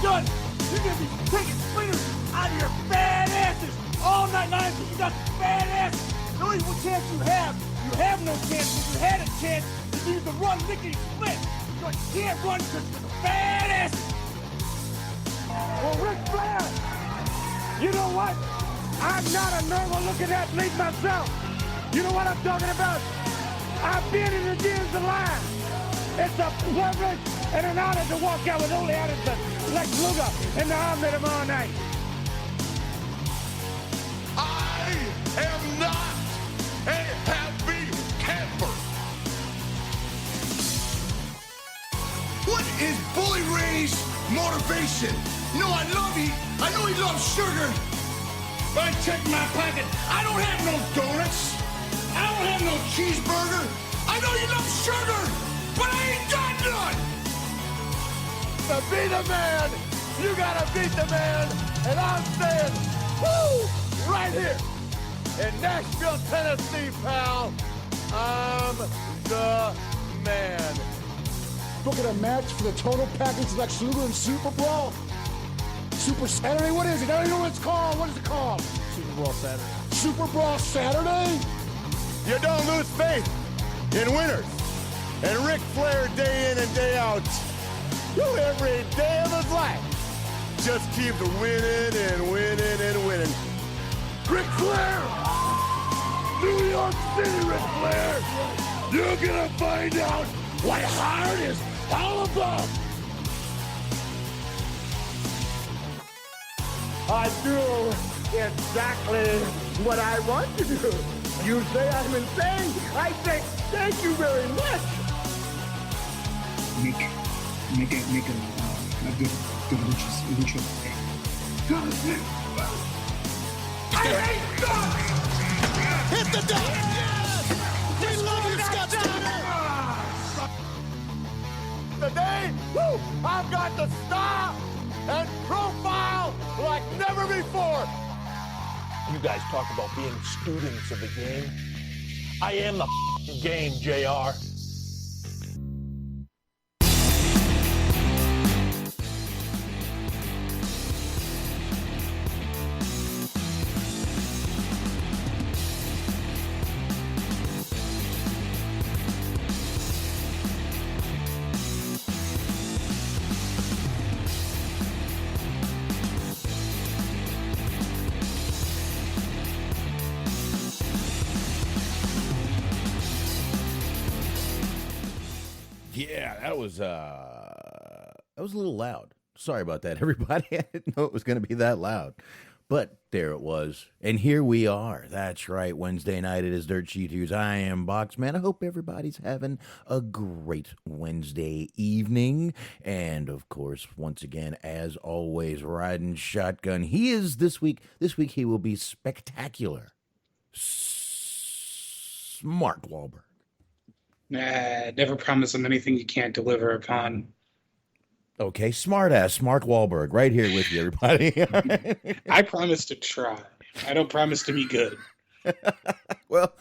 done. You're going to be taking splinters out of your fat asses all night long because you got some fat asses. The only chance you have no chance. If you had a chance, you need to run lickety split. But you can't run because you're fat asses. Well, Ric Flair, you know what? I'm not a normal-looking athlete myself. You know what I'm talking about? I've been in the gyms a lot. It's a privilege and an honor to walk out with Ole Anderson, Lex Luger, and the arm met him all night. I am not a happy camper. What is Bully Ray's motivation? You know I know he loves sugar. But I check my pocket. I don't have no donuts. I don't have no cheeseburger. I know you love sugar, but I ain't got none. To be the man, you gotta beat the man. And I'm saying, woo, right here in Nashville, Tennessee, pal. I'm the man. Look at a match for the total package like Luger and Super Brawl. Super Saturday? What is it? I don't even know what it's called. What is it called? Super Brawl Saturday. Super Brawl Saturday? You don't lose faith in winners. And Ric Flair, day in and day out, every day of his life, just keeps winning and winning and winning. Ric Flair! New York City, Ric Flair! You're gonna find out what hard is all about! I do exactly what I want to do. You say I'm insane. I say thank you very much. Make a good lucha thing. I hate God! Hit the deck! We love you, Scott Steiner! Today, woo, I've got the star and profile like never before. You guys talk about being students of the game. I am the game, JR. Yeah, that was a little loud. Sorry about that, everybody. I didn't know it was going to be that loud. But there it was. And here we are. That's right. Wednesday night, it is Dirt Sheet Hughes. I am Boxman. I hope everybody's having a great Wednesday evening. And, of course, once again, as always, riding shotgun. He is this week he will be spectacular. Smart Wahlberg. Never promise them anything you can't deliver upon. Okay, smart-ass Mark Wahlberg, right here with you, everybody. I promise to try. I don't promise to be good. Well,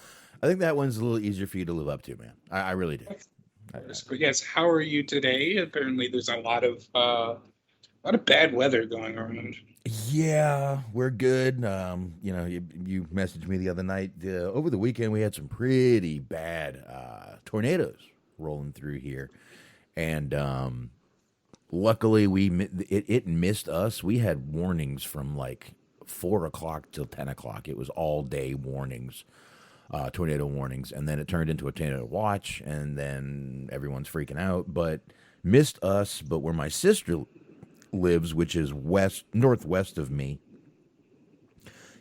I think that one's a little easier for you to live up to, man. I really do. But yes, how are you today? Apparently, there's a lot of bad weather going around. Yeah, we're good. You messaged me the other night. Over the weekend, we had some pretty bad tornadoes rolling through here, and luckily it missed us. We had warnings from like 4 o'clock till 10 o'clock. It was all day warnings, tornado warnings, and then it turned into a tornado watch, and then everyone's freaking out. But missed us. But where my sister lives, which is northwest of me,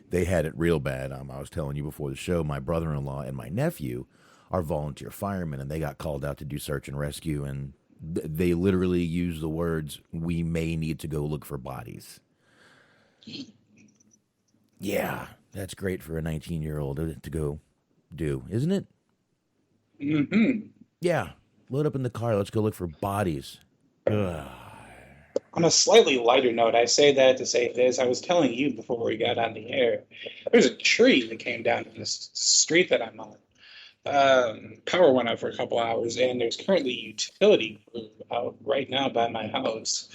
they had it real bad. I was telling you before the show, my brother-in-law and my nephew are volunteer firemen, and they got called out to do search and rescue, and they literally use the words, "We may need to go look for bodies." Yeah, that's great for a 19-year-old to go do, isn't it? Mm-hmm. Yeah, load up in the car. Let's go look for bodies. Ugh. On a slightly lighter note, I say that to say this. I was telling you before we got on the air, there's a tree that came down in this street that I'm on. Power went out for a couple hours, and there's currently utility out right now by my house.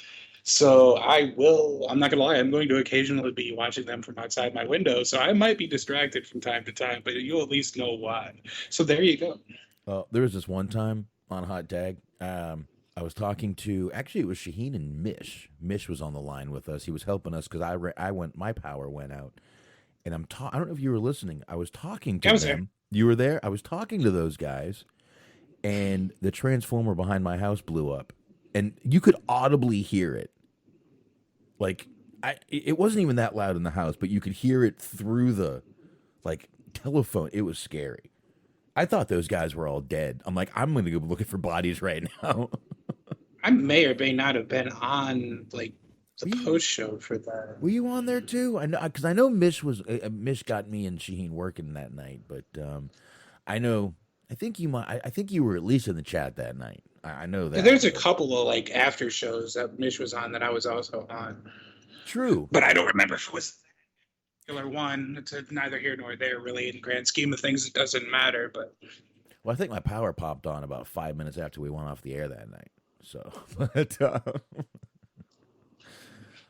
So I'm not gonna lie, I'm going to occasionally be watching them from outside my window. So I might be distracted from time to time, but you'll at least know why. So there you go. There was this one time on Hot Tag. I was talking to, actually, it was Shaheen and Mish. Mish was on the line with us. He was helping us because my power went out. And I don't know if you were listening. I was talking to them. There. You were there? I was talking to those guys, and the transformer behind my house blew up. And you could audibly hear it. Like, it wasn't even that loud in the house, but you could hear it through the, like, telephone. It was scary. I thought those guys were all dead. I'm like, I'm going to go looking for bodies right now. I may or may not have been on like the post show for that. Were you on there too? I know because I know Mish got me and Shaheen working that night, but I think you were at least in the chat that night. I know that. There's a couple of like after shows that Mish was on that I was also on. True, but I don't remember if it was particular one. It's neither here nor there, really. In the grand scheme of things, it doesn't matter. But well, I think my power popped on about 5 minutes after we went off the air that night. So, but,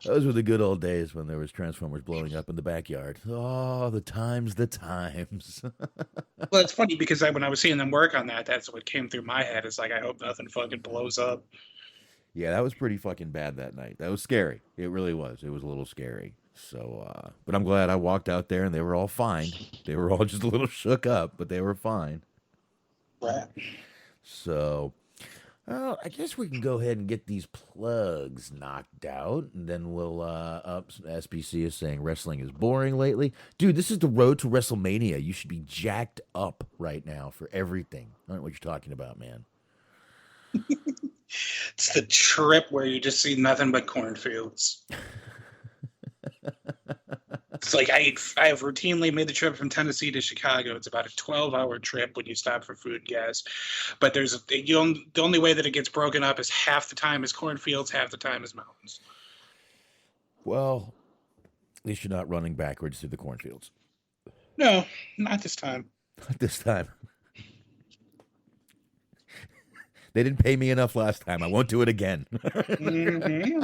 those were the good old days when there was transformers blowing up in the backyard. Oh, the times. Well, it's funny because when I was seeing them work on that, that's what came through my head. It's like, I hope nothing fucking blows up. Yeah, that was pretty fucking bad that night. That was scary. It really was. It was a little scary. So, but I'm glad I walked out there and they were all fine. They were all just a little shook up, but they were fine. Right. So, well, I guess we can go ahead and get these plugs knocked out, and then we'll SBC is saying wrestling is boring lately. Dude, this is the road to WrestleMania. You should be jacked up right now for everything. I don't know what you're talking about, man. It's the trip where you just see nothing but cornfields. It's like I have routinely made the trip from Tennessee to Chicago. It's about a 12-hour trip when you stop for food and gas. But the only way that it gets broken up is half the time is cornfields, half the time is mountains. Well, at least you're not running backwards through the cornfields. No, not this time. Not this time. They didn't pay me enough last time. I won't do it again. Mm-hmm.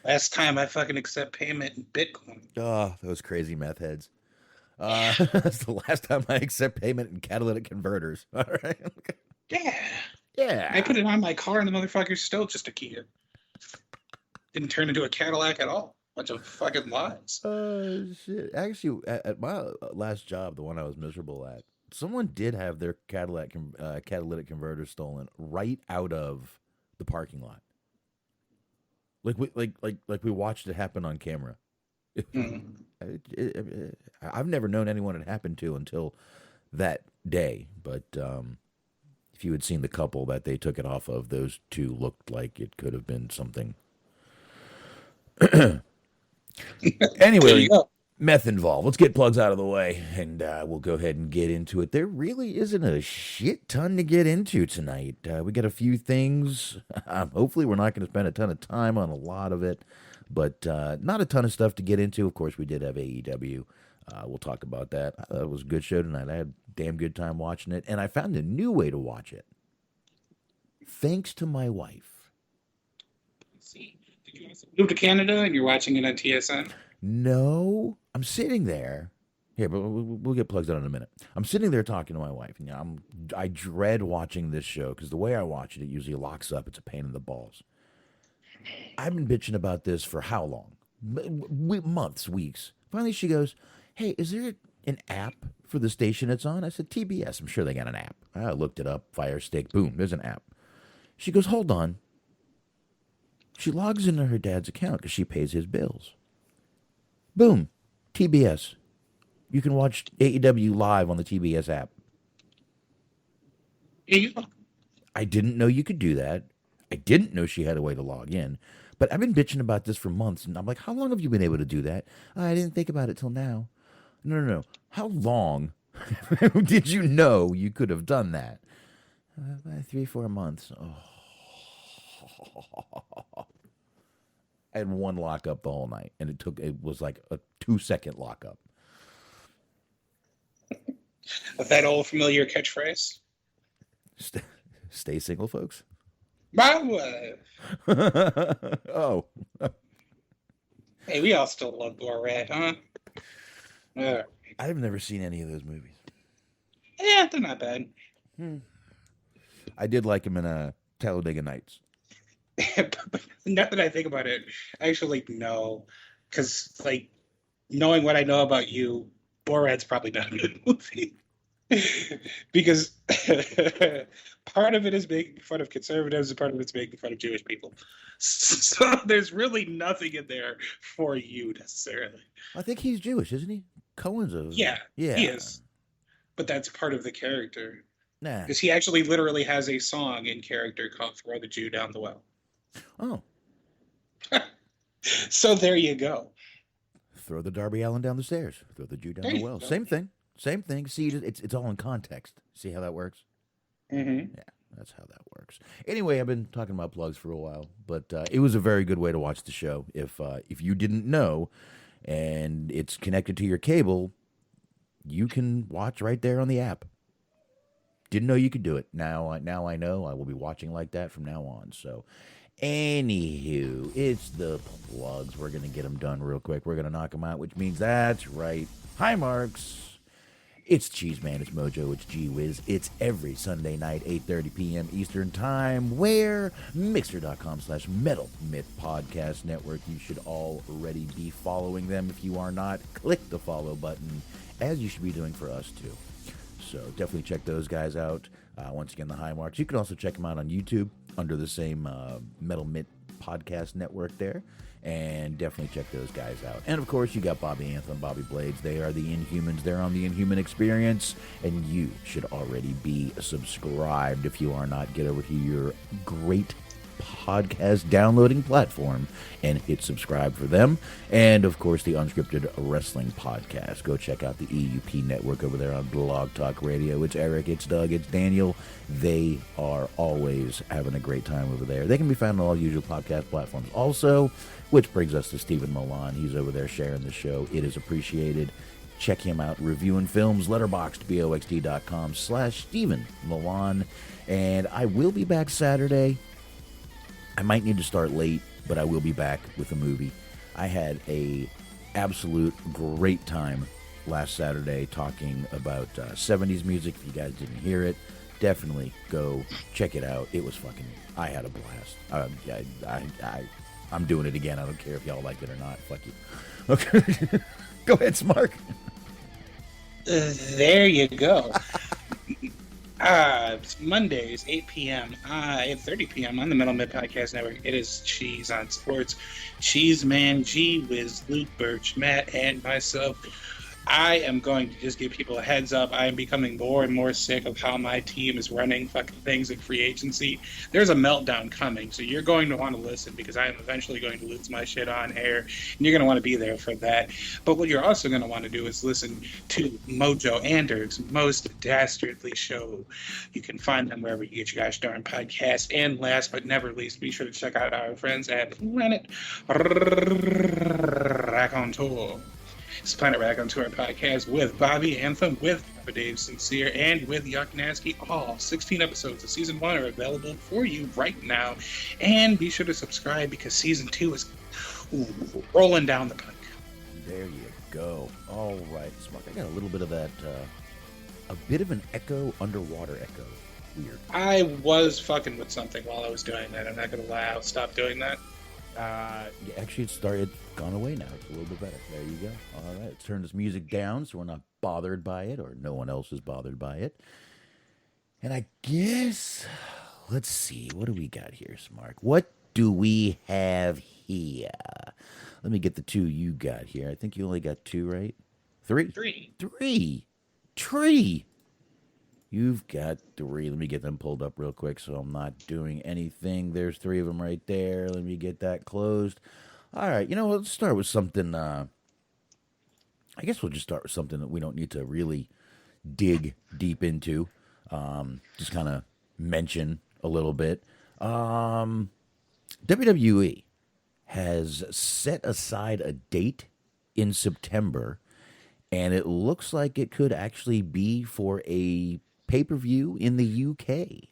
Last time I fucking accept payment in Bitcoin. Oh, those crazy meth heads. That's the last time I accept payment in catalytic converters. All right. Yeah. Yeah. I put it on my car and the motherfucker's still just a Kia. Didn't turn into a Cadillac at all. Bunch of fucking lies. Oh, shit. Actually, at my last job, the one I was miserable at, someone did have their catalytic converter stolen right out of the parking lot. Like we watched it happen on camera. I've never known anyone it happened to until that day. But if you had seen the couple that they took it off of, those two looked like it could have been something. Anyway, meth involved. Let's get plugs out of the way, and we'll go ahead and get into it. There really isn't a shit ton to get into tonight. We got a few things. Hopefully, we're not going to spend a ton of time on a lot of it, but not a ton of stuff to get into. Of course, we did have AEW. We'll talk about that. It was a good show tonight. I had a damn good time watching it, and I found a new way to watch it. Thanks to my wife. See, did you move to Canada and you're watching it on TSN? No, I'm sitting there. Yeah, but we'll get plugs out in a minute. I'm sitting there talking to my wife, and I dread watching this show because the way I watch it usually locks up. It's a pain in the balls. I've been bitching about this for how long? Months, weeks. Finally, she goes, "Hey, is there an app for the station it's on?" I said, "TBS. I'm sure they got an app." I looked it up. Fire Stick. Boom. There's an app. She goes, "Hold on." She logs into her dad's account because she pays his bills. Boom. TBS. You can watch AEW live on the TBS app. I didn't know you could do that. I didn't know she had a way to log in. But I've been bitching about this for months, and I'm like, how long have you been able to do that? I didn't think about it till now. No. How long did you know you could have done that? 3-4 months. Oh. I had one lockup the whole night, and it was like a 2-second lockup. Of that old familiar catchphrase? Stay single, folks. My wife. Oh, Hey, we all still love Borat, huh? I've never seen any of those movies. Yeah, they're not bad. I did like him in Talladega Nights. But now that I think about it, actually, no. Because, like, knowing what I know about you, Borat's probably not a good movie. Because part of it is making fun of conservatives and part of it's making fun of Jewish people. So there's really nothing in there for you necessarily. I think he's Jewish, isn't he? Cohen's a Yeah, yeah. he is. But that's part of the character. Nah. Because he actually literally has a song in character called Throw the Jew Down the Well. Oh, So there you go. throw the Darby Allin down the stairs. Throw the Jew down There the you well. go. Same thing. Same thing. See, it's all in context. See how that works? Mm-hmm. Yeah, that's how that works. Anyway, I've been talking about plugs for a while, but it was a very good way to watch the show. If you didn't know, and it's connected to your cable, you can watch right there on the app. Didn't know you could do it. Now I know. I will be watching like that from now on. So, anywho, it's the plugs. We're gonna get them done real quick. We're gonna knock them out, which means that's right. Hi, Marks. It's Cheese Man, it's Mojo, it's G-Wiz. It's every Sunday night, 8:30 p.m. Eastern Time, where Mixer.com/Metal Myth Podcast Network. You should already be following them. If you are not, click the follow button, as you should be doing for us, too. So definitely check those guys out. Once again, the High Marks. You can also check them out on YouTube under the same Metal Myth Podcast Network there. And definitely check those guys out. And of course, you got Bobby Anthem, Bobby Blades. They are the Inhumans. They're on the Inhuman Experience. And you should already be subscribed. If you are not, get over to your great podcast downloading platform and hit subscribe for them. And of course, the Unscripted Wrestling Podcast. Go check out the EUP network over there on Blog Talk Radio. It's Eric, it's Doug, it's Daniel. They are always having a great time over there. They can be found on all usual podcast platforms also, which brings us to Stephen Milan. He's over there sharing the show. It is appreciated. Check him out, reviewing films, Letterboxd, boxd.com/Stephen Milan. And I will be back Saturday. I might need to start late, but I will be back with a movie. I had a absolute great time last Saturday talking about 70s music. If you guys didn't hear it, definitely go check it out. It was fucking, I had a blast. I'm doing it again. I don't care if y'all like it or not. Fuck you. Okay. Go ahead, Smark. There you go. It's Mondays, 8 p.m., 8:30 p.m. on the Metal Mid Podcast Network. It is Cheese on Sports. Cheese Man, G-Wiz, Luke Birch, Matt, and myself. I am going to just give people a heads up. I am becoming more and more sick of how my team is running fucking things in free agency. There's a meltdown coming, so you're going to want to listen because I am eventually going to lose my shit on air, and you're going to want to be there for that. But what you're also going to want to do is listen to Mojo Ander's Most Dastardly Show. You can find them wherever you get your gosh darn podcast. And last but never least, be sure to check out our friends at Planet Raconteur. It's Planet Raconteur podcast with Bobby Anthem, with Dave Sincere, and with Yuck Nasty. All 16 episodes of Season 1 are available for you right now. And be sure to subscribe because Season 2 is rolling down the pike. There you go. All right, Smark. I got a little bit of that, a bit of an echo, underwater echo. Weird. I was fucking with something while I was doing that. I'm not going to lie. I'll stop doing that. Yeah, actually, it's gone away now. It's a little bit better. There you go. All right, let's turn this music down so we're not bothered by it, or no one else is bothered by it. And I guess, let's see, what do we got here, Smark? What do we have here? Let me get the two you got here. I think you only got two, right? Three. You've got three. Let me get them pulled up real quick so I'm not doing anything. There's three of them right there. Let me get that closed. All right, let's start with something. I guess we'll just start with something that we don't need to really dig deep into. Just kind of mention a little bit. WWE has set aside a date in September, and it looks like it could actually be for a pay-per-view in the UK.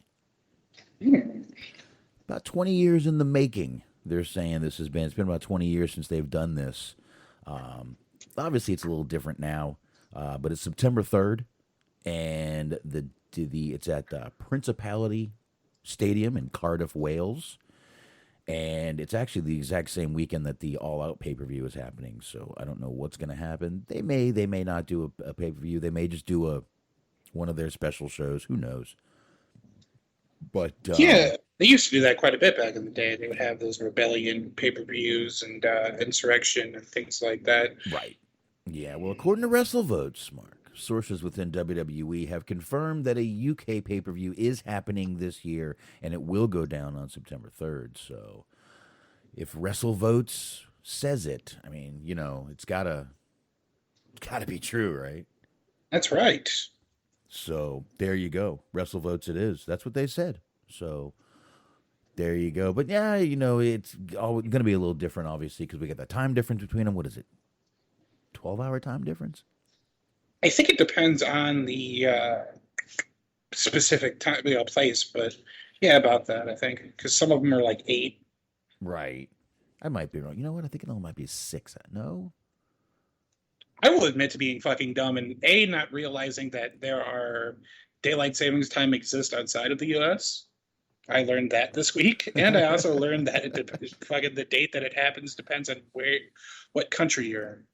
about 20 years in the making. They're saying it's been about 20 years since they've done this. Obviously, it's a little different now, but it's September 3rd, and it's at the Principality Stadium in Cardiff, Wales. And it's actually the exact same weekend that the All Out pay-per-view is happening. So I don't know what's going to happen. They may not do a pay-per-view. They may just do one of their special shows. Who knows? But yeah, they used to do that quite a bit back in the day. They would have those rebellion pay-per-views and insurrection and things like that. Right. Yeah. Well, according to WrestleVotes, Mark, sources within WWE have confirmed that a UK pay-per-view is happening this year, and it will go down on September 3rd. So if WrestleVotes says it, I mean, it's gotta be true, right? That's right. So there you go. WrestleVotes it is. That's what they said. So there you go. But yeah, it's all going to be a little different, obviously, because we got the time difference between them. What is it? 12-hour time difference? I think it depends on the specific time, place, but yeah, about that, I think. Because some of them are like 8. Right. I might be wrong. You know what? I think it only might be 6. No? I will admit to being fucking dumb and not realizing that there are daylight savings time exists outside of the U.S. I learned that this week, and I also learned that fucking the date that it happens depends on what country you're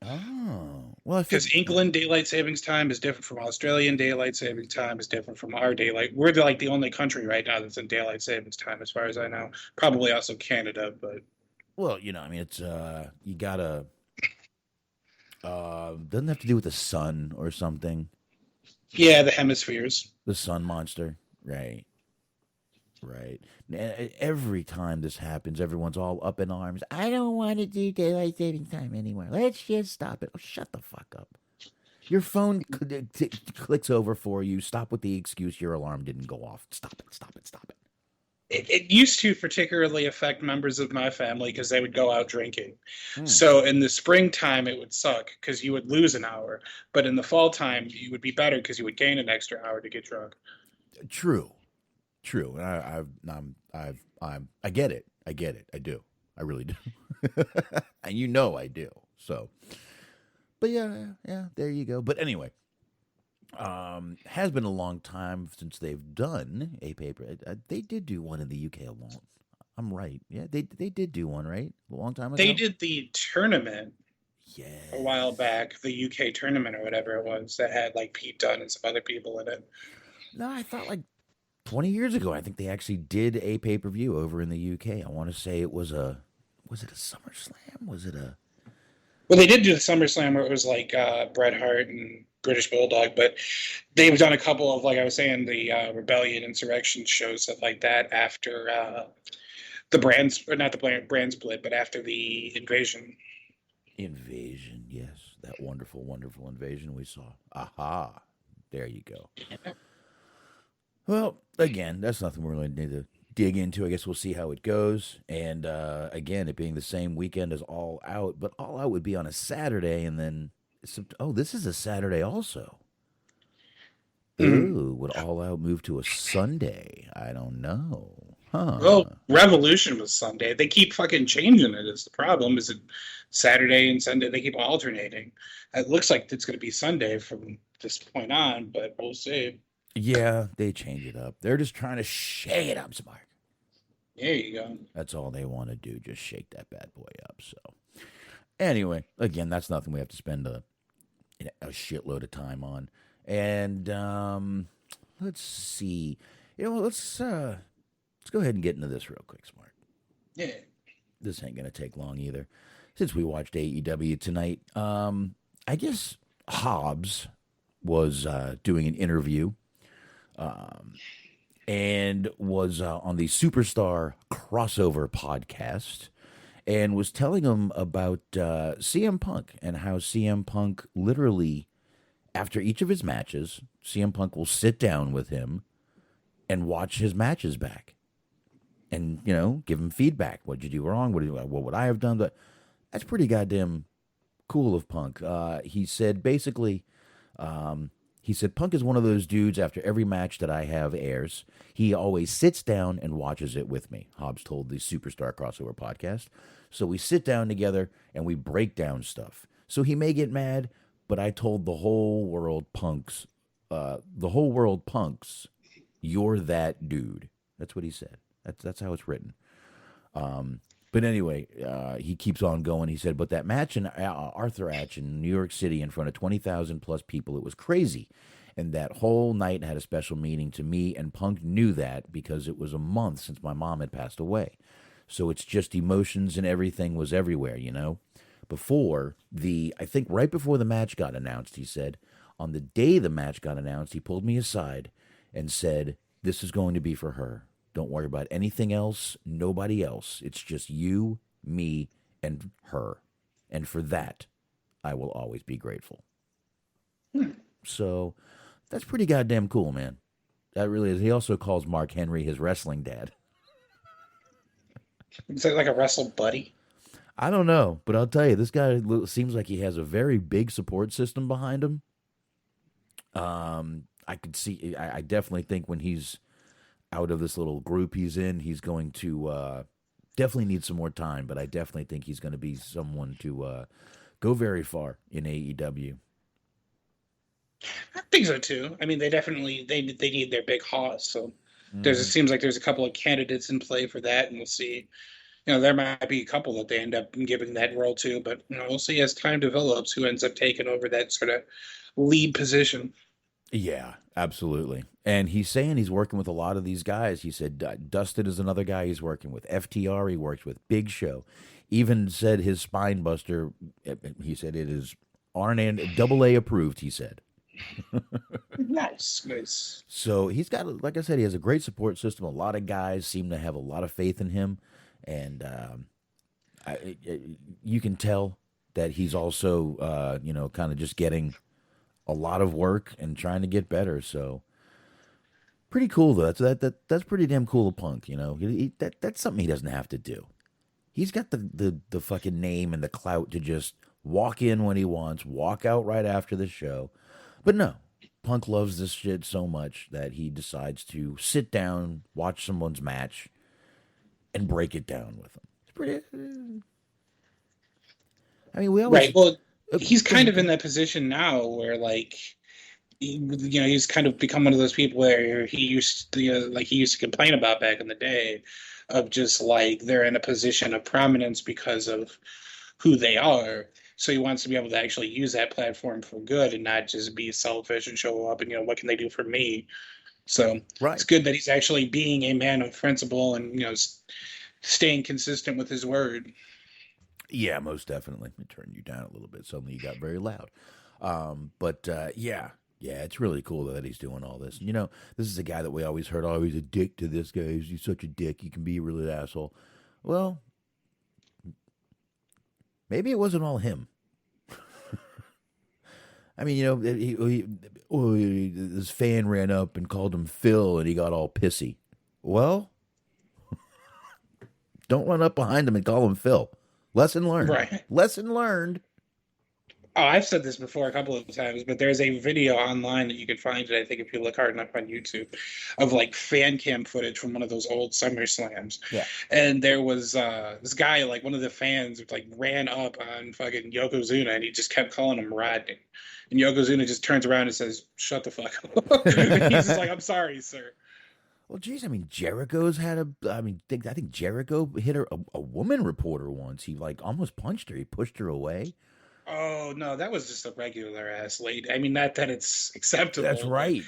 in. Oh, well, because England daylight savings time is different from Australian daylight savings time is different from our daylight. We're the only country right now that's in daylight savings time, as far as I know. Probably also Canada, but well, I mean, it's you gotta. Doesn't have to do with the sun or something. Yeah, the hemispheres. The sun monster, right? Right. Every time this happens, everyone's all up in arms. I don't want to do daylight saving time anymore. Let's just stop it. Oh, shut the fuck up. Your phone clicks over for you. Stop with the excuse your alarm didn't go off. Stop it. Stop it. Stop it. It used to particularly affect members of my family because they would go out drinking. So in the springtime, it would suck because you would lose an hour. But in the fall time, you would be better because you would gain an extra hour to get drunk. True. I get it. I get it. I do. I really do. And I do. So, but yeah, there you go. But anyway, has been a long time since they've done a paper. They did do one in the UK alone. I'm right. Yeah, they did do one, right? A long time ago. They did the tournament. Yeah. A while back, the UK tournament or whatever it was that had like Pete Dunne and some other people in it. No, I thought like 20 years ago, I think they actually did a pay-per-view over in the UK. I want to say it was it a SummerSlam? Was it a... Well, they did do the SummerSlam where it was like Bret Hart and British Bulldog, but they've done a couple of, like I was saying, the Rebellion Insurrection shows, stuff like that after the brand, or not the brand split, but after the invasion. Invasion, yes. That wonderful, wonderful invasion we saw. Aha. There you go. Well, again, that's nothing we really need to dig into. I guess we'll see how it goes. And again, it being the same weekend as All Out, but All Out would be on a Saturday, and then this is a Saturday also. Ooh, would All Out move to a Sunday? I don't know. Huh. Well, Revolution was Sunday. They keep fucking changing it. Is the problem? Is it Saturday and Sunday? They keep alternating. It looks like it's going to be Sunday from this point on, but we'll see. Yeah, they change it up. They're just trying to shake it up, smart. There you go. That's all they want to do, just shake that bad boy up. So, anyway, again, that's nothing we have to spend a shitload of time on. And let's see. Let's go ahead and get into this real quick, smart. Yeah. This ain't gonna take long either. Since we watched AEW tonight, I guess Hobbs was doing an interview. And was on the Superstar Crossover podcast and was telling him about CM Punk and how CM Punk literally, after each of his matches, CM Punk will sit down with him and watch his matches back and, give him feedback. What did you do wrong? What would I have done? But that's pretty goddamn cool of Punk. He said basically He said, Punk is one of those dudes after every match that I have airs. He always sits down and watches it with me, Hobbs told the Superstar Crossover podcast. So we sit down together and we break down stuff. So he may get mad, but I told the whole world punks, you're that dude. That's what he said. That's how it's written. But anyway, he keeps on going. He said, but that match in Arthur Ashe in New York City in front of 20,000 plus people, it was crazy. And that whole night had a special meaning to me, and Punk knew that because it was a month since my mom had passed away. So it's just emotions and everything was everywhere, you know? I think right before the match got announced, he said, on the day the match got announced, he pulled me aside and said, this is going to be for her. Don't worry about anything else, nobody else. It's just you, me, and her. And for that, I will always be grateful. So that's pretty goddamn cool, man. That really is. He also calls Mark Henry his wrestling dad. Is that like a wrestle buddy? I don't know, but I'll tell you, this guy seems like he has a very big support system behind him. I definitely think when he's out of this little group he's in, he's going to definitely need some more time, but I definitely think he's going to be someone to go very far in AEW. I think so too. I mean, they need their big hoss. So it seems like there's a couple of candidates in play for that, and we'll see. You know, there might be a couple that they end up giving that role to, but you know, we'll see as time develops who ends up taking over that sort of lead position. Yeah, absolutely. And he's saying he's working with a lot of these guys. He said Dustin is another guy he's working with. FTR he works with. Big Show. Even said his spine buster, he said it is AA approved, he said. Nice. So he's got, like I said, he has a great support system. A lot of guys seem to have a lot of faith in him. And you can tell that he's also, kind of just getting a lot of work and trying to get better. So pretty cool, though. That's pretty damn cool of Punk, you know. That's something he doesn't have to do. He's got the fucking name and the clout to just walk in when he wants, walk out right after the show. But no, Punk loves this shit so much that he decides to sit down, watch someone's match, and break it down with them. It's pretty. I mean, we always right. Well, he's kind of in that position now where, like, he's kind of become one of those people where he used to complain about back in the day, of just like they're in a position of prominence because of who they are. So he wants to be able to actually use that platform for good and not just be selfish and show up and, what can they do for me? So It's good that he's actually being a man of principle and, staying consistent with his word. Yeah, most definitely. Let me turn you down a little bit. Suddenly you got very loud. Yeah, it's really cool that he's doing all this. And, this is a guy that we always heard, oh, he's a dick to this guy. He's such a dick. He can be a really asshole. Well, maybe it wasn't all him. I mean, this fan ran up and called him Phil, and he got all pissy. Well, don't run up behind him and call him Phil. Lesson learned. Right. Lesson learned. Oh, I've said this before a couple of times, but there's a video online that you can find it, I think, if you look hard enough on YouTube, of like fan cam footage from one of those old SummerSlams. Yeah. And there was this guy, like one of the fans, like ran up on fucking Yokozuna, and he just kept calling him Rodney. And Yokozuna just turns around and says, "Shut the fuck up." He's just like, "I'm sorry, sir." Well, geez, I mean, Jericho's had I think Jericho hit a woman reporter once. He like almost punched her. He pushed her away. Oh, no, that was just a regular ass lady. I mean, not that it's acceptable. That's right.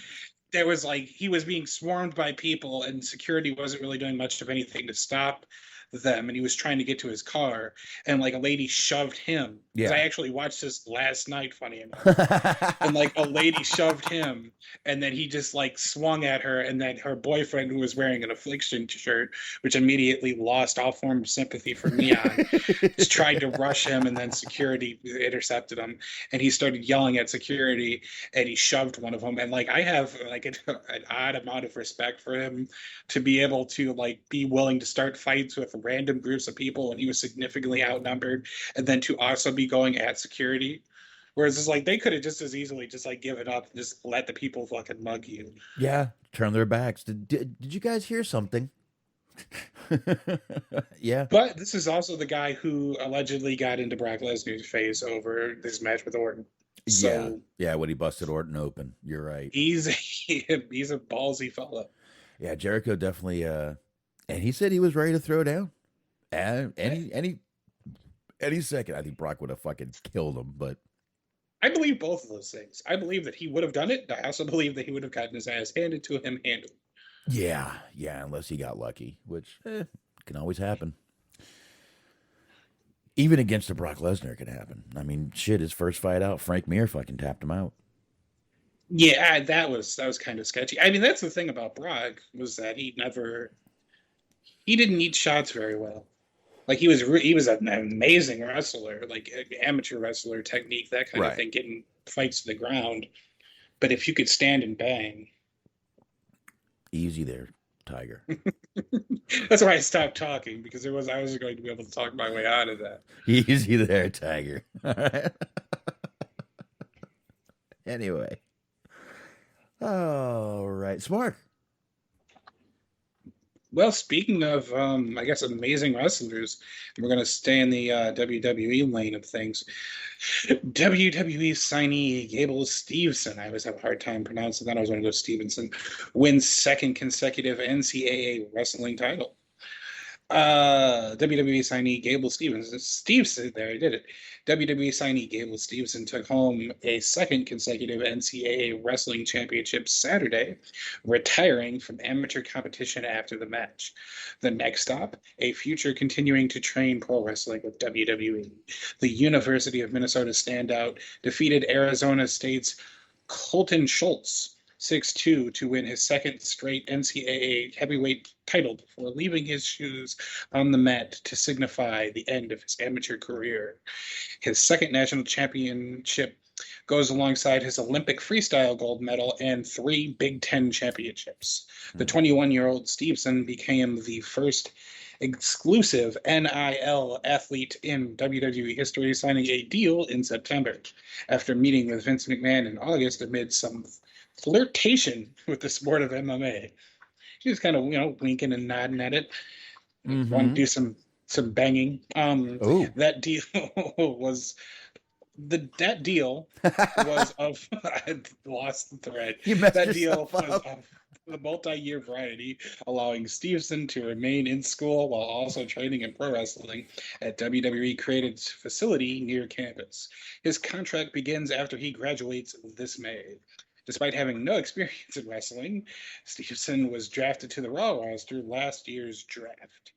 There was like, he was being swarmed by people and security wasn't really doing much of anything to stop them. And he was trying to get to his car and like a lady shoved him. Yeah. I actually watched this last night, funny enough. And like a lady shoved him and then he just like swung at her. And then her boyfriend, who was wearing an Affliction shirt, which immediately lost all form of sympathy for Neon, just tried to rush him. And then security intercepted him and he started yelling at security and he shoved one of them. And like, I have like an odd amount of respect for him to be able to like be willing to start fights with random groups of people when he was significantly outnumbered, and then to also be going at security Whereas it's like they could have just as easily just like given up and just let the people fucking mug you. Yeah, turn their backs. Did you guys hear something? Yeah. But this is also the guy who allegedly got into Brock Lesnar's face over this match with Orton. So yeah, when he busted Orton open. You're right. he's a ballsy fella. Yeah, Jericho definitely and he said he was ready to throw down. And any second, I think Brock would have fucking killed him, but I believe both of those things. I believe that he would have done it. I also believe that he would have gotten his ass handed to him handled. yeah, unless he got lucky, which can always happen. Even against a Brock Lesnar, it could happen. I mean, shit, his first fight out, Frank Mir fucking tapped him out. Yeah, that was kind of sketchy. I mean, that's the thing about Brock was that he didn't eat shots very well. Like he was an amazing wrestler, like amateur wrestler technique, that kind of thing, getting fights to the ground. But if you could stand and bang, easy there, Tiger. That's why I stopped talking, because I wasn't going to be able to talk my way out of that. Easy there, Tiger. All right. Anyway. All right. Smart. Well, speaking of, I guess, amazing wrestlers, we're going to stay in the WWE lane of things. WWE signee Gable Steveson, I always have a hard time pronouncing that. I was going to go Stevenson, wins second consecutive NCAA wrestling title. WWE signee Gable Steveson, there I did it. WWE signee Gable Steveson took home a second consecutive NCAA wrestling championship Saturday, retiring from amateur competition after the match. The next stop, a future continuing to train pro wrestling with WWE. The University of Minnesota standout defeated Arizona State's Colton Schultz 6-2 to win his second straight NCAA heavyweight title before leaving his shoes on the mat to signify the end of his amateur career. His second national championship goes alongside his Olympic freestyle gold medal and 3 Big Ten championships. The 21-year-old Steveson became the first exclusive NIL athlete in WWE history, signing a deal in September after meeting with Vince McMahon in August amid some flirtation with the sport of MMA. She was kind of, winking and nodding at it. Want to do some banging. That deal was of I lost the thread. That deal was of the multi-year variety, allowing Steveson to remain in school while also training in pro wrestling at WWE Creative's facility near campus. His contract begins after he graduates this May. Despite having no experience in wrestling, Steveson was drafted to the Raw roster last year's draft.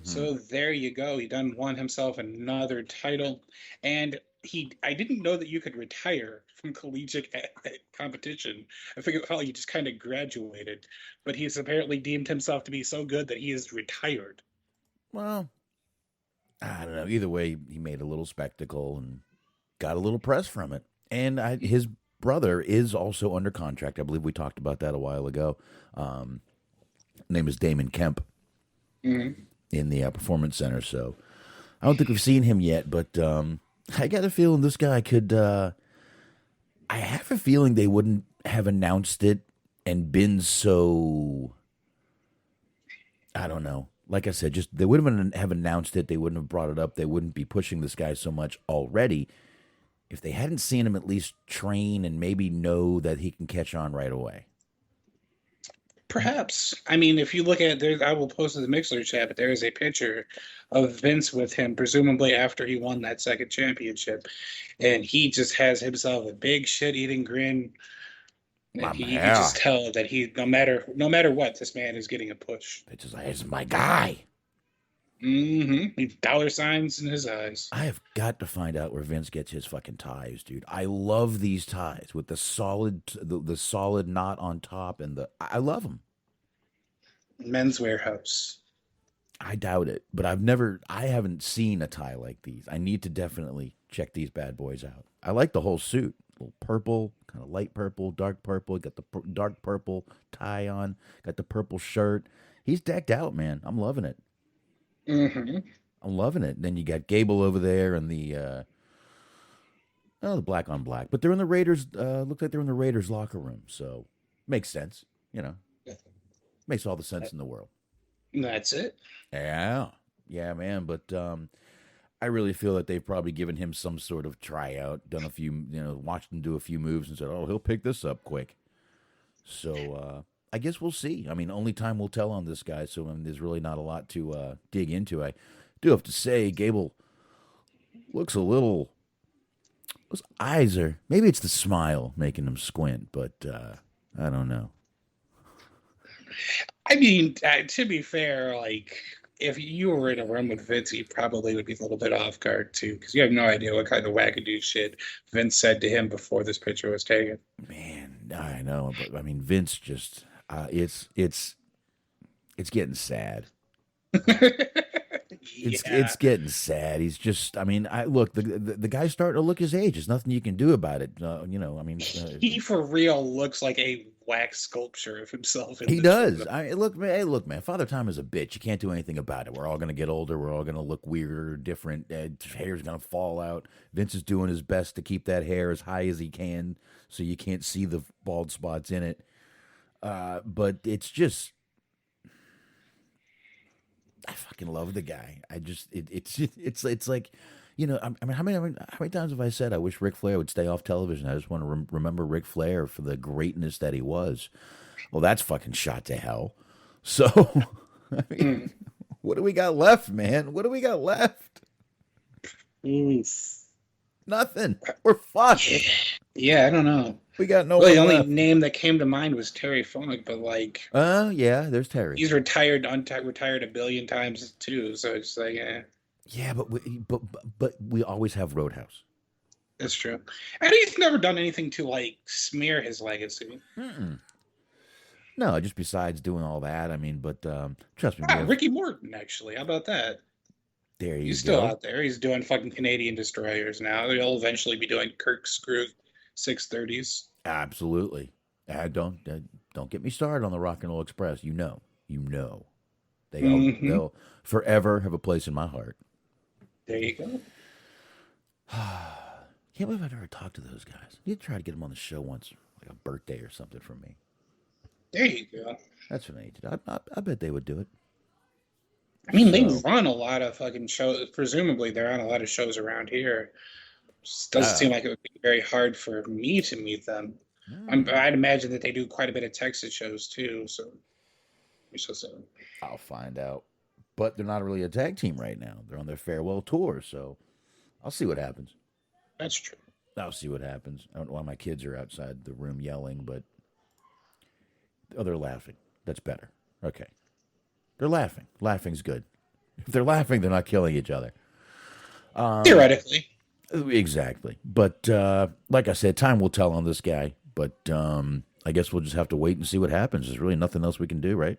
So there you go. He done won himself another title. And I didn't know that you could retire from collegiate competition. I figured, he just kind of graduated. But he's apparently deemed himself to be so good that he is retired. Well, I don't know. Either way, he made a little spectacle and got a little press from it. And his brother is also under contract. I believe we talked about that a while ago. Name is Damon Kemp in the Performance Center. So I don't think we've seen him yet, but I got a feeling this guy could. I have a feeling they wouldn't have announced it and been so. I don't know. Like I said, just they wouldn't have announced it. They wouldn't have brought it up. They wouldn't be pushing this guy so much already if they hadn't seen him at least train and maybe know that he can catch on right away. Perhaps. I mean, if you look at there, I will post in the Mixler chat, but there is a picture of Vince with him, presumably after he won that second championship. And he just has himself a big shit-eating grin. And you can just tell that he, no matter what, this man is getting a push. It's just like, it's my guy. He's dollar signs in his eyes. I have got to find out where Vince gets his fucking ties, dude. I love these ties with the solid knot on top and I love them. Men's Warehouse. I doubt it, but I haven't seen a tie like these. I need to definitely check these bad boys out. I like the whole suit. A little purple, kind of light purple, dark purple. Got the dark purple tie on. Got the purple shirt. He's decked out, man. I'm loving it. I'm loving it. Then you got Gable over there and the Oh, the black on black. But they're in the Raiders. Looks like they're in the Raiders locker room. So makes sense. Makes all the sense in the world. That's it. Yeah. Yeah, man. But I really feel that they've probably given him some sort of tryout, done a few, watched him do a few moves and said, oh, he'll pick this up quick. So I guess we'll see. I mean, only time will tell on this guy. So there's really not a lot to dig into. I do have to say, Gable looks a little. Those eyes are. Maybe it's the smile making him squint, but I don't know. I mean, to be fair, like, if you were in a room with Vince, he probably would be a little bit off guard, too, because you have no idea what kind of wackadoo shit Vince said to him before this picture was taken. Man, I know, but I mean, Vince just, it's getting sad. It's getting sad. He's just, I mean, look, the guy's starting to look his age. There's nothing you can do about it. I mean. He for real looks like a wax sculpture of himself. He does. Look, man, Father Time is a bitch. You can't do anything about it. We're all going to get older. We're all going to look weirder, different. Hair's going to fall out. Vince is doing his best to keep that hair as high as he can so you can't see the bald spots in it. But it's just, I fucking love the guy. It's like, I mean, how many times have I said I wish Ric Flair would stay off television? I just want to remember Ric Flair for the greatness that he was. Well, that's fucking shot to hell. So, I mean, what do we got left, man? What do we got left? Nothing. We're fucked. Yeah, I don't know. We got no. Well, the one only left. name that came to mind was Terry Funk, but like, yeah, there's Terry. he's retired a billion times too. So it's like, Yeah, but we always have Roadhouse. that's true. And he's never done anything to like smear his legacy. No, just besides doing all that. I mean, but trust me, Ricky Morton, actually. How about that? there you He's go. still out there. He's doing fucking Canadian destroyers now. He'll eventually be doing corkscrew 630s. Absolutely. Don't get me started on the Rock and Roll Express. They'll forever have a place in my heart. There you go. Can't believe I've never talked to those guys. You try to get them on the show once, like a birthday or something from me. There you go. That's what I need to do. I bet they would do it. I mean, they run a lot of fucking shows. Presumably, they're on a lot of shows around here. Just doesn't seem like it would be very hard for me to meet them. I'd imagine that they do quite a bit of Texas shows too. So we shall see. I'll find out. But they're not really a tag team right now. They're on their farewell tour, so I'll see what happens. That's true. I'll see what happens. I don't know why my kids are outside the room yelling, but they're laughing. That's better. Okay. They're laughing. Laughing's good. If they're laughing, they're not killing each other. Theoretically. Exactly. But like I said, time will tell on this guy. But I guess we'll just have to wait and see what happens. There's really nothing else we can do, right?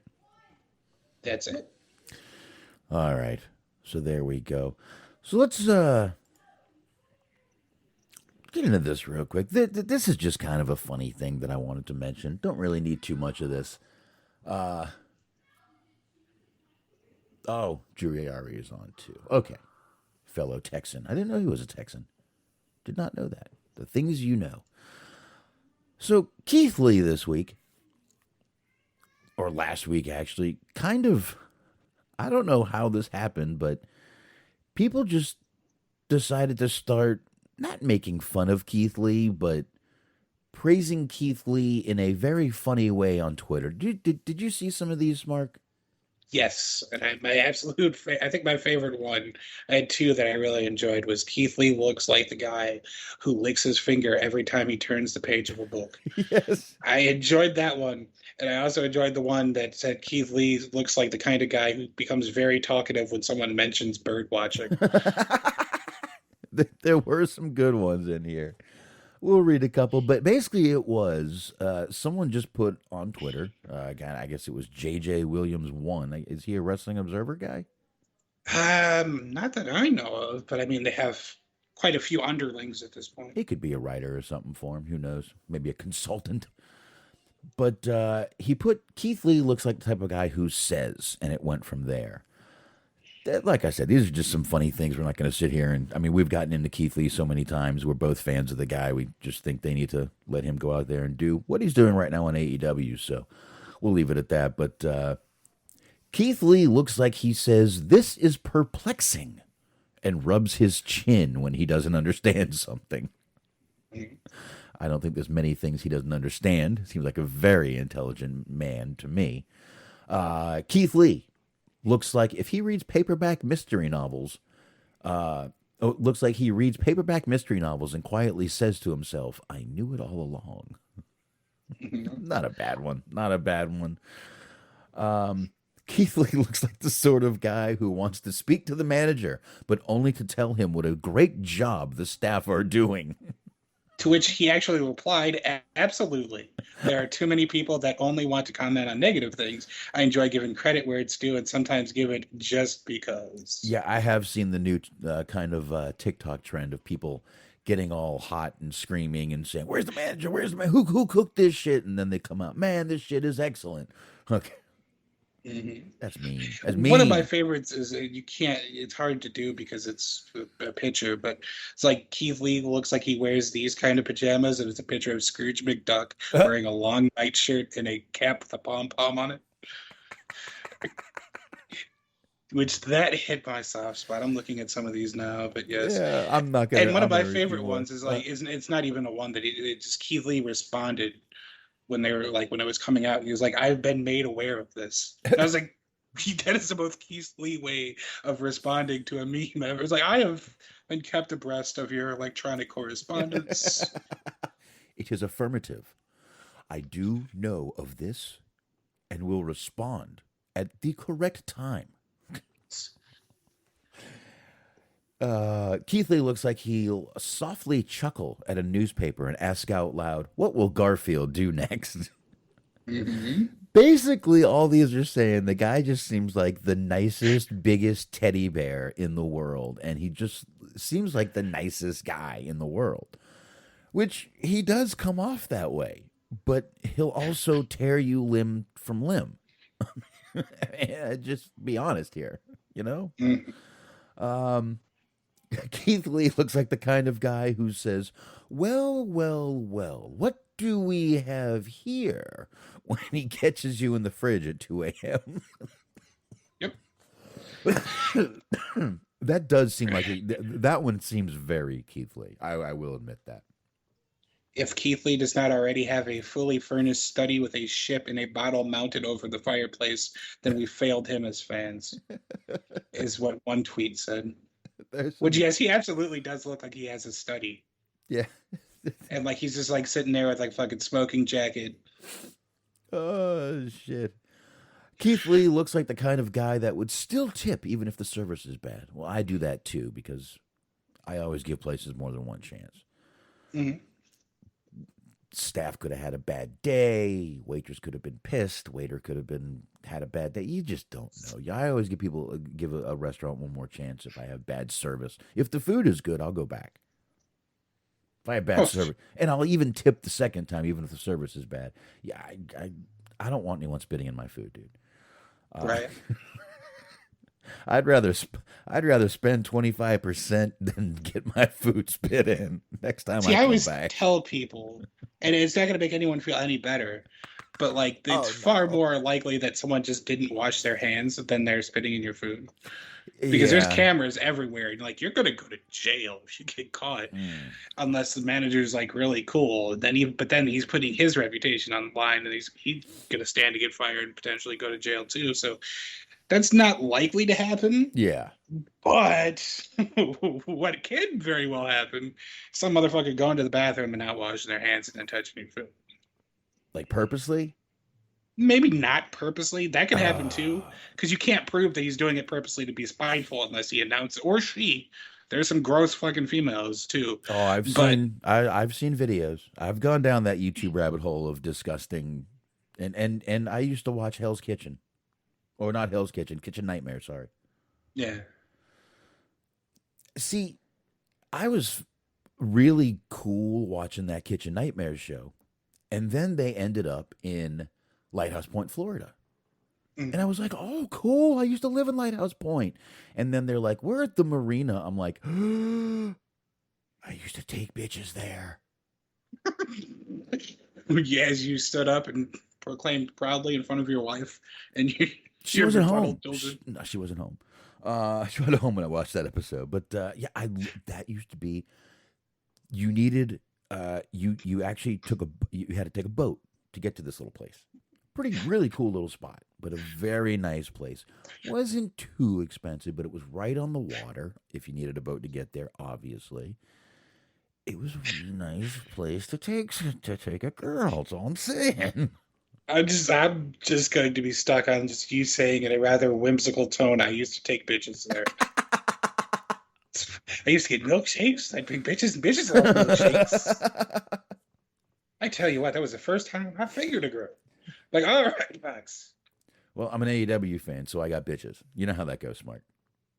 That's it. All right. So there we go. So let's get into this real quick. This is just kind of a funny thing that I wanted to mention. Don't really need too much of this. Drew Ayari is on too. Okay. Fellow Texan. I didn't know he was a Texan. Did not know that. The things you know. So Keith Lee this week, or last week actually, kind of, I don't know how this happened, but people just decided to start not making fun of Keith Lee, but praising Keith Lee in a very funny way on Twitter. Did you see some of these, Mark? Yes, and I think my favorite one, I had two that I really enjoyed, was Keith Lee looks like the guy who licks his finger every time he turns the page of a book. Yes. I enjoyed that one, and I also enjoyed the one that said Keith Lee looks like the kind of guy who becomes very talkative when someone mentions bird watching. There were some good ones in here. We'll read a couple, but basically it was someone just put on Twitter. Again, I guess it was JJ Williams 1. Is he a Wrestling Observer guy? Not that I know of, but I mean they have quite a few underlings at this point. He could be a writer or something for him. Who knows? Maybe a consultant. But he put Keith Lee looks like the type of guy who says, and it went from there. like I said, these are just some funny things. We're not going to sit here and, I mean, we've gotten into Keith Lee so many times. We're both fans of the guy. We just think they need to let him go out there and do what he's doing right now on AEW. So we'll leave it at that. But Keith Lee looks like he says, "This is perplexing," and rubs his chin when he doesn't understand something. I don't think there's many things he doesn't understand. Seems like a very intelligent man to me. Keith Lee looks like if he reads paperback mystery novels, looks like he reads paperback mystery novels and quietly says to himself, "I knew it all along." Not a bad one. Not a bad one. Keith Lee looks like the sort of guy who wants to speak to the manager, but only to tell him what a great job the staff are doing. To which he actually replied, "Absolutely. There are too many people that only want to comment on negative things. I enjoy giving credit where it's due and sometimes give it just because." Yeah, I have seen the new kind of TikTok trend of people getting all hot and screaming and saying, "Where's the manager? Where's the man? Who cooked this shit?" And then they come out, "Man, this shit is excellent." Okay. Mm-hmm. That's mean. That's mean. One of my favorites is it's hard to do because it's a picture, but it's like Keith Lee looks like he wears these kind of pajamas, and it's a picture of Scrooge McDuck wearing a long nightshirt and a cap with a pom-pom on it. Which that hit my soft spot. I'm looking at some of these now, but yes. Yeah, I'm not gonna. And one of my I'm favorite ones is like, it's not even a one that it just Keith Lee responded when they were like, when it was coming out, he was like, "I've been made aware of this." And I was like, that is the most Keith Lee way of responding to a meme ever. It's like, "I have been kept abreast of your electronic correspondence." It is affirmative. I do know of this and will respond at the correct time. Keith Lee looks like he'll softly chuckle at a newspaper and ask out loud, "What will Garfield do next?" Mm-hmm. Basically, all these are saying the guy just seems like the nicest, biggest teddy bear in the world, and he just seems like the nicest guy in the world, which he does come off that way, but he'll also tear you limb from limb. Just be honest here, you know? Mm-hmm. Keith Lee looks like the kind of guy who says, "Well, well, well, what do we have here?" when he catches you in the fridge at 2 a.m. Yep. That does seem like that one seems very Keith Lee. I will admit that. If Keith Lee does not already have a fully furnished study with a ship and a bottle mounted over the fireplace, then we failed him as fans, is what one tweet said. Which, yes, he absolutely does look like he has a study. Yeah. And like he's just like sitting there with like fucking smoking jacket. Oh, shit. Keith Lee looks like the kind of guy that would still tip even if the service is bad. Well, I do that too because I always give places more than one chance. Mm-hmm. Staff could have had a bad day. Waitress could have been pissed. Waiter could have had a bad day. You just don't know. I always give a restaurant one more chance if I have bad service. If the food is good, I'll go back. If I have bad service, and I'll even tip the second time, even if the service is bad. Yeah, I don't want anyone spitting in my food, dude. Right. I'd rather spend 25% than get my food spit in next time. See, I I always back. tell people, and it's not going to make anyone feel any better, but like it's far more likely that someone just didn't wash their hands than they're spitting in your food. Because there's cameras everywhere. And like, you're going to go to jail if you get caught, unless the manager's like really cool. But then he's putting his reputation on the line, and he's going to stand to get fired and potentially go to jail too. So that's not likely to happen. Yeah. But what can very well happen, some motherfucker going to the bathroom and not washing their hands and then touching your food. Like purposely? Maybe not purposely. That could happen too, because you can't prove that he's doing it purposely to be spiteful unless he announces, or she. There's some gross fucking females too. Oh, I've seen videos. I've gone down that YouTube rabbit hole of disgusting, and I used to watch Hell's Kitchen, or not Hell's Kitchen, Kitchen Nightmare. Sorry. Yeah. See, I was really cool watching that Kitchen Nightmares show, and then they ended up in Lighthouse Point, Florida. And I was like, oh, cool. I used to live in Lighthouse Point. And then they're like, we're at the marina. I'm like, I used to take bitches there. As you stood up and proclaimed proudly in front of your wife, and She wasn't home. No, she wasn't home. She wasn't home when I watched that episode. But yeah, that used to be. You needed. You actually you had to take a boat to get to this little place. Really cool little spot, but a very nice place. Wasn't too expensive, but it was right on the water. If you needed a boat to get there, obviously. It was a really nice place to take a girl. That's all I'm saying. I'm just going to be stuck on just you saying in a rather whimsical tone. I used to take bitches there. I used to get milkshakes. I'd bring bitches, and bitches love milkshakes. I tell you what, that was the first time I figured a girl. Like, all right, Max. Well, I'm an AEW fan, so I got bitches. You know how that goes, Smart.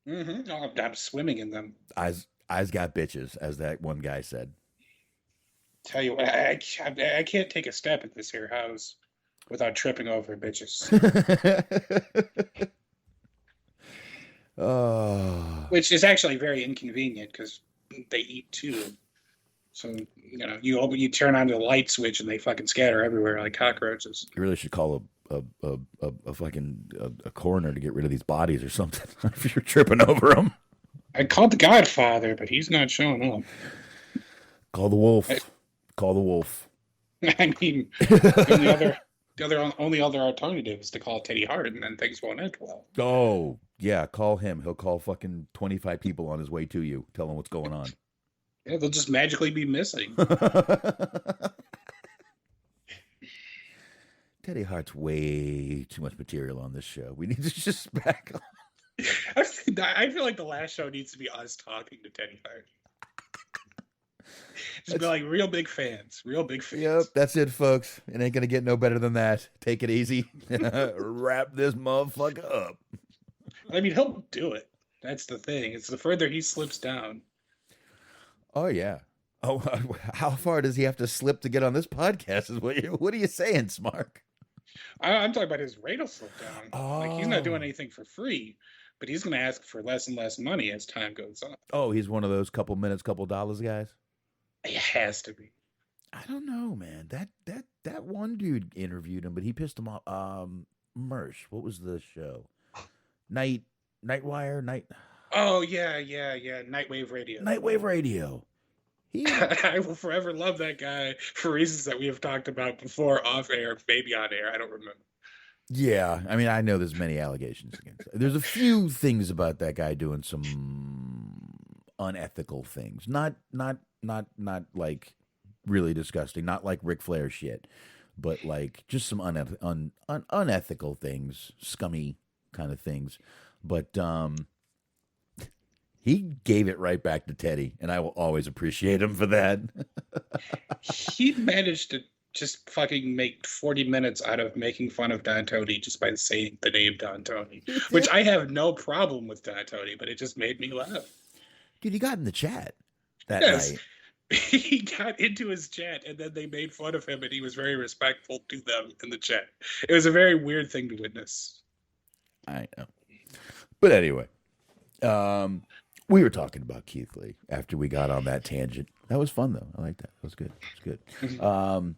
Mm-hmm. Oh, I'm swimming in them. I's got bitches, as that one guy said. Tell you what, I can't take a step at this here house without tripping over bitches. Oh. Which is actually very inconvenient because they eat too. So, you turn on the light switch and they fucking scatter everywhere like cockroaches. You really should call a fucking coroner to get rid of these bodies or something if you're tripping over them. I called the Godfather, but he's not showing up. Call the wolf. Call the wolf. I mean, the only other alternative is to call Teddy Hart, and then things won't end well. Oh, yeah, call him. He'll call fucking 25 people on his way to you. Tell them what's going on. Yeah, they'll just magically be missing. Teddy Hart's way too much material on this show. We need to just back on. I feel like the last show needs to be us talking to Teddy Hart. Just be like real big fans. Yep, that's it, folks. It ain't gonna get no better than that. Take it easy. Wrap this motherfucker up. I mean, he'll do it. That's the thing. It's the further he slips down. Oh yeah. Oh, how far does he have to slip to get on this podcast? Is what are you saying, Smark? I'm talking about his rate will slip down. Oh. Like, he's not doing anything for free, but he's going to ask for less and less money as time goes on. Oh, he's one of those couple minutes, couple dollars guys? It has to be. I don't know, man. That one dude interviewed him, but he pissed him off. Mersh, what was the show? Nightwire? Oh, yeah. Nightwave Radio. Nightwave Radio. I will forever love that guy for reasons that we have talked about before, off air, maybe on air. I don't remember. Yeah, I mean, I know there's many allegations against it. There's a few things about that guy doing some unethical things. Not like really disgusting. Not like Ric Flair shit, but like just some unethical things, scummy kind of things. But he gave it right back to Teddy, and I will always appreciate him for that. He managed to just fucking make 40 minutes out of making fun of Don Tony just by saying the name Don Tony, which I have no problem with Don Tony, but it just made me laugh. Dude, he got in the chat that night. He got into his chat, and then they made fun of him, and he was very respectful to them in the chat. It was a very weird thing to witness. I know. But anyway, we were talking about Keith Lee after we got on that tangent. That was fun, though. I like that. That was good. It was good.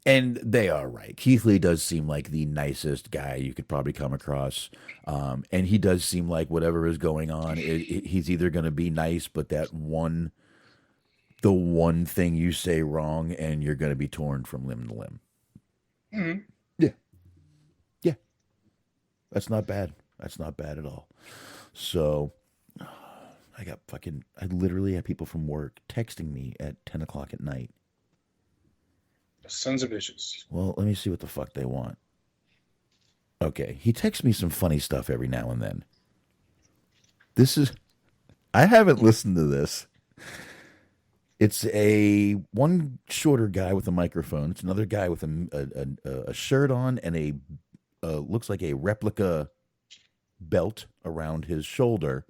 And they are right. Keith Lee does seem like the nicest guy you could probably come across. And he does seem like whatever is going on, he's either going to be nice, but the one thing you say wrong and you're going to be torn from limb to limb. Mm-hmm. Yeah. That's not bad. That's not bad at all. So I literally had people from work texting me at 10 o'clock at night. Sons of bitches. Well, let me see what the fuck they want. Okay, he texts me some funny stuff every now and then. I haven't listened to this. It's one shorter guy with a microphone. It's another guy with a shirt on and looks like a replica belt around his shoulder.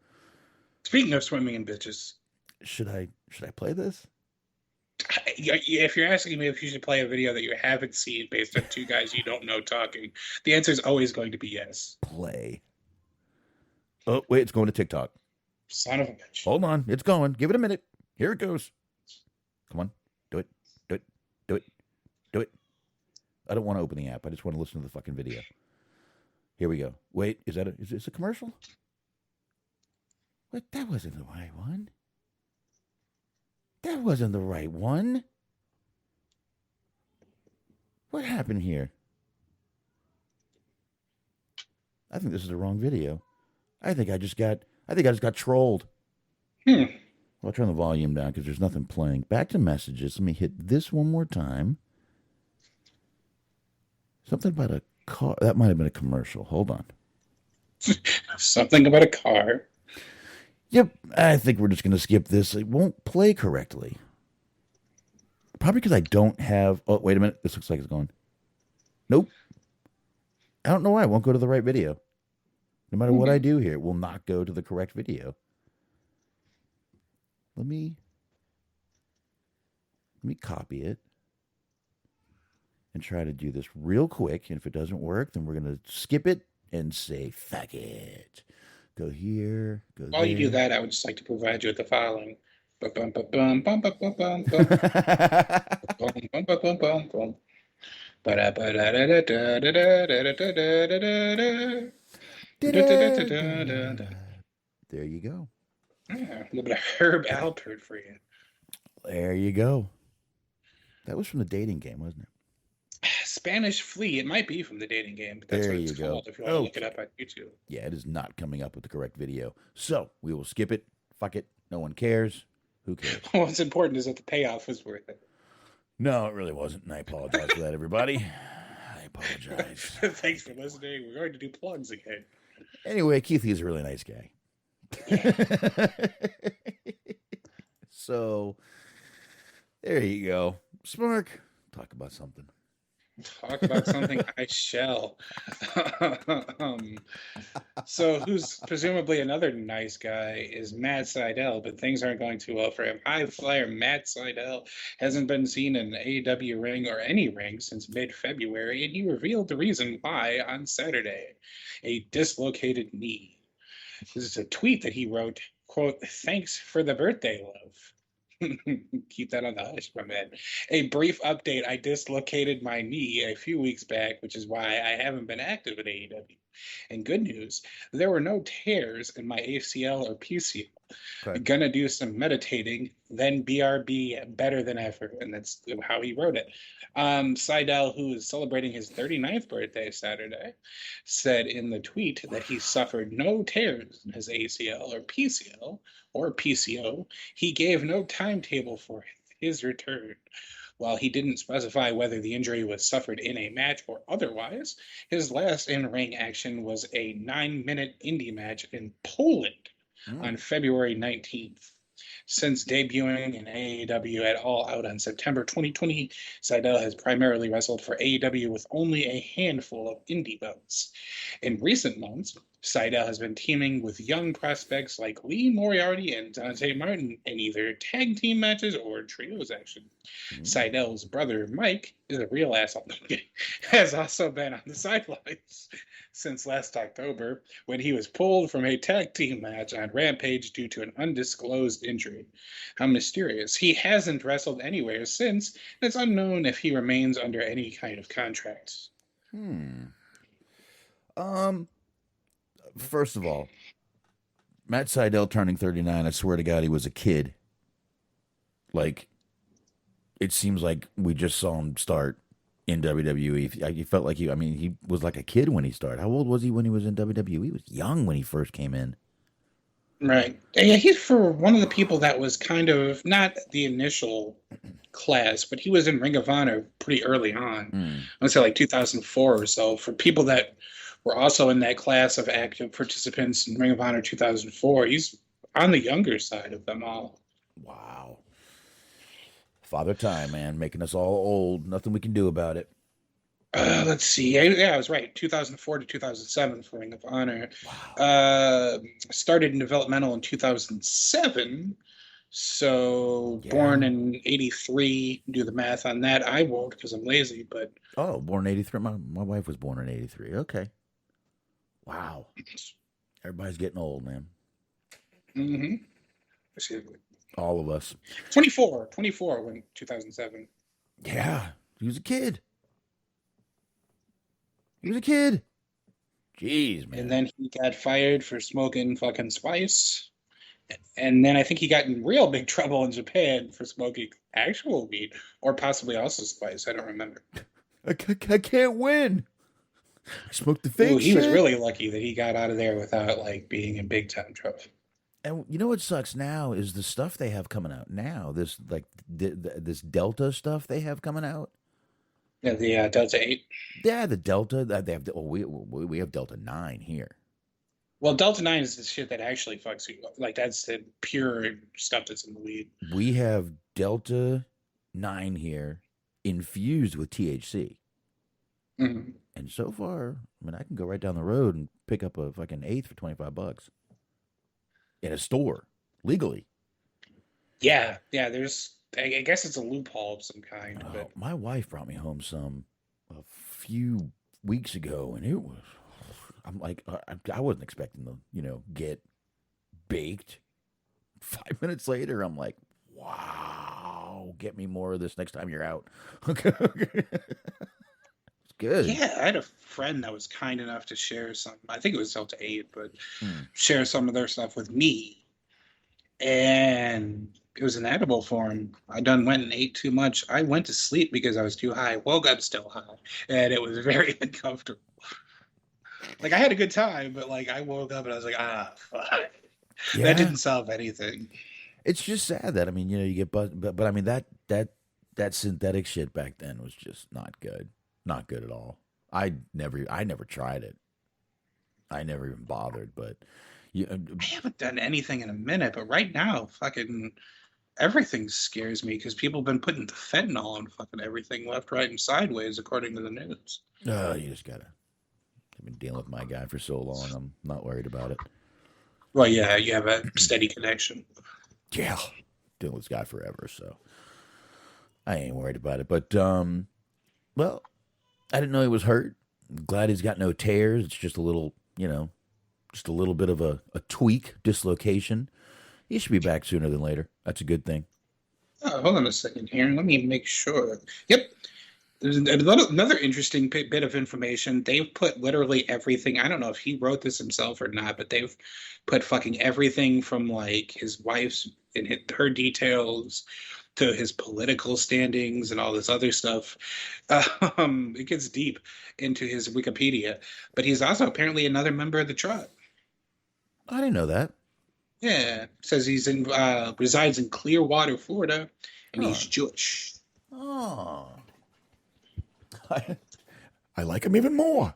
Speaking of swimming in bitches. Should I play this? If you're asking me if you should play a video that you haven't seen based on two guys you don't know talking, the answer is always going to be yes. Play. Oh, wait, it's going to TikTok. Son of a bitch. Hold on. It's going. Give it a minute. Here it goes. Come on. Do it. Do it. Do it. Do it. I don't want to open the app. I just want to listen to the fucking video. Here we go. Wait, is this a commercial? What? That wasn't the right one. That wasn't the right one. What happened here? I think this is the wrong video. I think I just got trolled. I'll turn the volume down because there's nothing playing. Back to messages. Let me hit this one more time. Something about a car. That might have been a commercial. Hold on. Something about a car. Yep. I think we're just going to skip this. It won't play correctly. Probably because I don't have... Oh, wait a minute. This looks like it's going. Nope. I don't know why. It won't go to the right video. No matter what I do here, it will not go to the correct video. Let me copy it and try to do this real quick. And if it doesn't work, then we're going to skip it and say, fuck it. Go here, go While there. you do that, I would just like to provide you with the following. There you go. A little bit of Herb Alpert for you. There you go. That was from the dating game, wasn't it? Spanish Flea. It might be from the dating game, but that's There what it's you go. called if you want to look it up on YouTube. Yeah, it is not coming up with the correct video. So we will skip it. Fuck it. No one cares. Who cares? What's important is that the payoff was worth it. No, it really wasn't. And I apologize for that, everybody. I apologize. Thanks for listening. We're going to do plugs again. Anyway, Keith is a really nice guy. So there you go. Smark, talk about something. Talk about something I shall. So who's presumably another nice guy is Matt Sydal, but things aren't going too well for him. High flyer Matt Sydal hasn't been seen in an AEW ring or any ring since mid-February, and he revealed the reason why on Saturday. A dislocated knee. This is a tweet that he wrote, quote, "Thanks for the birthday, love." Keep that on the hush, my man. A brief update. I dislocated my knee a few weeks back, which is why I haven't been active in AEW. And good news, there were no tears in my ACL or PCL. Okay. Gonna do some meditating, then BRB better than ever. And that's how he wrote it. Sydal, who is celebrating his 39th birthday Saturday, said in the tweet that he suffered no tears in his ACL or PCL or PCO. He gave no timetable for his return. While he didn't specify whether the injury was suffered in a match or otherwise, his last in-ring action was a 9-minute indie match in Poland on February 19th. Since debuting in AEW at All Out on September 2020, Sydal has primarily wrestled for AEW with only a handful of indie belts. In recent months, Sydal has been teaming with young prospects like Lee Moriarty and Dante Martin in either tag team matches or trios action. Sydal's brother, Mike, is a real asshole. Has also been on the sidelines since last October when he was pulled from a tag team match on Rampage due to an undisclosed injury. How mysterious. He hasn't wrestled anywhere since, and it's unknown if he remains under any kind of contract. First of all, Matt Sydal turning 39, I swear to God, he was a kid. Like, it seems like we just saw him start in WWE. He felt like he was like a kid when he started. How old was he when he was in WWE? He was young when he first came in. Right. Yeah, he's for one of the people that was kind of not the initial class, but he was in Ring of Honor pretty early on. I would say like 2004 or so. For people that were also in that class of active participants in Ring of Honor 2004, he's on the younger side of them all. Wow. Father Time, man, making us all old. Nothing we can do about it. Let's see. Yeah, I was right. 2004 to 2007 for Ring of Honor. Wow. Started in developmental in 2007 So born in 83, do the math on that. I won't because I'm lazy, but Oh, born in 83. My wife was born in 83. Okay. Wow. Everybody's getting old, man. mm-hmm. All of us. 24 when 2007. Yeah. He was a kid. Jeez, man. And then he got fired for smoking fucking spice. And then I think he got in real big trouble in Japan for smoking actual weed or possibly also spice. I don't remember. I can't win. I smoked the fake He shit. was really lucky that he got out of there without like being in big time trouble. And you know what sucks now is the stuff they have coming out now. This like this Delta stuff they have coming out. Yeah, the Delta 8. Yeah, the Delta. They have. We have Delta 9 here. Well, Delta 9 is the shit that actually fucks you up. Like, that's the pure stuff that's in the weed. We have Delta 9 here infused with THC. Mm-hmm. And so far, I mean, I can go right down the road and pick up a fucking eighth for $25 in a store legally. Yeah, there's, I guess it's a loophole of some kind. But My wife brought me home some a few weeks ago, and it was, I'm like, I wasn't expecting to, get baked. 5 minutes later, I'm like, wow, get me more of this next time you're out. Okay. It's good. yeah, I had a friend that was kind enough to share some, I think it was Delta 8, but share some of their stuff with me. And it was an edible form. I done went and ate too much. I went to sleep because I was too high. Woke up still high. And it was very uncomfortable. Like, I had a good time, but, like, I woke up and I was like, fuck. Yeah. That didn't solve anything. It's just sad that, I mean, you get buzzed, but I mean, that synthetic shit back then was just not good. Not good at all. I never tried it. I never even bothered, but I haven't done anything in a minute, but right now, fucking everything scares me because people have been putting the fentanyl on fucking everything left, right, and sideways, according to the news. you just gotta. I've been dealing with my guy for so long. I'm not worried about it. Well, yeah, you have a steady connection. Yeah, dealing with this guy forever, so I ain't worried about it. But well, I didn't know he was hurt. I'm glad he's got no tears. It's just a little, just a little bit of a tweak, dislocation. He should be back sooner than later. That's a good thing. Oh, hold on a second here. Let me make sure. Yep. There's another interesting bit of information. They've put literally everything. I don't know if he wrote this himself or not, but they've put fucking everything from like his wife's and her details to his political standings and all this other stuff. It gets deep into his Wikipedia, but he's also apparently another member of the tribe. I didn't know that. Yeah, says he's resides in Clearwater, Florida, and he's Jewish. Oh. I like him even more.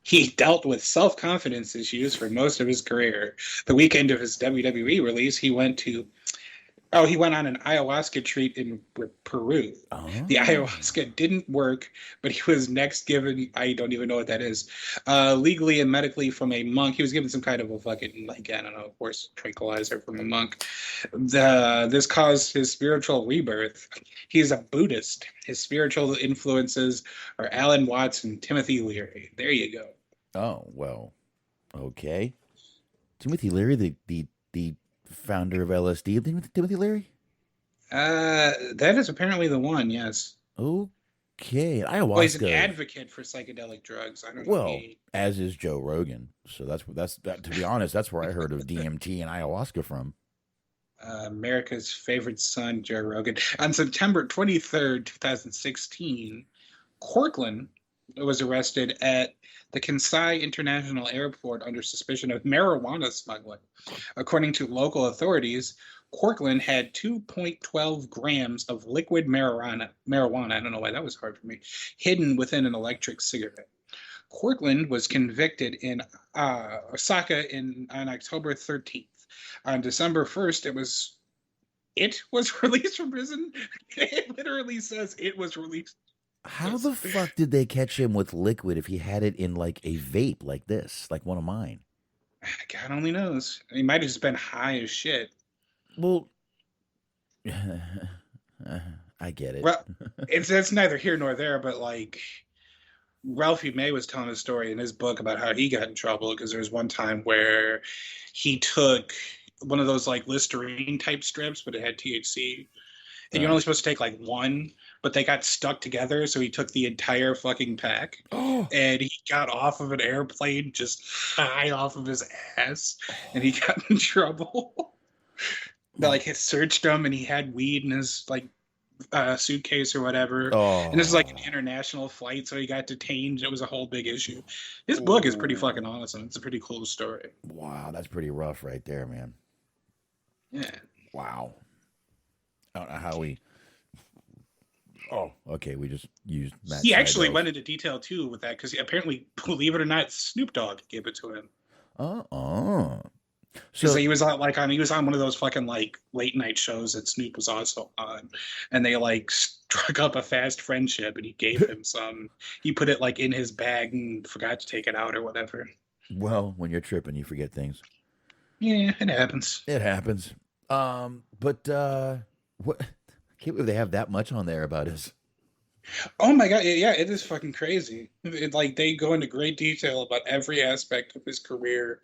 He dealt with self-confidence issues for most of his career. The weekend of his WWE release, he went on an ayahuasca treat in Peru. Oh. The ayahuasca didn't work, but he was next given, I don't even know what that is, legally and medically from a monk. He was given some kind of a fucking, like, I don't know, horse tranquilizer from a monk. This caused his spiritual rebirth. He's a Buddhist. His spiritual influences are Alan Watts and Timothy Leary. There you go. Oh, well, okay. Timothy Leary, the founder of LSD, Timothy Leary? That is apparently the one, yes. Okay. Ayahuasca. Well, he's an advocate for psychedelic drugs. I don't know. Well, as is Joe Rogan. So that's to be honest, that's where I heard of DMT and ayahuasca from. America's favorite son, Joe Rogan. On September 23rd, 2016, Cortland was arrested at the Kansai International Airport under suspicion of marijuana smuggling. According to local authorities, Cortland had 2.12 grams of liquid marijuana, I don't know why that was hard for me, hidden within an electric cigarette. Cortland was convicted in Osaka on October 13th. On December 1st, it was released from prison. It literally says it was released. How the fuck did they catch him with liquid if he had it in like a vape like this, like one of mine? God only knows. He might have just been high as shit. Well, I get it. Well, it's neither here nor there, but like Ralphie May was telling a story in his book about how he got in trouble because there was one time where he took one of those like Listerine type strips, but it had THC, and you're only supposed to take like one, but they got stuck together, so he took the entire fucking pack, and he got off of an airplane just high off of his ass, and he got in trouble. They like had searched him, and he had weed in his like suitcase or whatever. And this is like an international flight, so he got detained. It was a whole big issue. His book is pretty fucking awesome. It's a pretty cool story. Wow, that's pretty rough right there, man. Yeah. Wow. I don't know how we. Oh, okay. We just used Matt. He actually Sydal. went into detail too with that because apparently, believe it or not, Snoop Dogg gave it to him. So he was on one of those fucking like late night shows that Snoop was also on, and they like struck up a fast friendship, and he gave him some. He put it like in his bag and forgot to take it out or whatever. Well, when you're tripping, you forget things. Yeah, it happens. It happens. But what? I can't believe they have that much on there about his. Oh my god, yeah, it is fucking crazy. Like they go into great detail about every aspect of his career.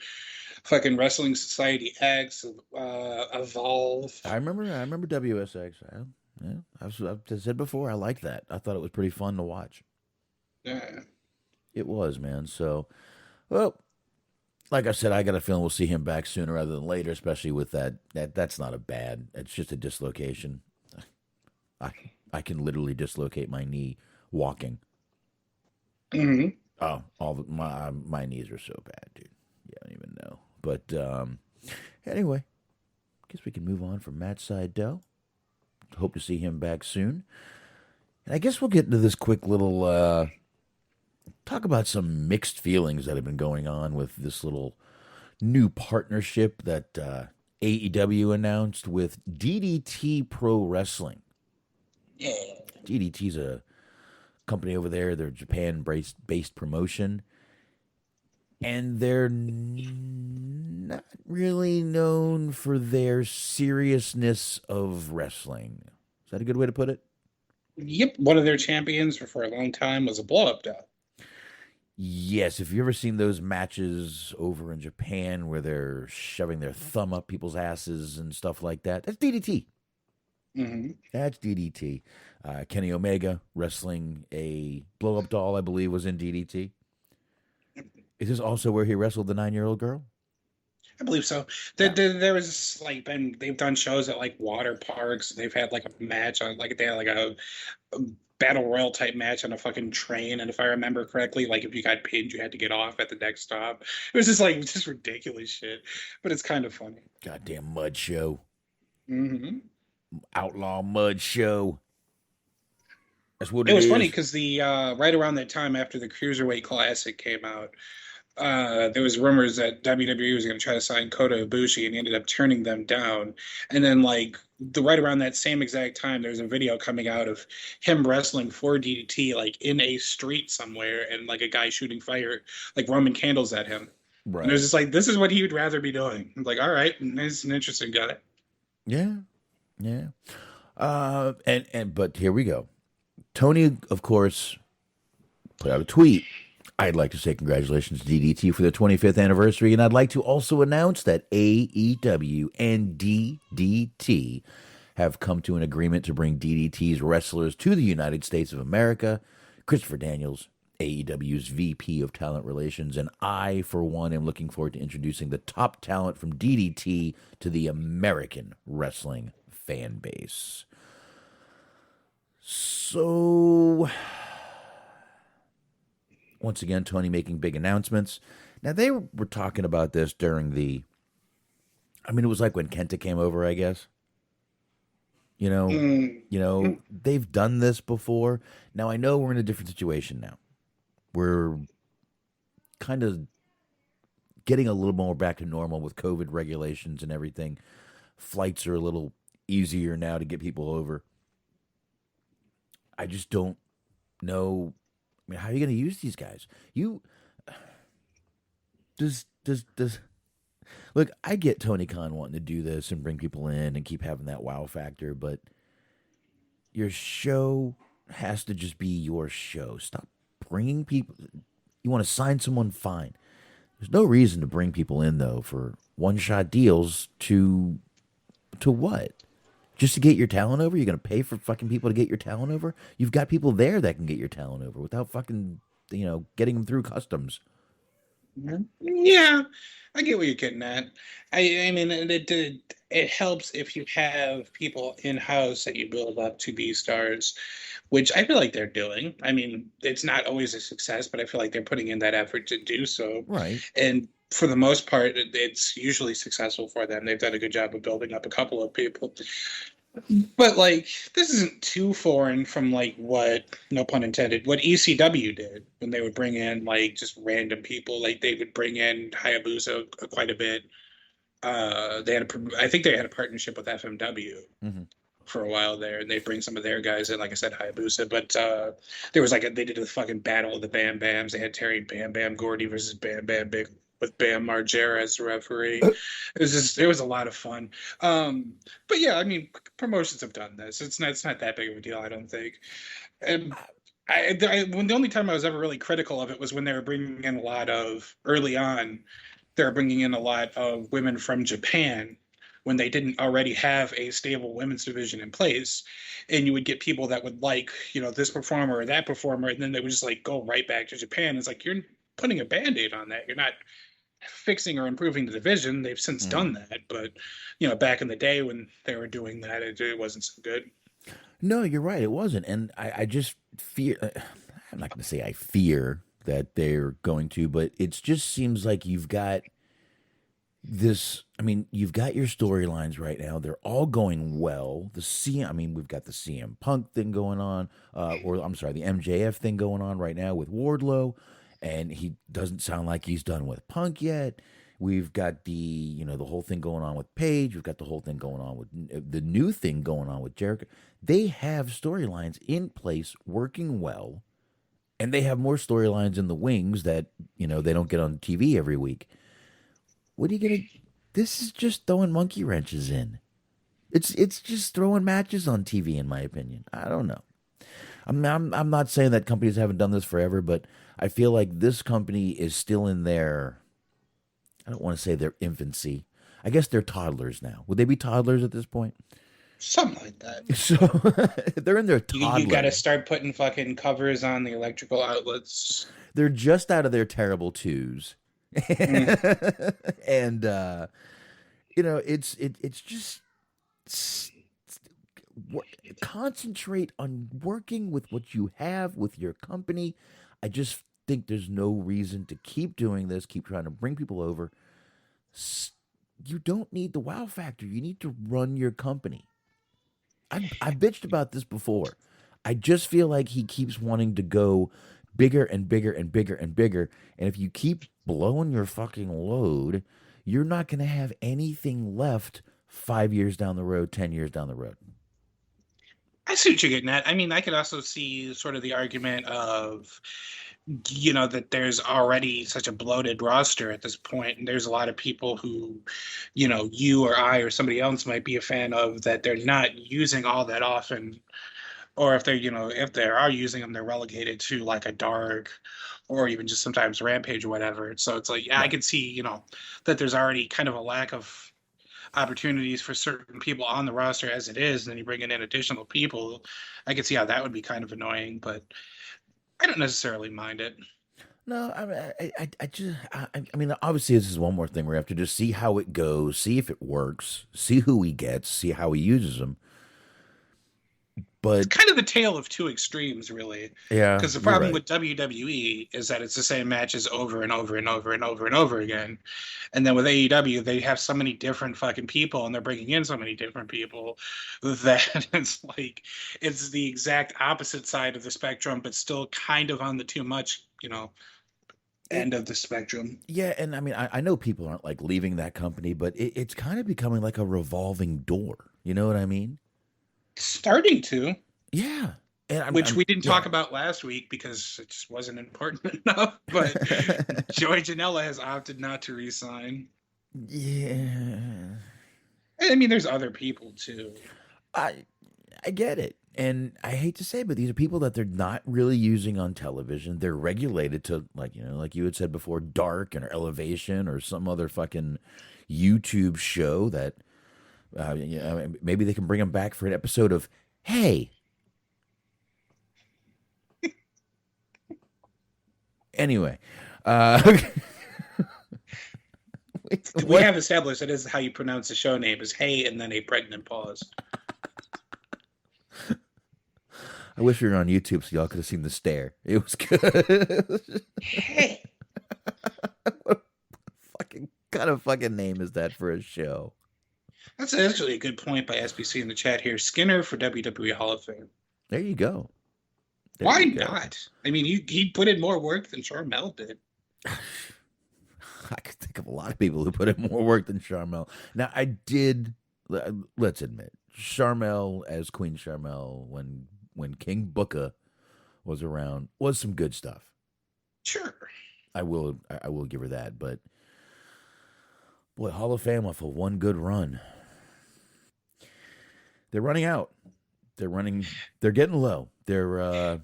Fucking Wrestling Society X, Evolve. I remember WSX. Yeah, I've said before, I like that. I thought it was pretty fun to watch. Yeah. It was, man. So, well, like I said, I got a feeling we'll see him back sooner rather than later, especially with that. That's not a bad. It's just a dislocation. I can literally dislocate my knee walking. Mm-hmm. Oh, my knees are so bad, dude. You don't even know. But anyway, guess we can move on from Matt Sydal. Hope to see him back soon. And I guess we'll get into this quick little talk about some mixed feelings that have been going on with this little new partnership that AEW announced with DDT Pro Wrestling. Yeah. DDT's a company over there. They're a Japan-based promotion. And they're not really known for their seriousness of wrestling. Is that a good way to put it? Yep. One of their champions for a long time was a blow-up doll. Yes. If you've ever seen those matches over in Japan where they're shoving their thumb up people's asses and stuff like that, that's DDT. Mm-hmm. That's DDT. Kenny Omega wrestling a blow-up doll, I believe, was in DDT. Is this also where he wrestled the 9-year-old girl? I believe so. There was like they've done shows at like water parks. They've had like a match on like they had like a battle royal type match on a fucking train. And if I remember correctly, like if you got pinned, you had to get off at the next stop. It was just ridiculous shit, but it's kind of funny. Goddamn mud show. Mm-hmm. Outlaw mud show. That's what it was is. funny because the right around that time after the Cruiserweight Classic came out, there was rumors that WWE was going to try to sign Kota Ibushi, and he ended up turning them down. And then, like right around that same exact time, there's a video coming out of him wrestling for DDT, like in a street somewhere, and like a guy shooting fire, like Roman candles at him. Right. And it was just like, this is what he would rather be doing. I'm like, all right, he's an interesting guy. Yeah. But here we go. Tony, of course, put out a tweet. I'd like to say congratulations to DDT for their 25th anniversary, and I'd like to also announce that AEW and DDT have come to an agreement to bring DDT's wrestlers to the United States of America. Christopher Daniels, AEW's VP of Talent Relations, and I, for one, am looking forward to introducing the top talent from DDT to the American wrestling fan base. So, once again, Tony making big announcements. Now, they were talking about this during it was like when Kenta came over, I guess. You know, they've done this before. Now, I know we're in a different situation now. We're kind of getting a little more back to normal with COVID regulations and everything. Flights are a little easier now to get people over. I just don't know. I mean, how are you going to use these guys? Does Look, I get Tony Khan wanting to do this and bring people in and keep having that wow factor, but your show has to just be your show. Stop bringing people. You want to sign someone, fine. There's no reason to bring people in though for one-shot deals to what? Just to get your talent over? You're gonna pay for fucking people to get your talent over? You've got people there that can get your talent over without fucking getting them through customs. Yeah, I get what you're getting at. I mean, it helps if you have people in house that you build up to be stars, which I feel like they're doing. I mean, it's not always a success, but I feel like they're putting in that effort to do so. Right. And for the most part, it's usually successful for them. They've done a good job of building up a couple of people. But like, this isn't too foreign from like what, no pun intended, what ECW did when they would bring in like just random people. Like they would bring in Hayabusa quite a bit. I think they had a partnership with FMW for a while there, and they bring some of their guys in. Like I said, Hayabusa, but there was they did a fucking battle of the Bam Bams. They had Terry Bam Bam Gordy versus Bam Bam Big with Bam Margera as the referee. It was a lot of fun. But yeah, I mean, promotions have done this. It's not that big of a deal, I don't think. And the only time I was ever really critical of it was when they were bringing in early on, they were bringing in a lot of women from Japan when they didn't already have a stable women's division in place. And you would get people that would like, this performer or that performer, and then they would just go right back to Japan. It's like, you're putting a Band-Aid on that. You're not fixing or improving the division. They've since done that, but back in the day when they were doing that, it wasn't so good. No, you're right, it wasn't. And I just fear, I'm not going to say I fear that they're going to, but it just seems like you've got this, you've got your storylines right now. They're all going well. We've got the CM Punk thing going on, the MJF thing going on right now with Wardlow. And he doesn't sound like he's done with Punk yet. We've got the whole thing going on with Paige. We've got the whole thing going on with the new thing going on with Jericho. They have storylines in place working well, and they have more storylines in the wings that, they don't get on TV every week. What are you going to... This is just throwing monkey wrenches in. It's just throwing matches on TV, in my opinion. I don't know. I'm not saying that companies haven't done this forever, but I feel like this company is still in their, I don't want to say their infancy. I guess they're toddlers now. Would they be toddlers at this point? Something like that. So they're in their toddler. You got to start putting fucking covers on the electrical outlets. They're just out of their terrible twos. And, it's just... Concentrate on working with what you have with your company. I just think there's no reason to keep doing this, keep trying to bring people over. You don't need the wow factor. You need to run your company. I bitched about this before. I just feel like he keeps wanting to go bigger and bigger and bigger and bigger. And if you keep blowing your fucking load, you're not going to have anything left 5 years down the road, 10 years down the road. I see what you're getting at. I could also see sort of the argument of, that there's already such a bloated roster at this point, and there's a lot of people who, you or I or somebody else might be a fan of that they're not using all that often, or if they're, if they are using them, they're relegated to like a dark, or even just sometimes Rampage or whatever. So it's like, yeah, I could see, that there's already kind of a lack of opportunities for certain people on the roster as it is, and then you bring in additional people. I could see how that would be kind of annoying, but I don't necessarily mind it. No, obviously this is one more thing where we have to just see how it goes, see if it works, see who he gets, see how he uses them. But it's kind of the tale of two extremes, really. Yeah. Because the problem with WWE is that it's the same matches over and over and over and over and over again. And then with AEW, they have so many different fucking people, and they're bringing in so many different people that it's like it's the exact opposite side of the spectrum, but still kind of on the too much, end of the spectrum. Yeah, and I know people aren't like leaving that company, but it's kind of becoming like a revolving door. You know what I mean? Starting to. Yeah. Which we didn't talk about last week because it just wasn't important enough. But Joey Janela has opted not to re-sign. Yeah. I mean, there's other people too. I get it. And I hate to say, but these are people that they're not really using on television. They're regulated to, like, like you had said before, Dark or Elevation or some other fucking YouTube show that maybe they can bring them back for an episode of Hey. Anyway, we have established that is how you pronounce the show name is Hey and then a pregnant pause. I wish we were on YouTube so y'all could have seen the stare. It was good. Hey. What kind of fucking name is that for a show? That's actually a good point by SBC in the chat here. Skinner for WWE Hall of Fame. There you go. Why not? I mean, he put in more work than Sharmell did. I could think of a lot of people who put in more work than Sharmell. Now, I did, let's admit, Sharmell as Queen Sharmell when King Booker was around was some good stuff. Sure. I will give her that, but boy, Hall of Fame off of one good run. They're running out. They're getting low. Their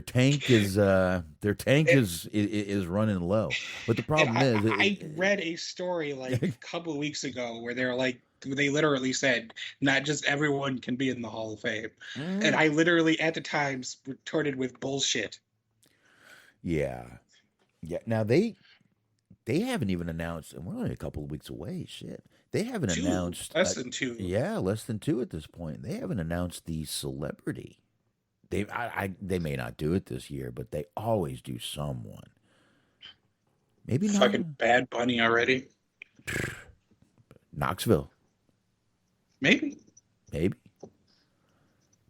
tank is running low. But the problem is I read a story like a couple of weeks ago where they literally said not just everyone can be in the Hall of Fame. And I literally at the times retorted with bullshit. Yeah. Now they haven't even announced, and we're only a couple of weeks away. Shit. They haven't announced less than 2. Yeah, less than 2 at this point. They haven't announced the celebrity. They may not do it this year, but they always do someone. Maybe not. Fucking Bad Bunny already. Knoxville. Maybe.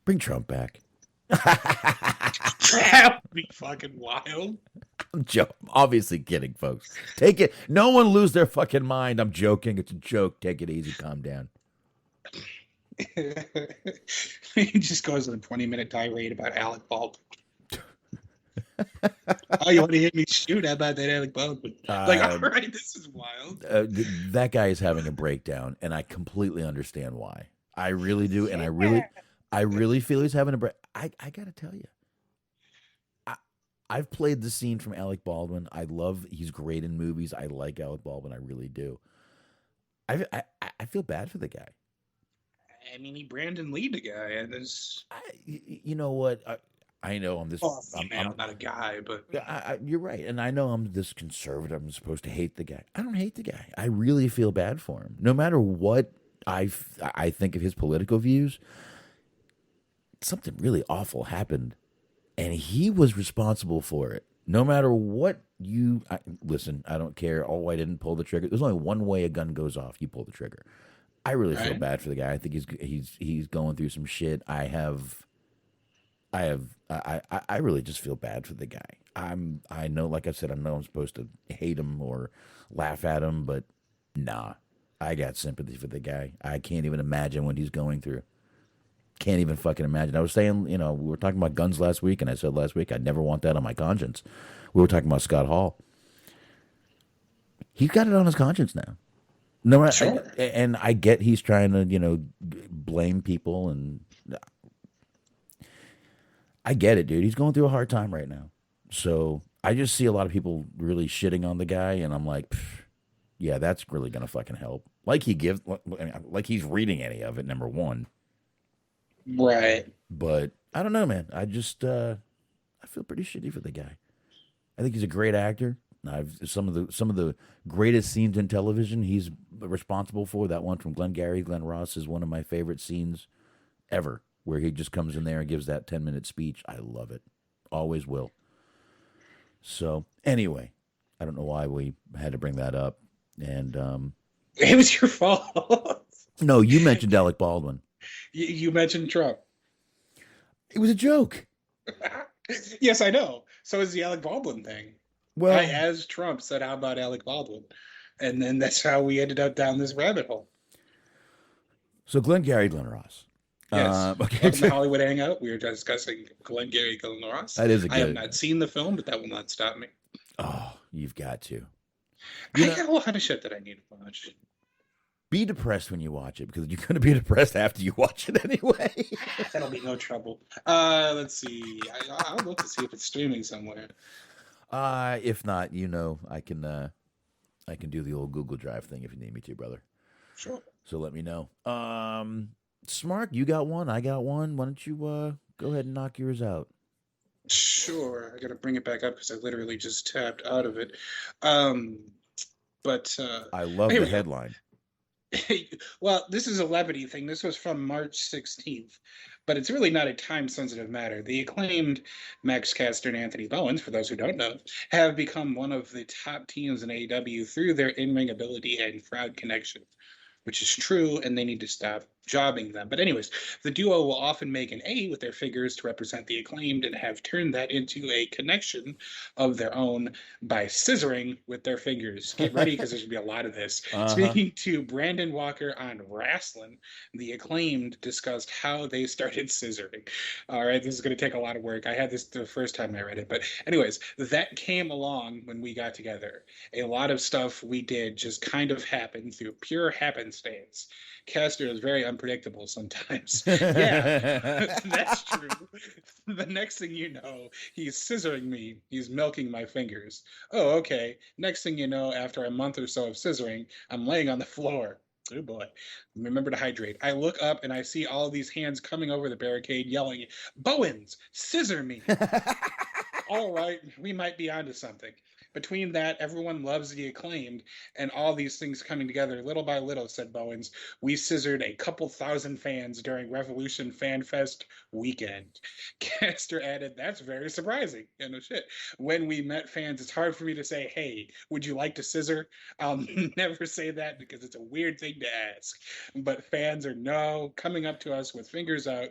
Bring Trump back. That would be fucking wild. I'm obviously kidding, folks. Take it. No one lose their fucking mind. I'm joking. It's a joke. Take it easy. Calm down. He just goes on a 20-minute tirade about Alec Baldwin. Oh, you want to hit me? Shoot, how about that Alec Baldwin? All right, this is wild. That guy is having a breakdown, and I completely understand why. I really do, and I really feel he's having a break. I got to tell you, I've played the scene from Alec Baldwin. He's great in movies. I like Alec Baldwin. I really do. I feel bad for the guy. I mean, he Brandon Lee the guy, and there's. You know what? I know I'm this. I'm not a guy, but you're right, and I know I'm this conservative. I'm supposed to hate the guy. I don't hate the guy. I really feel bad for him. No matter what I think of his political views, something really awful happened, and he was responsible for it. No matter what listen, I don't care. Oh, I didn't pull the trigger. There's only one way a gun goes off. You pull the trigger. I really feel bad for the guy. I think he's going through some shit. I really just feel bad for the guy. I know, like I said, I know I'm supposed to hate him or laugh at him, but nah, I got sympathy for the guy. I can't even imagine what he's going through. Can't even fucking imagine. I was saying, we were talking about guns last week, and I said last week I'd never want that on my conscience. We were talking about Scott Hall. He's got it on his conscience now. No, sure. And I get he's trying to, blame people, and I get it, dude. He's going through a hard time right now. So I just see a lot of people really shitting on the guy, and I'm like, yeah, that's really gonna fucking help. Like he's reading any of it. Number one, right? But I don't know, man. I just I feel pretty shitty for the guy. I think he's a great actor. Some of the greatest scenes in television he's responsible for. That one from Glenn Ross is one of my favorite scenes ever, where he just comes in there and gives that 10-minute speech. I love it. Always will. So anyway, I don't know why we had to bring that up. And it was your fault. No, you mentioned Alec Baldwin. You mentioned Trump. It was a joke. Yes, I know. So is the Alec Baldwin thing. Well, as Trump said, how about Alec Baldwin? And then that's how we ended up down this rabbit hole. So Glenn Ross. Yes. Okay. Welcome to Hollywood Hangout. We were discussing Glenn Ross. That is a good. I have not seen the film, but that will not stop me. Oh, you've got to. I got a lot of shit that I need to watch. be depressed when you watch it because you're going to be depressed after you watch it anyway. That'll be no trouble. Let's see. I'll look to see if it's streaming somewhere. If not, I can do the old Google Drive thing if you need me to, brother. Sure. So let me know. Smark, you got one. I got one. Why don't you go ahead and knock yours out? Sure. I got to bring it back up because I literally just tapped out of it. But I love the headline. Well, this is a levity thing. This was from March 16th, but it's really not a time-sensitive matter. The Acclaimed Max Caster and Anthony Bowens, for those who don't know, have become one of the top teams in AEW through their in-ring ability and crowd connection, which is true, and they need to stop jobbing them. But anyways, the duo will often make an A with their figures to represent the Acclaimed and have turned that into a connection of their own by scissoring with their fingers. Get ready, because there's going to be a lot of this. Speaking to Brandon Walker on Wrestling, the Acclaimed discussed how they started scissoring. All right, this is going to take a lot of work. I had this the first time I read it. But anyways, that came along when we got together. A lot of stuff we did just kind of happened through pure happenstance. Caster is very unpredictable sometimes. Yeah, that's true. The next thing you know, he's scissoring me. He's milking my fingers. Oh, okay. Next thing you know, after a month or so of scissoring, I'm laying on the floor. Oh boy. Remember to hydrate. I look up and I see all of these hands coming over the barricade yelling, "Bowens, scissor me." All right, we might be onto something. Between that, everyone loves the Acclaimed, and all these things coming together little by little, said Bowens. We scissored a couple thousand fans during Revolution Fan Fest weekend. Caster added, that's very surprising. Yeah, no shit. When we met fans, it's hard for me to say, hey, would you like to scissor? I'll never say that because it's a weird thing to ask. But fans are coming up to us with fingers out.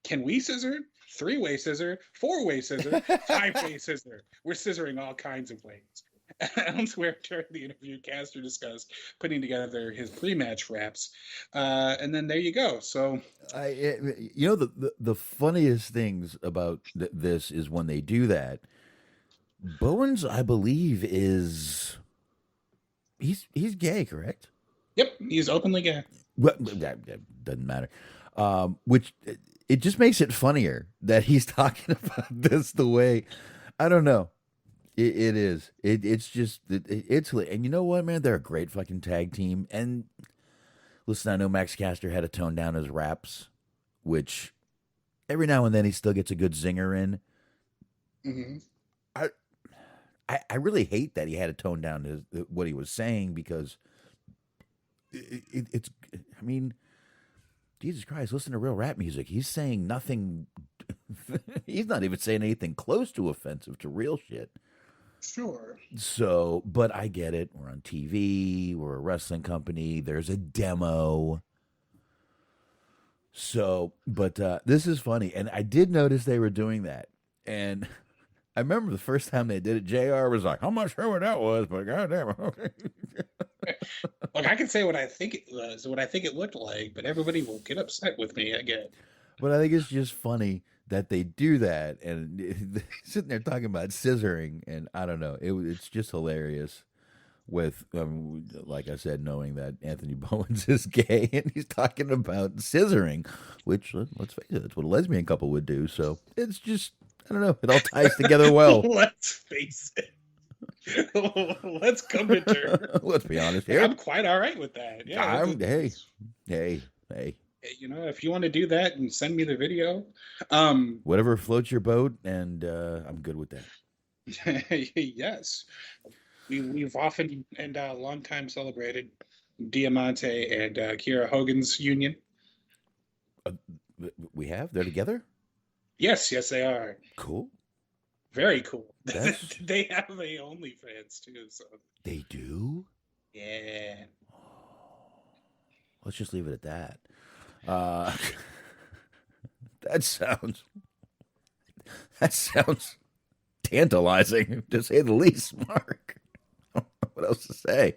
Can we scissor? 3-way scissor, 4-way scissor, 5-way scissor. We're scissoring all kinds of ways. Elsewhere during the interview, Caster discussed putting together his pre-match raps, and then there you go. So, the funniest things about this is when they do that. Bowens, I believe, he's gay, correct? Yep, he's openly gay. Well, that doesn't matter. Which it just makes it funnier that he's talking about this the way. I don't know. It is. It's just it's and you know what, man? They're a great fucking tag team. And listen, I know Max Caster had to tone down his raps, which every now and then he still gets a good zinger in. Mm-hmm. I really hate that he had to tone down what he was saying because it's. I mean, Jesus Christ! Listen to real rap music. He's saying nothing. He's not even saying anything close to offensive to real shit. Sure. So, but I get it. We're on TV. We're a wrestling company. There's a demo. So, but this is funny. And I did notice they were doing that. And I remember the first time they did it, JR was like, I'm not sure what that was, but goddamn. Look, I can say what I think it was, what I think it looked like, but everybody will get upset with me again. But I think it's just funny that they do that, and sitting there talking about scissoring, and I don't know, it's just hilarious. With, like I said, knowing that Anthony Bowens is gay, and he's talking about scissoring, which let's face it, that's what a lesbian couple would do. So it's just, I don't know, it all ties together well. Let's face it. Let's come to terms. Let's be honest here. I'm quite all right with that. Yeah. Hey. You know, if you want to do that and send me the video, whatever floats your boat, and I'm good with that. Yes, we've often and long time celebrated Diamante and Kiera Hogan's union. We have? They're together? Yes, they are. Cool. Very cool. They have a OnlyFans too. So they do? Yeah. Let's just leave it at that. That sounds tantalizing, to say the least, Mark. What else to say?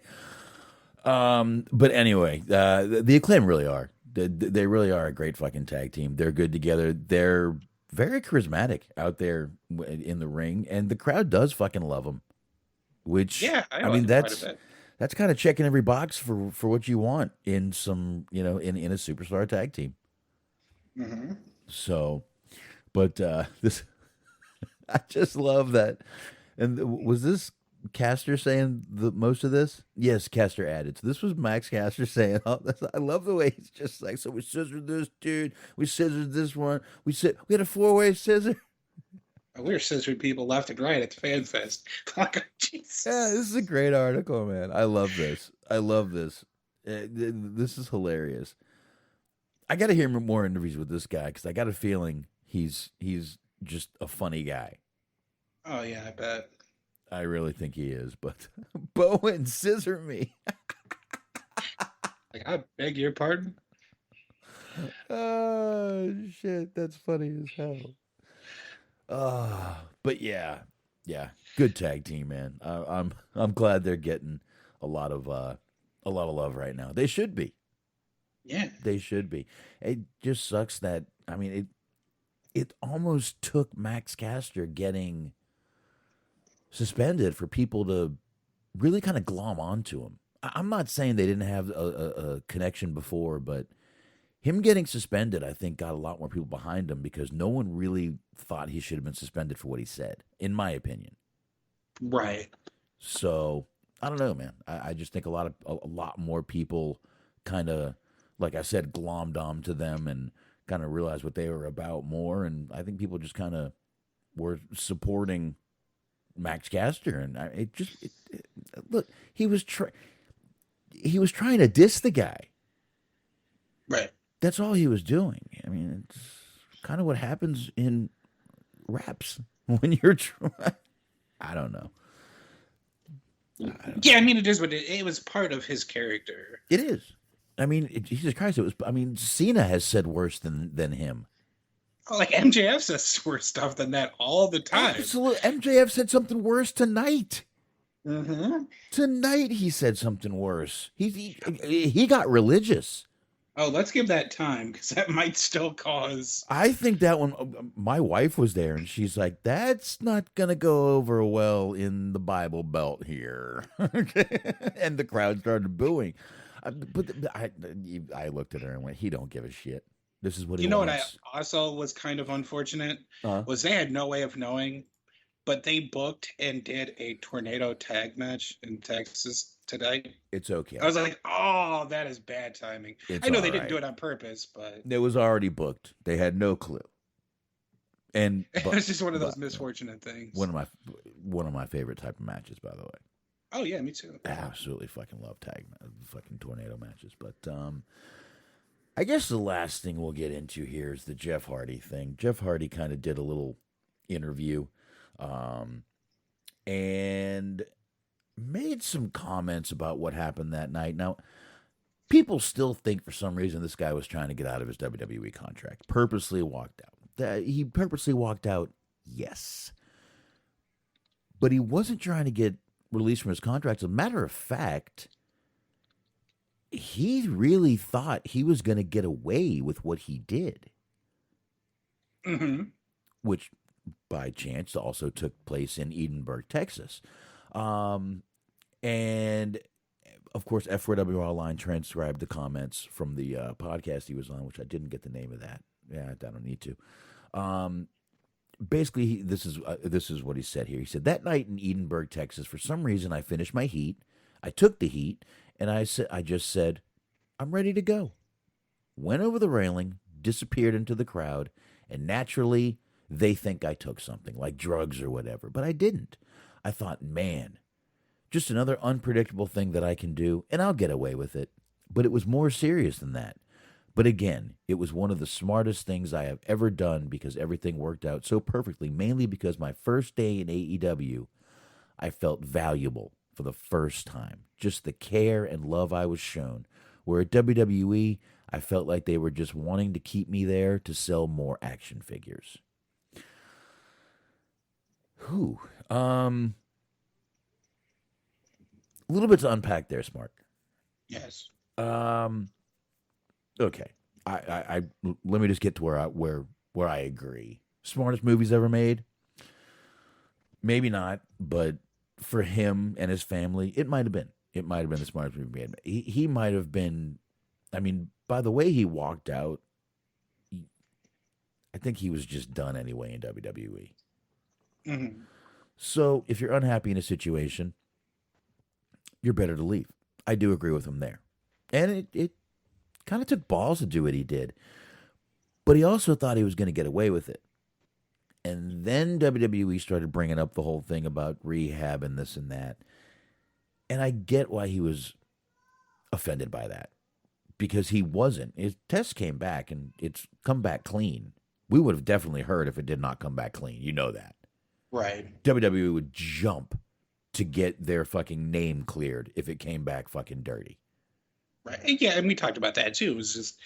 But anyway, the Acclaim really are. They really are a great fucking tag team. They're good together. They're very charismatic out there in the ring, and the crowd does fucking love them. Which, yeah, I mean, that's kind of checking every box for what you want in some, in a superstar tag team. Mm-hmm. So, but this, I just love that. And was this Caster saying the most of this? Yes, Caster added. So this was Max Caster saying all this. I love the way he's just like, so we scissored this dude, we scissored this one, we had a 4-way scissor. We were scissoring people left and right at the Fan Fest. Jesus. Yeah, this is a great article, man. I love this. This is hilarious. I got to hear more interviews with this guy because I got a feeling he's just a funny guy. Oh yeah, I bet. I really think he is. But Bowen, scissor me. Like, I beg your pardon. Oh shit, that's funny as hell. But yeah, good tag team, man. I'm glad they're getting a lot of love right now. They should be. Yeah, they should be. It just sucks that it almost took Max Caster getting suspended for people to really kind of glom onto him. I'm not saying they didn't have a connection before, but him getting suspended, I think, got a lot more people behind him because no one really thought he should have been suspended for what he said, in my opinion. Right. So I don't know, man. I just think a lot more people kind of, like I said, glommed on to them and kind of realized what they were about more. And I think people just kind of were supporting Max Caster, and look, he was trying to diss the guy. Right. That's all he was doing. I mean, it's kind of what happens in raps when you're trying. I don't know. Yeah, I mean, it is what it was part of his character. It is. I mean, Jesus Christ, it was. I mean, Cena has said worse than him. Oh, like MJF says worse stuff than that all the time. Absolutely. MJF said something worse tonight. Mm-hmm. Tonight he said something worse. He got religious. Oh, let's give that time because that might still cause. I think that one. My wife was there, and she's like, "That's not gonna go over well in the Bible Belt here." And the crowd started booing. But I looked at her and went, "He don't give a shit. This is what he wants." What I also was kind of unfortunate was they had no way of knowing, but they booked and did a tornado tag match in Texas today. It's okay. I was like, oh, that is bad timing. I know they didn't do it on purpose, but it was already booked. They had no clue. And it was just one of those misfortunate things. One of my favorite type of matches, by the way. Oh yeah, me too. I absolutely fucking love fucking tornado matches. But I guess the last thing we'll get into here is the Jeff Hardy thing. Jeff Hardy kind of did a little interview, and made some comments about what happened that night. Now, people still think for some reason this guy was trying to get out of his WWE contract. Purposely walked out. He purposely walked out, yes. But he wasn't trying to get released from his contract. As a matter of fact, he really thought he was going to get away with what he did. Mm-hmm. Which, by chance, also took place in Edinburgh, Texas. And, of course, F4W Online transcribed the comments from the podcast he was on, which I didn't get the name of that. Yeah, I don't need to. Basically, this is what he said here. He said, that night in Edinburgh, Texas, for some reason, I finished my heat. I took the heat, and I just said, I'm ready to go. Went over the railing, disappeared into the crowd, and naturally, they think I took something, like drugs or whatever. But I didn't. I thought, man, just another unpredictable thing that I can do, and I'll get away with it. But it was more serious than that. But again, it was one of the smartest things I have ever done because everything worked out so perfectly, mainly because my first day in AEW, I felt valuable for the first time. Just the care and love I was shown. Where at WWE, I felt like they were just wanting to keep me there to sell more action figures. Whew. A little bit to unpack there, Smart. Yes. Okay. I let me just get to where I agree. Smartest movies ever made? Maybe not, but for him and his family, it might have been. It might have been the smartest move he made. He might have been. I mean, by the way he walked out, I think he was just done anyway in WWE. Mm-hmm. So if you're unhappy in a situation, you're better to leave. I do agree with him there. And it kind of took balls to do what he did. But he also thought he was going to get away with it. And then WWE started bringing up the whole thing about rehab and this and that. And I get why he was offended by that. Because he wasn't. His test came back and it's come back clean. We would have definitely heard if it did not come back clean. You know that. Right. WWE would jump to get their fucking name cleared if it came back fucking dirty. Right. And yeah, and we talked about that too. It was just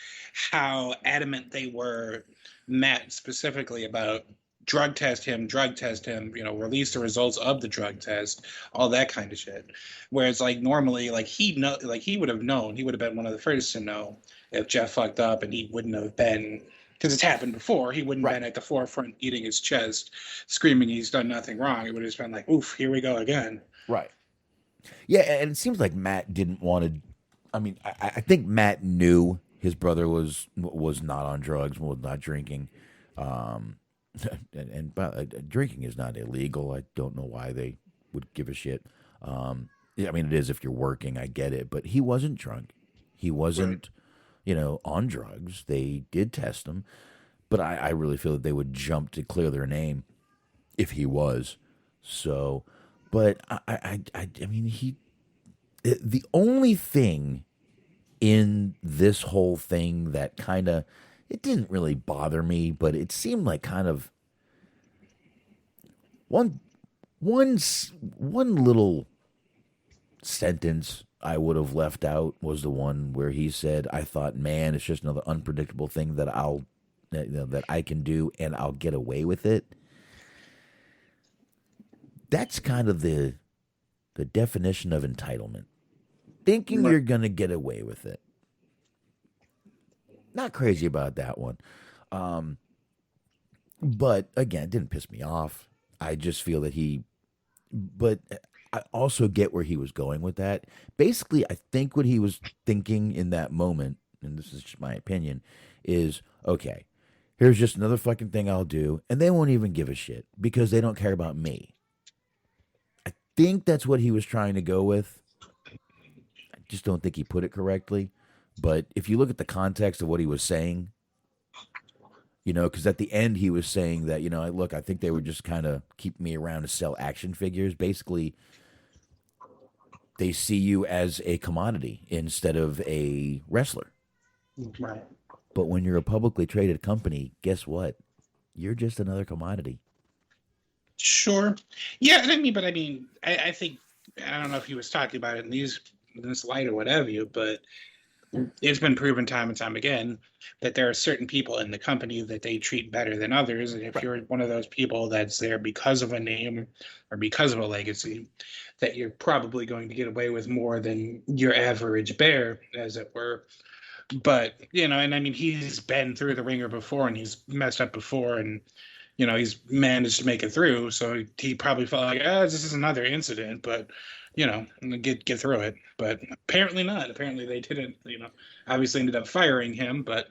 how adamant they were, Matt specifically, about drug test him, release the results of the drug test, all that kind of shit. Whereas like normally, like he would have known, he would have been one of the first to know if Jeff fucked up, and he wouldn't have been, because it's happened before, he wouldn't have been at the forefront eating his chest, screaming he's done nothing wrong. It would have just been like, oof, here we go again. Right. Yeah, and it seems like Matt didn't want to. I mean, I think Matt knew his brother was not on drugs, was not drinking. And drinking is not illegal. I don't know why they would give a shit. Yeah, I mean, it is if you're working. I get it, but he wasn't drunk. He wasn't, on drugs. They did test him, but I really feel that they would jump to clear their name if he was. So, but I mean, the only thing in this whole thing that kind of, it didn't really bother me, but it seemed like kind of one little sentence I would have left out was the one where he said, "I thought, man, it's just another unpredictable thing that that I can do and I'll get away with it." That's kind of the definition of entitlement. Thinking you're going to get away with it. Not crazy about that one. But again, it didn't piss me off. I just feel that but I also get where he was going with that. Basically, I think what he was thinking in that moment, and this is just my opinion, is, okay, here's just another fucking thing I'll do, and they won't even give a shit because they don't care about me. I think that's what he was trying to go with. I just don't think he put it correctly. But if you look at the context of what he was saying, because at the end he was saying that, look, I think they were just kind of keep me around to sell action figures. Basically, they see you as a commodity instead of a wrestler. Right. But when you're a publicly traded company, guess what? You're just another commodity. Sure. Yeah, I think, I don't know if he was talking about it in this light or whatever, but it's been proven time and time again that there are certain people in the company that they treat better than others. And if you're one of those people that's there because of a name or because of a legacy, that you're probably going to get away with more than your average bear, as it were. But, he's been through the ringer before and he's messed up before and, he's managed to make it through. So he probably felt like, this is another incident, but, get through it. But apparently not. Apparently they didn't, obviously ended up firing him. But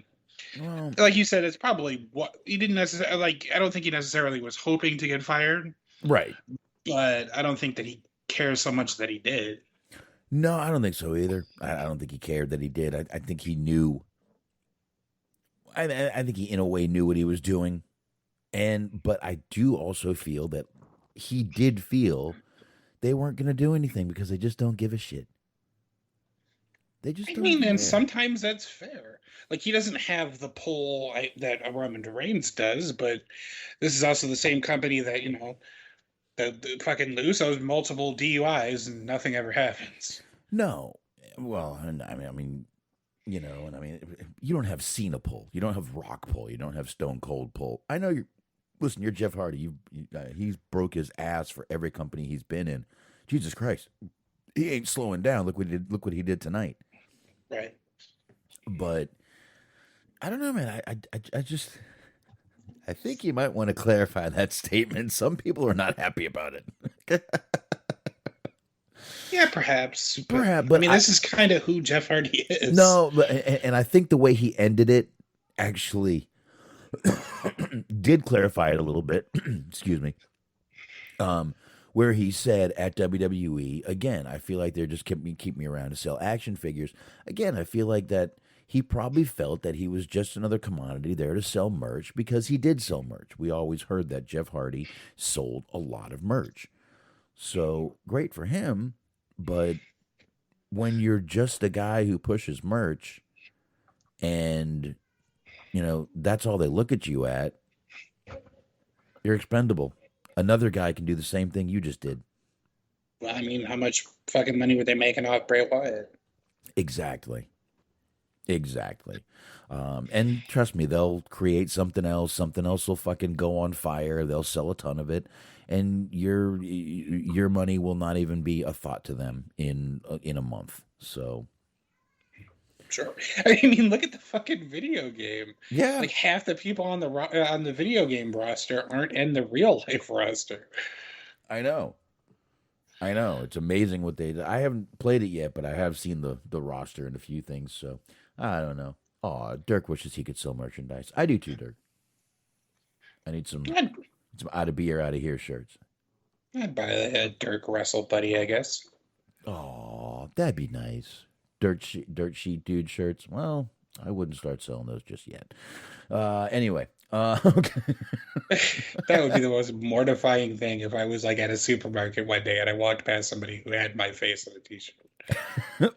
like you said, it's probably what he didn't necessarily, I don't think he necessarily was hoping to get fired. Right. But I don't think that he cares so much that he did. No, I don't think so either. I don't think he cared that he did. I think he knew. I think he, in a way, knew what he was doing. But I do also feel that he did feel they weren't going to do anything because they just don't give a shit. They just don't care. And sometimes that's fair. Like, he doesn't have the pull that a Roman Reigns does, but this is also the same company that, the fucking Usos multiple DUIs and nothing ever happens. No. Well, you don't have Cena pull. You don't have Rock pull. You don't have Stone Cold pull. I know listen, you're Jeff Hardy. He's broke his ass for every company he's been in. Jesus Christ. He ain't slowing down. Look what he did tonight. Right. But I don't know, man. I think you might want to clarify that statement. Some people are not happy about it. Yeah, perhaps. Perhaps, I mean, this is kind of who Jeff Hardy is. No, but and I think the way he ended it actually did clarify it a little bit. Excuse me. Where he said at WWE again, I feel like they're just keep me around to sell action figures. Again, I feel like that he probably felt that he was just another commodity there to sell merch because he did sell merch. We always heard that Jeff Hardy sold a lot of merch. So great for him, but when you're just a guy who pushes merch and that's all they look at you at, you're expendable. Another guy can do the same thing you just did. Well, I mean, how much fucking money were they making off Bray Wyatt? Exactly. And trust me, they'll create something else. Something else will fucking go on fire. They'll sell a ton of it, and your money will not even be a thought to them in a month. So. Sure. I mean, look at the fucking video game. Yeah. Like half the people on the video game roster aren't in the real life roster. I know. It's amazing what they do. I haven't played it yet, but I have seen the roster and a few things. So I don't know. Oh, Dirk wishes he could sell merchandise. I do too, Dirk. I need some out of beer, out of here shirts. I'd buy a Dirk Wrestle Buddy, I guess. Oh, that'd be nice. Dirt sheet dude shirts. Well, I wouldn't start selling those just yet. Anyway, okay. That would be the most mortifying thing if I was like at a supermarket one day and I walked past somebody who had my face on a t-shirt.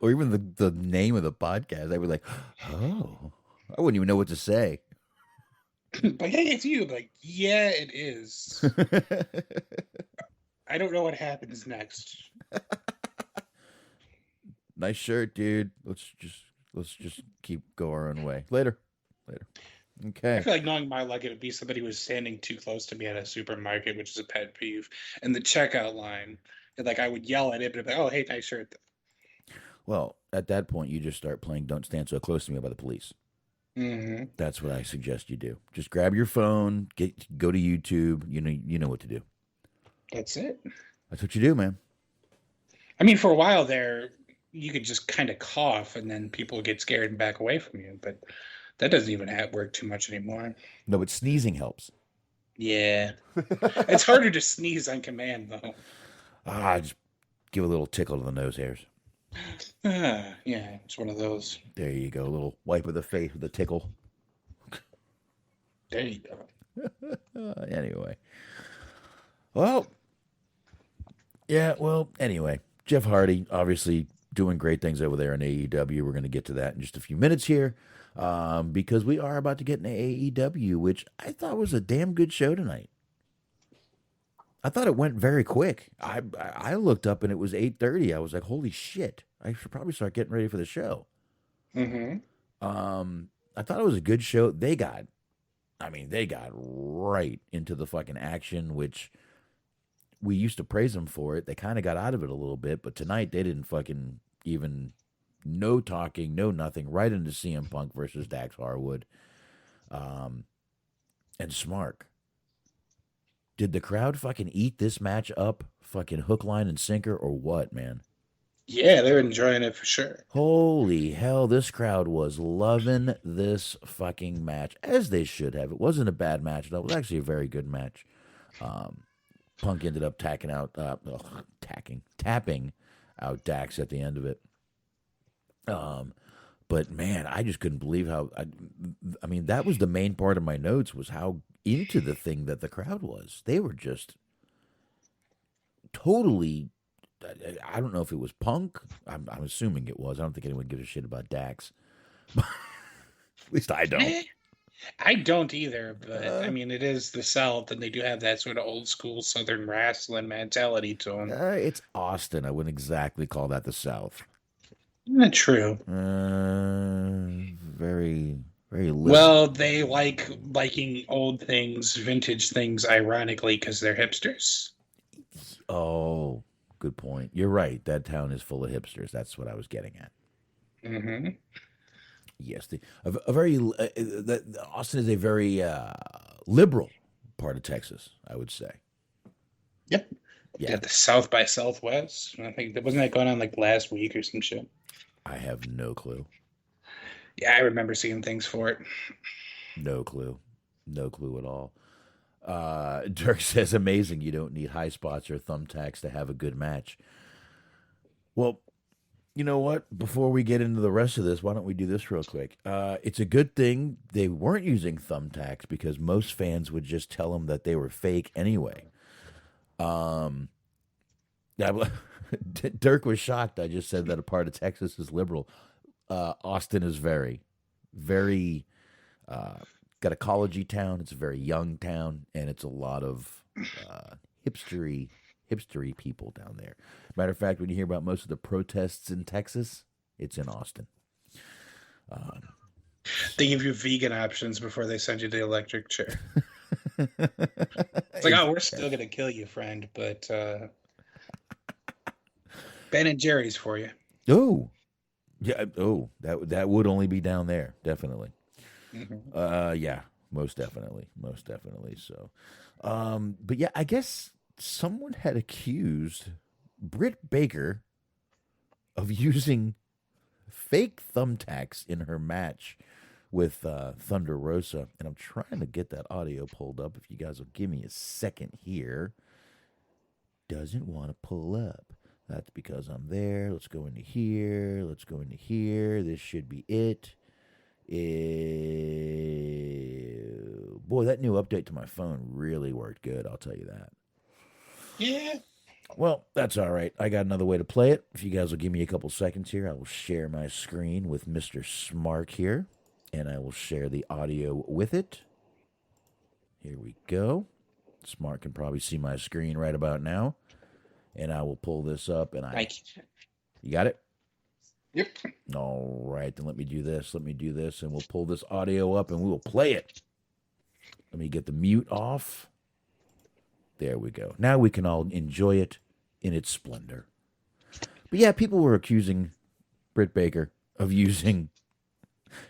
Or even the name of the podcast. I would like, oh, I wouldn't even know what to say. But hey, it's you. I'm like, yeah, it is. I don't know what happens next. Nice shirt, dude. Let's just keep going our own way. Later. Okay. I feel like knowing my luck, it would be somebody who was standing too close to me at a supermarket, which is a pet peeve. And the checkout line, and like I would yell at it, but like, oh, hey, nice shirt. Well, at that point, you just start playing "Don't Stand So Close to Me" by the Police. Mm-hmm. That's what I suggest you do. Just grab your phone, go to YouTube. You know what to do. That's it. That's what you do, man. I mean, for a while there, you could just kind of cough, and then people would get scared and back away from you. But that doesn't even work too much anymore. No, but sneezing helps. Yeah. It's harder to sneeze on command, though. Just give a little tickle to the nose hairs. Yeah, it's one of those. There you go. A little wipe of the face with a tickle. There you go. Anyway. Well, yeah, anyway. Jeff Hardy, obviously doing great things over there in AEW. We're going to get to that in just a few minutes here because we are about to get into AEW, which I thought was a damn good show tonight. I thought it went very quick. I looked up and it was 8:30. I was like, holy shit. I should probably start getting ready for the show. Mm-hmm. I thought it was a good show. They got right into the fucking action, which we used to praise them for it. They kind of got out of it a little bit, but tonight they didn't fucking even no talking, no nothing, right into CM Punk versus Dax Harwood. And Smark. Did the crowd fucking eat this match up? Fucking hook, line, and sinker, or what, man? Yeah, they're enjoying it for sure. Holy hell, this crowd was loving this fucking match, as they should have. It wasn't a bad match, though. It was actually a very good match. Punk ended up tapping out Dax at the end of it. But man, I just couldn't believe how. I mean, that was the main part of my notes was how into the thing that the crowd was. They were just totally. I don't know if it was Punk. I'm assuming it was. I don't think anyone gives a shit about Dax. At least I don't. I don't either, but I mean, it is the South, and they do have that sort of old school Southern wrestling mentality to them. It's Austin. I wouldn't exactly call that the South. Not true. Very, very liberal. Well, they like liking old things, vintage things, ironically, because they're hipsters. Oh, good point. You're right. That town is full of hipsters. That's what I was getting at. Mm-hmm. Yes, Austin is a very liberal part of Texas, I would say. Yep. Yeah. At the South by Southwest. I think wasn't that going on like last week or some shit. I have no clue. Yeah, I remember seeing things for it. No clue. No clue at all. Dirk says, amazing. You don't need high spots or thumbtacks to have a good match. Well, you know what? Before we get into the rest of this, why don't we do this real quick? It's a good thing they weren't using thumbtacks because most fans would just tell them that they were fake anyway. Dirk was shocked. I just said that a part of Texas is liberal. Austin is very, very got a collegey town. It's a very young town, and it's a lot of hipstery people down there. Matter of fact, when you hear about most of the protests in Texas, it's in Austin. They give you vegan options before they send you the electric chair. It's like, oh, we're still gonna kill you, friend, but Ben and Jerry's for you. Oh, yeah. Oh, that would only be down there, definitely. Mm-hmm. Yeah, most definitely. So, but yeah, I guess someone had accused Britt Baker of using fake thumbtacks in her match with Thunder Rosa, and I'm trying to get that audio pulled up. If you guys will give me a second here. Doesn't want to pull up. That's because I'm there. Let's go into here. This should be it. Boy, that new update to my phone really worked good. I'll tell you that. Yeah. Well, that's all right. I got another way to play it. If you guys will give me a couple seconds here, I will share my screen with Mr. Smark here, and I will share the audio with it. Here we go. Smark can probably see my screen right about now. And I will pull this up, and you got it? Yep. All right, then let me do this, and we'll pull this audio up, and we will play it. Let me get the mute off. There we go. Now we can all enjoy it in its splendor. But yeah, people were accusing Britt Baker of using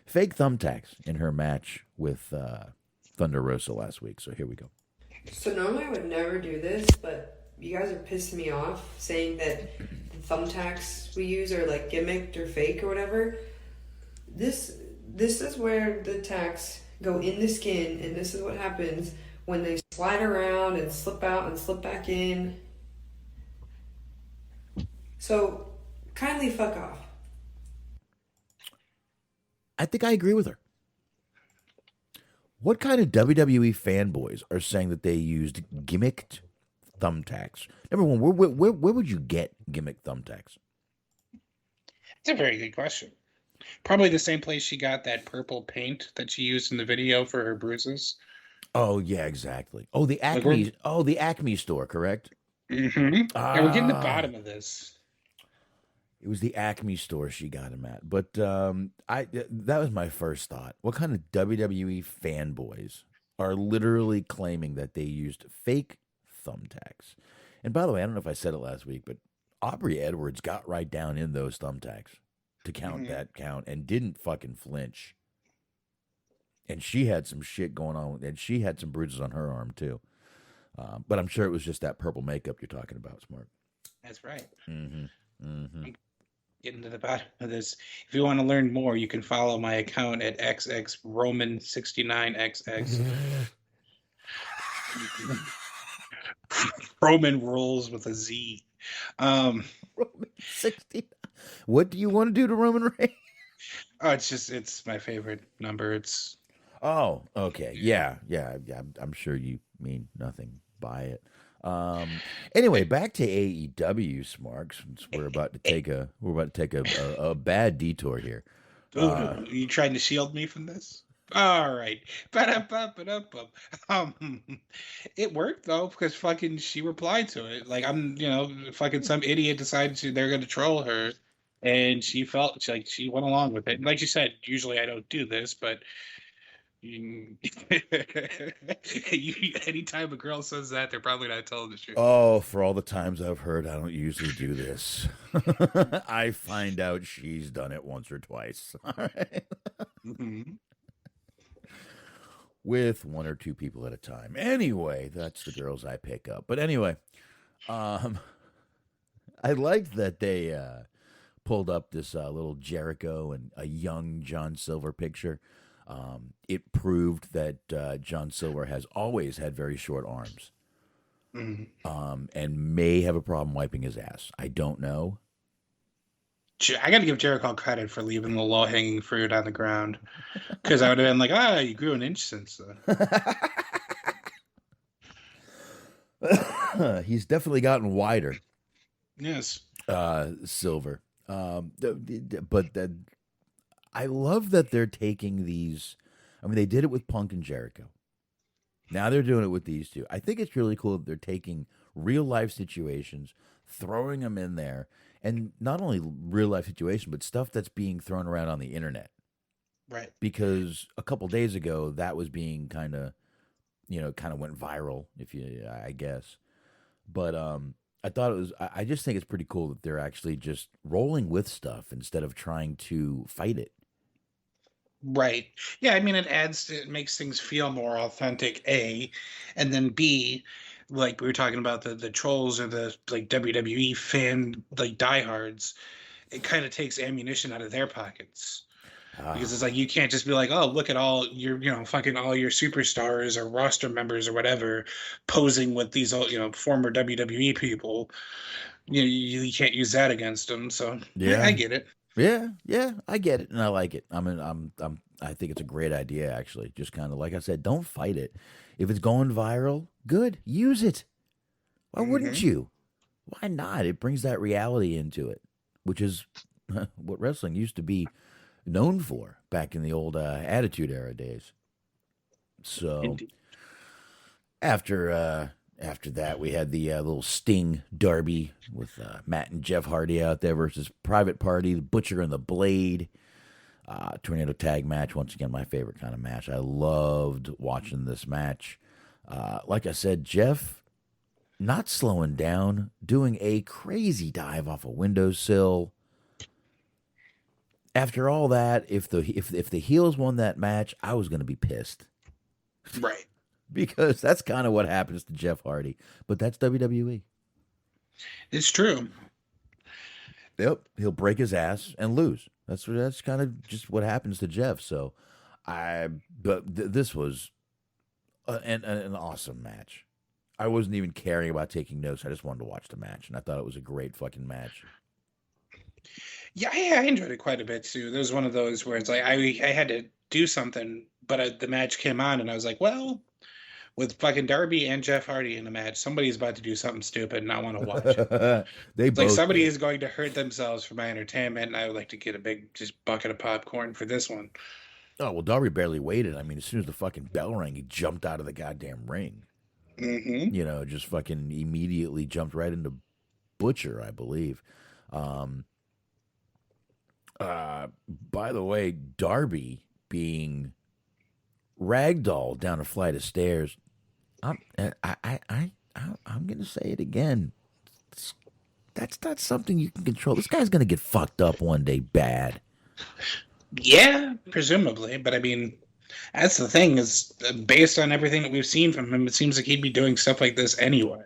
fake thumbtacks in her match with Thunder Rosa last week. So here we go. So normally I would never do this, but you guys are pissing me off saying that the thumbtacks we use are like gimmicked or fake or whatever. This is where the tacks go in the skin, and this is what happens when they slide around and slip out and slip back in. So kindly fuck off. I think I agree with her. What kind of WWE fanboys are saying that they used gimmicked thumbtacks? Number one, where would you get gimmick thumbtacks? It's a very good question. Probably the same place she got that purple paint that she used in the video for her bruises. Oh yeah, exactly. Oh, the Acme. The Acme store, correct? Mm-hmm. And we're getting the bottom of this. It was the Acme store she got him at. But that was my first thought. What kind of WWE fanboys are literally claiming that they used fake thumbtacks? And by the way, I don't know if I said it last week, but Aubrey Edwards got right down in those thumbtacks to count that count and didn't fucking flinch. And she had some shit going on, and she had some bruises on her arm too. But I'm sure it was just that purple makeup you're talking about, Smart. That's right. Mm-hmm. Mm-hmm. Getting to the bottom of this. If you want to learn more, you can follow my account at xxroman69xx. Roman rolls with a Z. Roman 69. What do you want to do to Roman Reigns? Oh, it's my favorite number. It's. Oh, okay. Yeah. I'm sure you mean nothing by it. Anyway, back to AEW, Smarks. Since we're about to take a bad detour here. Are you trying to shield me from this? All right. It worked though, because fucking she replied to it. Like fucking some idiot decided they're gonna troll her, and she felt like she went along with it. And like you said, usually I don't do this, but anytime a girl says that, they're probably not telling the truth. Oh, for all the times I've heard, I don't usually do this. I find out she's done it once or twice. All right. Mm-hmm. With one or two people at a time. Anyway, that's the girls I pick up. But anyway, I liked that they pulled up this little Jericho and a young John Silver picture. It proved that John Silver has always had very short arms, and may have a problem wiping his ass. I don't know. I got to give Jericho credit for leaving the low-hanging fruit on the ground, because I would have been like, you grew an inch since then. He's definitely gotten wider. Yes. Silver. But I love that they're taking these. I mean, they did it with Punk and Jericho. Now they're doing it with these two. I think it's really cool that they're taking real life situations, throwing them in there, and not only real life situation, but stuff that's being thrown around on the internet. Right. Because a couple days ago, that was being kind of went viral, I guess. But I thought it was. I just think it's pretty cool that they're actually just rolling with stuff instead of trying to fight it. Right. Yeah, I mean, it makes things feel more authentic, A, and then B, like we were talking about the trolls or the like WWE fan like diehards, it kind of takes ammunition out of their pockets. Because it's like you can't just be like, oh, look at all your fucking all your superstars or roster members or whatever posing with these former WWE people. You can't use that against them. So yeah, I get it. Yeah, I get it, and I like it. I think it's a great idea, actually. Just kind of like I said, don't fight it. If it's going viral, good, use it. Why wouldn't you? Why not? It brings that reality into it, which is what wrestling used to be known for back in the old Attitude Era days. So Indeed. After that, we had the little Sting Derby with Matt and Jeff Hardy out there versus Private Party, the Butcher and the Blade. Tornado tag match. Once again, my favorite kind of match. I loved watching this match. Like I said, Jeff not slowing down, doing a crazy dive off a windowsill. After all that, if the heels won that match, I was going to be pissed. Right. Because that's kind of what happens to Jeff Hardy. But that's WWE. It's true. Yep. He'll break his ass and lose. That's kind of just what happens to Jeff. So, this was an awesome match. I wasn't even caring about taking notes. I just wanted to watch the match. And I thought it was a great fucking match. Yeah, I enjoyed it quite a bit, too. There was one of those where it's like I had to do something, but the match came on, and I was like, well, with fucking Darby and Jeff Hardy in the match, somebody's about to do something stupid, and I want to watch it. It's like somebody is going to hurt themselves for my entertainment, and I would like to get a big just bucket of popcorn for this one. Oh, well, Darby barely waited. I mean, as soon as the fucking bell rang, he jumped out of the goddamn ring. Mm-hmm. Just fucking immediately jumped right into Butcher, I believe. By the way, Darby being ragdolled down a flight of stairs. I'm gonna say it again. That's not something you can control. This guy's gonna get fucked up one day bad. Yeah, presumably, but I mean, that's the thing is based on everything that we've seen from him, it seems like he'd be doing stuff like this anyway.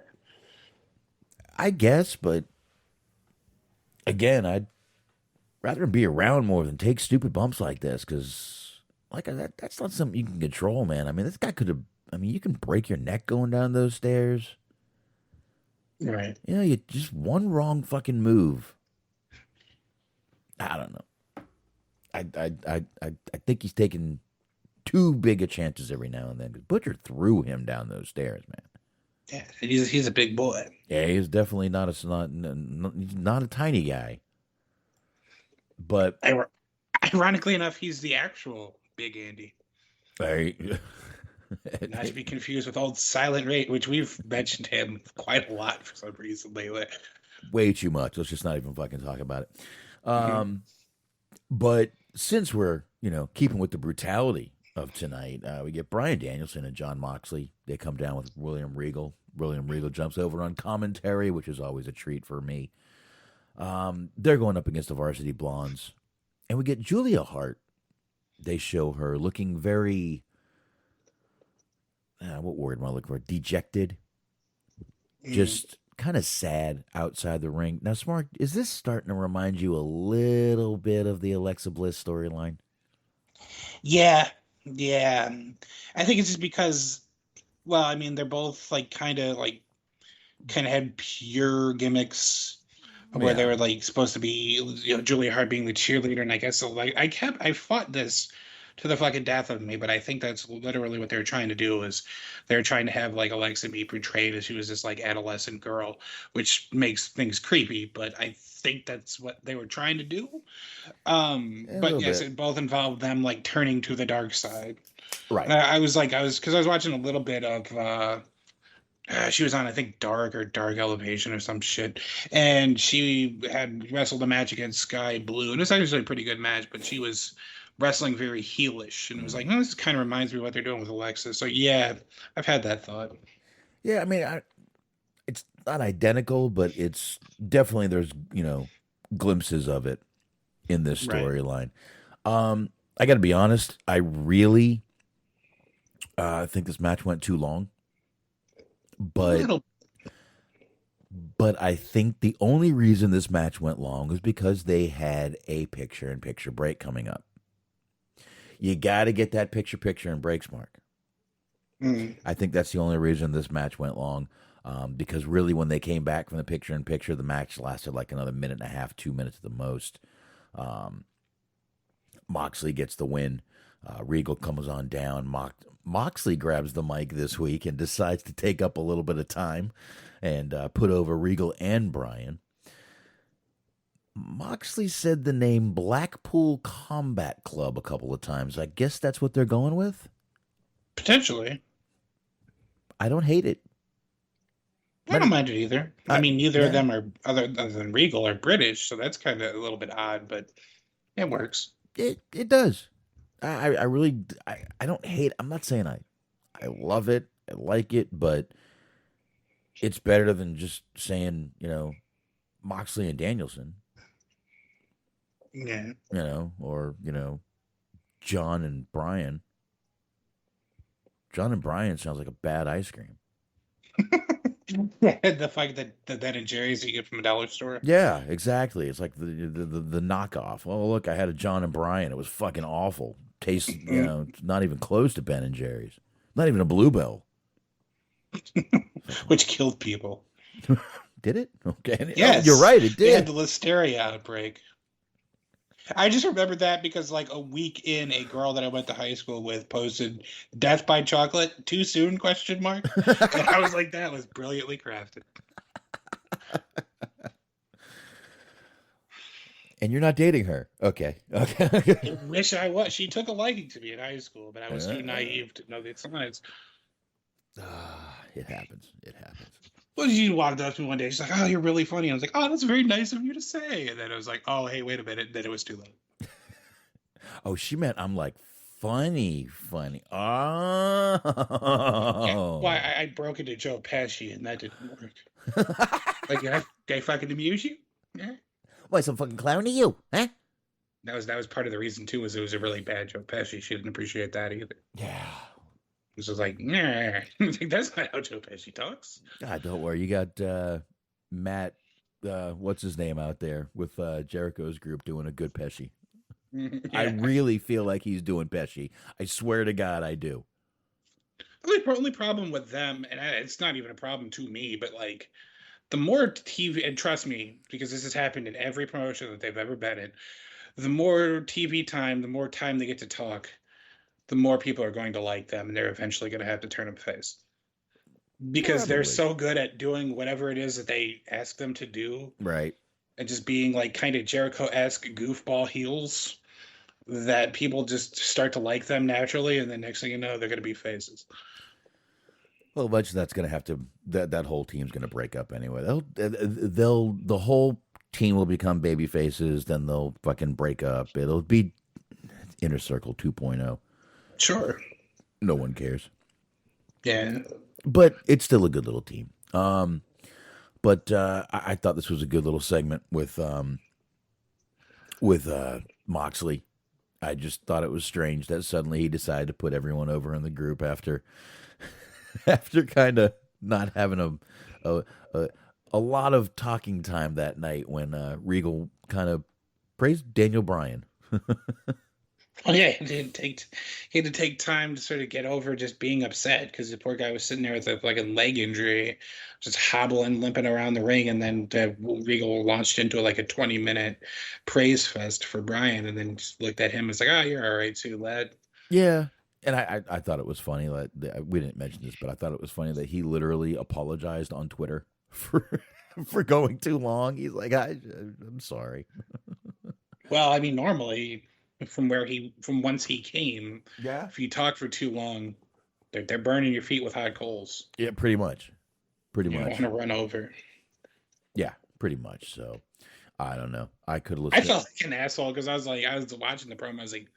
I guess, but again, I'd rather be around more than take stupid bumps like this, because that's not something you can control, man. I mean, this guy could have. I mean, you can break your neck going down those stairs. Right. You just one wrong fucking move. I don't know. I think he's taking too big of chances every now and then. Because Butcher threw him down those stairs, man. Yeah, he's a big boy. Yeah, he's definitely not a tiny guy. But ironically enough, he's the actual Big Andy. Right. Not to be confused with old Silent Rate, which we've mentioned him quite a lot for some reason lately. Way too much. Let's just not even fucking talk about it. But since we're, keeping with the brutality of tonight, we get Bryan Danielson and Jon Moxley. They come down with William Regal. William Regal jumps over on commentary, which is always a treat for me. They're going up against the Varsity Blondes. And we get Julia Hart. They show her looking very, what word am I looking for? Dejected. Just kind of sad outside the ring. Now, Smart, is this starting to remind you a little bit of the Alexa Bliss storyline? Yeah, yeah. I think it's just because, well, I mean, they're both like kind of had pure gimmicks where they were like supposed to be, Julia Hart being the cheerleader, and I guess so, like I fought this to the fucking death of me, but I think that's literally what they were trying to do. Is they're trying to have like Alexa be portrayed as she was this like adolescent girl, which makes things creepy, but I think that's what they were trying to do. But yes, it both involved them like turning to the dark side. Right. And I was watching a little bit of she was on, I think, Dark Elevation or some shit, and she had wrestled a match against Sky Blue, and it was actually a pretty good match, but she was wrestling very heelish, and it was like, this kind of reminds me of what they're doing with Alexa. So yeah, I've had that thought. Yeah, I mean, it's not identical, but it's definitely, there's glimpses of it in this storyline. I got to be honest, I really think this match went too long. But I think the only reason this match went long is because they had a picture-in-picture break coming up. You got to get that picture and breaks, Mark. I think that's the only reason this match went long, because really when they came back from the picture-in-picture, the match lasted like another minute and a half, 2 minutes at the most. Moxley gets the win. Regal comes on down. Moxley grabs the mic this week and decides to take up a little bit of time and put over Regal and Bryan. Moxley said the name Blackpool Combat Club a couple of times. I guess that's what they're going with? Potentially. I don't hate it. I don't mind it either. I mean, neither of them are, other than Regal, are British, so that's kind of a little bit odd, but it works. It does. I really don't hate. I'm not saying I love it. I like it, but it's better than just saying, Moxley and Danielson. Yeah. Or, John and Bryan. John and Bryan sounds like a bad ice cream. The fact that Ben and Jerry's you get from a dollar store. Yeah, exactly. It's like the knockoff. Well, look, I had a John and Bryan. It was fucking awful. Tastes, not even close to Ben and Jerry's. Not even a Bluebell. Which killed people. Did it? Okay. Yes. Oh, you're right, it did. They had the Listeria outbreak. I just remember that because like a week in, a girl that I went to high school with posted "Death by Chocolate too soon?" ? And I was like, that was brilliantly crafted. And you're not dating her. Okay. I wish I was. She took a liking to me in high school, but I was too naive to know the signs. It happens. Well, she walked up to me one day. She's like, "Oh, you're really funny." I was like, "Oh, that's very nice of you to say." And then I was like, "Oh, hey, wait a minute." And then it was too late. Oh, she meant I'm like funny. Oh. Yeah. Well, I broke into Joe Pesci, and that didn't work. Like, did I fucking amuse you? Yeah. Why, some fucking clown to you, huh? That was part of the reason too. Was it was a really bad Joe Pesci. She didn't appreciate that either. Yeah. This was like, nah. That's not how Joe Pesci talks. God, don't worry. You got Matt, what's his name out there with Jericho's group doing a good Pesci. Yeah. I really feel like he's doing Pesci. I swear to God, I do. The only problem with them, and it's not even a problem to me, but like the more TV, and trust me, because this has happened in every promotion that they've ever been in, the more TV time, the more time they get to talk, the more people are going to like them, and they're eventually going to have to turn them face. Because they're so good at doing whatever it is that they ask them to do. Right. And just being like kind of Jericho-esque goofball heels that people just start to like them naturally, and then next thing you know, they're going to be faces. Well, eventually that's going to have to, that whole team's going to break up anyway. The whole team will become baby faces, then they'll fucking break up. It'll be Inner Circle 2.0. Sure. No one cares. Yeah. But it's still a good little team. But I thought this was a good little segment with Moxley. I just thought it was strange that suddenly he decided to put everyone over in the group after kind of not having a a lot of talking time that night when Regal kind of praised Daniel Bryan. Oh yeah, he had to take time to sort of get over just being upset because the poor guy was sitting there with a fucking leg injury, just hobbling, limping around the ring, and then Regal launched into like a 20-minute praise fest for Bryan, and then just looked at him and was like, "Oh, you're all right too, lad." Yeah. And I thought it was funny that we didn't mention this, but I thought it was funny that he literally apologized on Twitter for going too long. He's like, I'm sorry. Well, I mean, normally from once he came, Yeah. if you talk for too long, they're burning your feet with hot coals. Yeah, pretty much. Pretty You don't much. want to run over. Yeah, pretty much. So I don't know. I could I listen. felt like an asshole because I was watching the promo. I was like,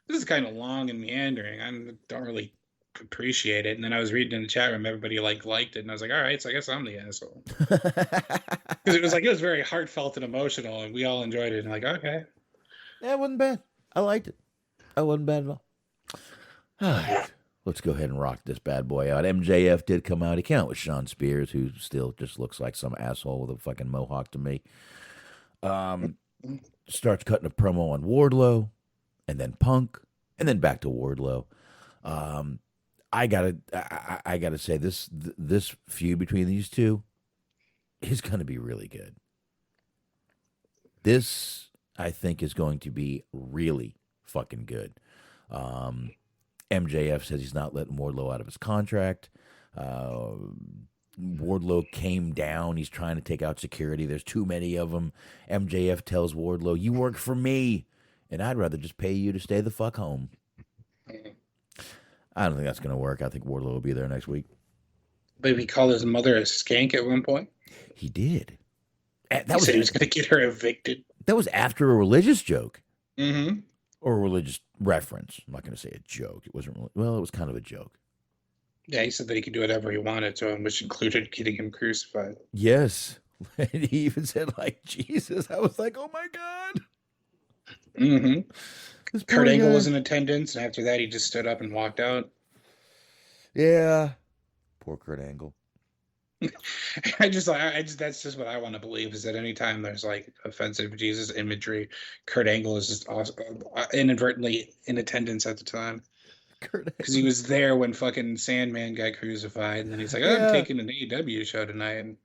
this is kind of long and meandering. I don't really appreciate it. And then I was reading in the chat room, everybody liked it, and I was like, all right, so I guess I'm the asshole. Because it was very heartfelt and emotional, and we all enjoyed it. And like, okay, Yeah, it wasn't bad. I liked it. I wasn't bad at all. All right. Let's go ahead and rock this bad boy out. MJF did come out. He came out with Sean Spears, who still just looks like some asshole with a fucking mohawk to me. Starts cutting a promo on Wardlow, and then Punk, and then back to Wardlow. I gotta say this feud between these two is gonna be really good. This, I think, is going to be really fucking good. MJF says he's not letting Wardlow out of his contract. Wardlow came down. He's trying to take out security. There's too many of them. MJF tells Wardlow, "You work for me, and I'd rather just pay you to stay the fuck home." I don't think that's going to work. I think Wardlow will be there next week. But he called his mother a skank at one point. He did. He said he was going to get her evicted. That was after a religious joke. Mm-hmm. Or a religious reference. I'm not going to say a joke. It wasn't really, well, it was kind of a joke. Yeah, he said that he could do whatever he wanted to him, which included getting him crucified. Yes. And he even said, like, Jesus. I was like, oh my God. Mm-hmm. Kurt Angle was in attendance, and after that, he just stood up and walked out. Yeah. Poor Kurt Angle. That's just what I want to believe, is that anytime there's like offensive Jesus imagery, Kurt Angle is just inadvertently in attendance at the time. Because he was there when fucking Sandman got crucified, and then he's like, "Oh, I'm taking an AEW show tonight," and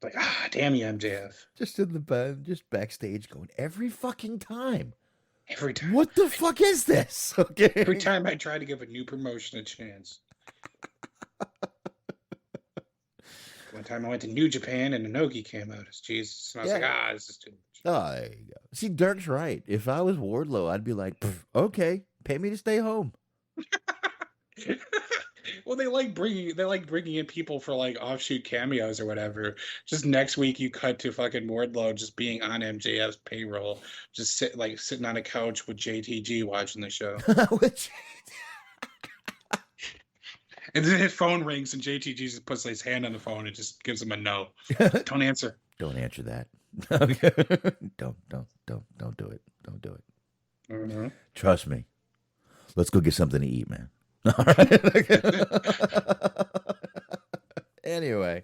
like, damn you, MJF. Just in the bed, just backstage going, every fucking time. Every time. What the fuck is this? Okay. Every time I try to give a new promotion a chance. One time I went to New Japan and Inoki came out as Jesus, and I was like, this is too much. Oh, there you go. See, Dirk's right. If I was Wardlow, I'd be like, okay, pay me to stay home. Well, they like bringing in people for like offshoot cameos or whatever. Just next week, you cut to fucking Wardlow just being on MJF's payroll, just sitting on a couch with JTG watching the show. And then his phone rings and JTG just puts his hand on the phone and just gives him a no. Don't answer. Don't answer that. Don't do it. Don't do it. Mm-hmm. Trust me. Let's go get something to eat, man. All right. Anyway.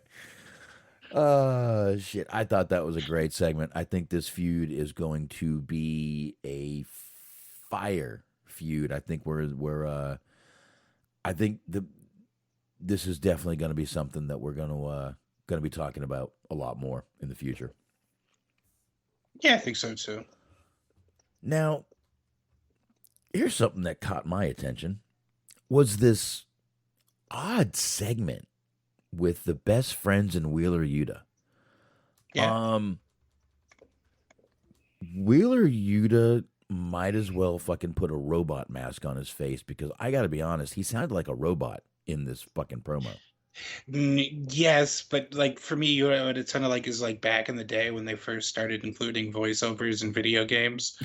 Shit. I thought that was a great segment. I think this feud is going to be a fire feud. I think this is definitely going to be something that we're going to be talking about a lot more in the future. Yeah, I think so too. Now, here's something that caught my attention. Was this odd segment with the best friends in Wheeler Yuta. Yeah. Wheeler Yuta might as well fucking put a robot mask on his face, because I got to be honest, he sounded like a robot in this fucking promo. Yes, but like for me, you know what it sounded like is like back in the day when they first started including voiceovers in video games,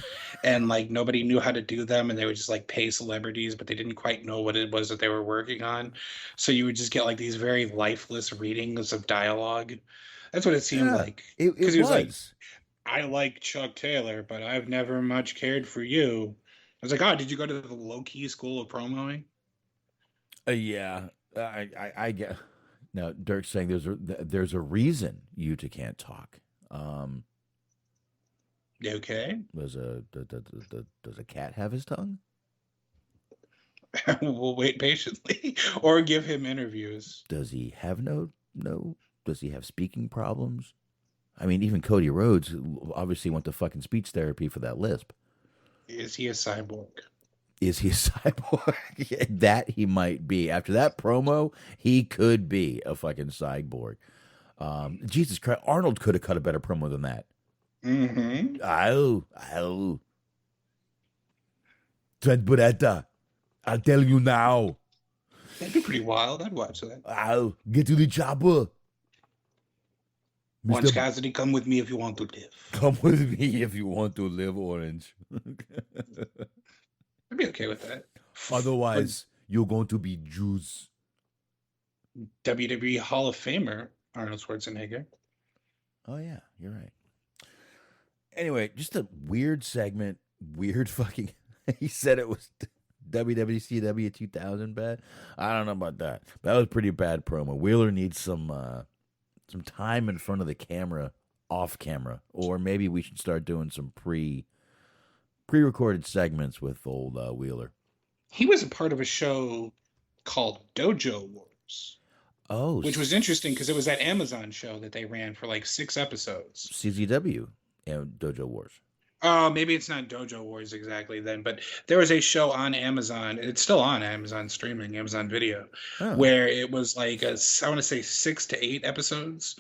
and like nobody knew how to do them, and they would just like pay celebrities, but they didn't quite know what it was that they were working on. So you would just get like these very lifeless readings of dialogue. That's what it seemed like. Because he was like, "I like Chuck Taylor, but I've never much cared for you." I was like, "Oh, did you go to the low-key school of promoing?" Yeah. I get Now, Dirk's saying there's a reason Yuta can't talk. Okay. Does a cat have his tongue? We'll wait patiently, or give him interviews. Does he have no? Does he have speaking problems? I mean, even Cody Rhodes obviously went to fucking speech therapy for that lisp. Is he a cyborg? Is he a cyborg? That he might be. After that promo, he could be a fucking cyborg. Jesus Christ, Arnold could have cut a better promo than that. Mm-hmm. Ow. Trent Beretta, I'll tell you now. That'd be pretty wild. I'd watch that. Ow, get to the chopper. Orange Cassidy, come with me if you want to live. Come with me if you want to live, Orange. I'd be okay with that. Otherwise, you're going to be Jews. WWE Hall of Famer Arnold Schwarzenegger. Oh, yeah, you're right. Anyway, just a weird segment. Weird fucking... He said it was WWCW 2000 bad. I don't know about that. That was a pretty bad promo. Wheeler needs some time in front of the camera, off camera. Or maybe we should start doing some pre-recorded segments with old Wheeler. He was a part of a show called Dojo Wars. Oh. Which was interesting because it was that Amazon show that they ran for like 6 episodes. CZW, Dojo Wars. Oh, maybe it's not Dojo Wars exactly then, but there was a show on Amazon. It's still on Amazon streaming, Amazon Video, where it was like I want to say 6 to 8 episodes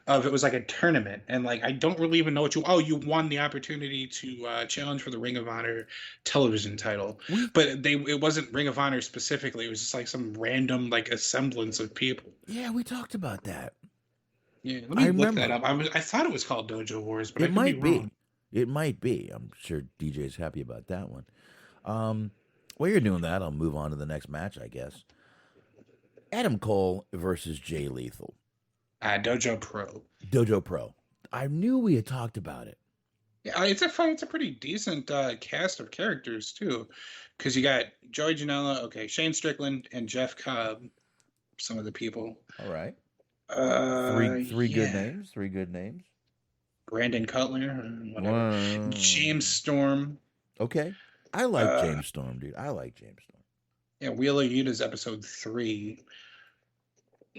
of it was like a tournament, and like I don't really even know what you won the opportunity to challenge for the Ring of Honor television title, but it wasn't Ring of Honor specifically. It was just like some random like assemblance of people. Yeah, we talked about that. Yeah, let me look that up. I thought it was called Dojo Wars, but it might be. Wrong. It might be. I'm sure DJ's happy about that one. While you're doing that, I'll move on to the next match, I guess. Adam Cole versus Jay Lethal. Dojo Pro. Dojo Pro. I knew we had talked about it. Yeah, it's a pretty decent cast of characters too, because you got Joey Janela, Shane Strickland, and Jeff Cobb. Some of the people. All right. Three good names. 3 good names. Brandon Cutler, whatever. James Storm. Okay. I like James Storm, dude. I like James Storm. Yeah, Wheeler Yuta's episode 3.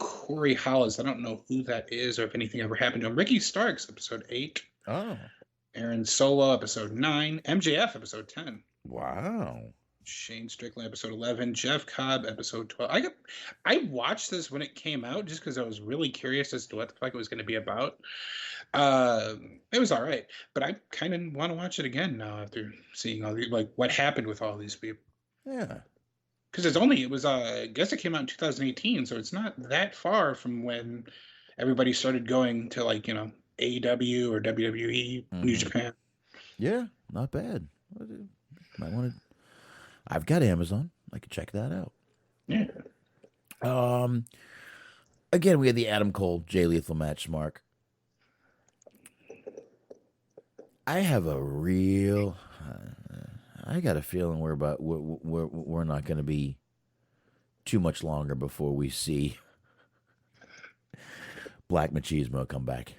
Corey Hollis, I don't know who that is or if anything ever happened to him. Ricky Starks, episode 8. Oh. Aaron Solo, episode 9. MJF, episode 10. Wow. Shane Strickland, episode 11. Jeff Cobb, episode 12. I watched this when it came out just because I was really curious as to what the fuck it was going to be about. It was all right, but I kind of want to watch it again now after seeing all the what happened with all these people. Yeah. Because I guess it came out in 2018, so it's not that far from when everybody started going to AEW or WWE, New Japan. Yeah, not bad. Might want to. I've got Amazon. I could check that out. Yeah. Again, we had the Adam Cole Jay Lethal match, Mark. I have a real. I got a feeling we're not going to be too much longer before we see Black Machismo come back.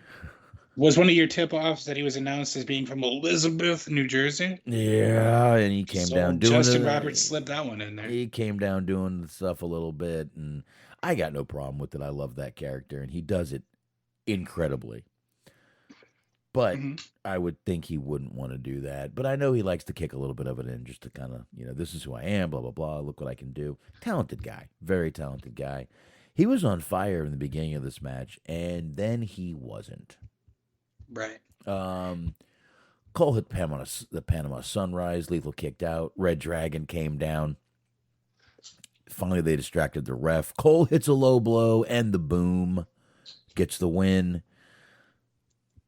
Was one of your tip-offs that he was announced as being from Elizabeth, New Jersey? Yeah, and he came down doing Justin Roberts slipped that one in there. He came down doing the stuff a little bit, and I got no problem with it. I love that character, and he does it incredibly. But I would think he wouldn't want to do that. But I know he likes to kick a little bit of it in just to kind of, this is who I am, blah, blah, blah. Look what I can do. Talented guy. Very talented guy. He was on fire in the beginning of this match, and then he wasn't. Right. Cole hit the Panama Sunrise. Lethal kicked out. Red Dragon came down. Finally, they distracted the ref. Cole hits a low blow and the boom. Gets the win.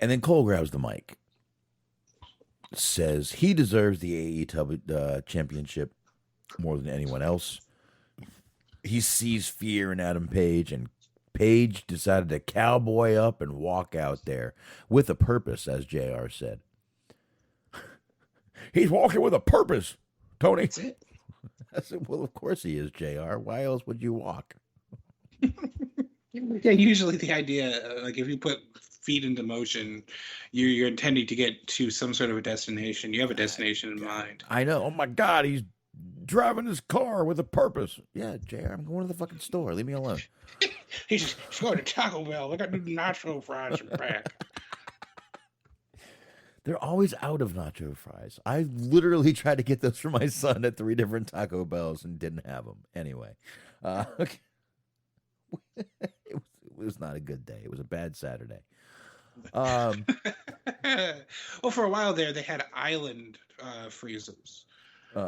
And then Cole grabs the mic. Says he deserves the AEW championship more than anyone else. He sees fear in Adam Page, and Page decided to cowboy up and walk out there with a purpose, as JR said. He's walking with a purpose, Tony. That's it. I said, well, of course he is, JR. Why else would you walk? Yeah, usually the idea, like if you put feet into motion, you're intending to get to some sort of a destination. You have a destination in mind. I know. Oh my God, he's driving his car with a purpose. Yeah, JR, I'm going to the fucking store. Leave me alone. He's going to Taco Bell. I got new nacho fries and back. They're always out of nacho fries. I literally tried to get those for my son at 3 different Taco Bells and didn't have them. Anyway, okay. It was not a good day. It was a bad Saturday. Well, for a while there, they had island freezers,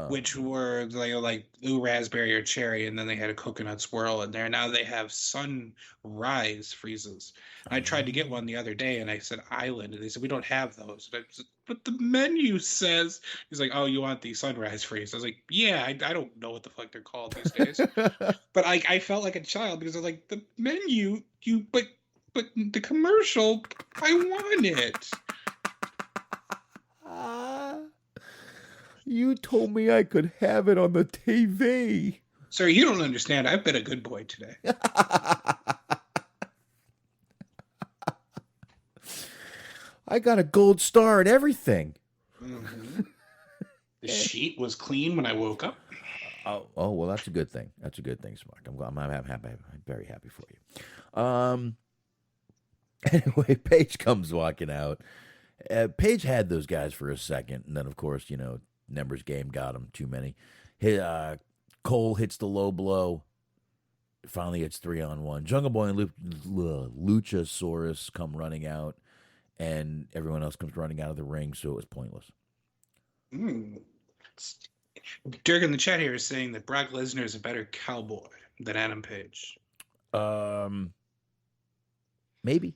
which were like blue raspberry or cherry, and then they had a coconut swirl in there. Now they have sunrise freezes. And I tried to get one the other day, and I said island, and they said we don't have those. And I said, but the menu says. He's like, oh, you want the sunrise freeze? I was like, yeah, I don't know what the fuck they're called these days. But I felt like a child because I was like, the menu, but the commercial, I want it. You told me I could have it on the TV. Sir, you don't understand. I've been a good boy today. I got a gold star and everything. Mm-hmm. The sheet was clean when I woke up. Oh, well, that's a good thing. That's a good thing, Smark. I'm happy. I'm very happy for you. Anyway, Paige comes walking out. Paige had those guys for a second, and then, of course, Nember's game got him too many. Cole hits the low blow. Finally, it's 3-on-1. Jungle Boy and Luchasaurus come running out, and everyone else comes running out of the ring, so it was pointless. Dirk in the chat here is saying that Brock Lesnar is a better cowboy than Adam Page. Maybe.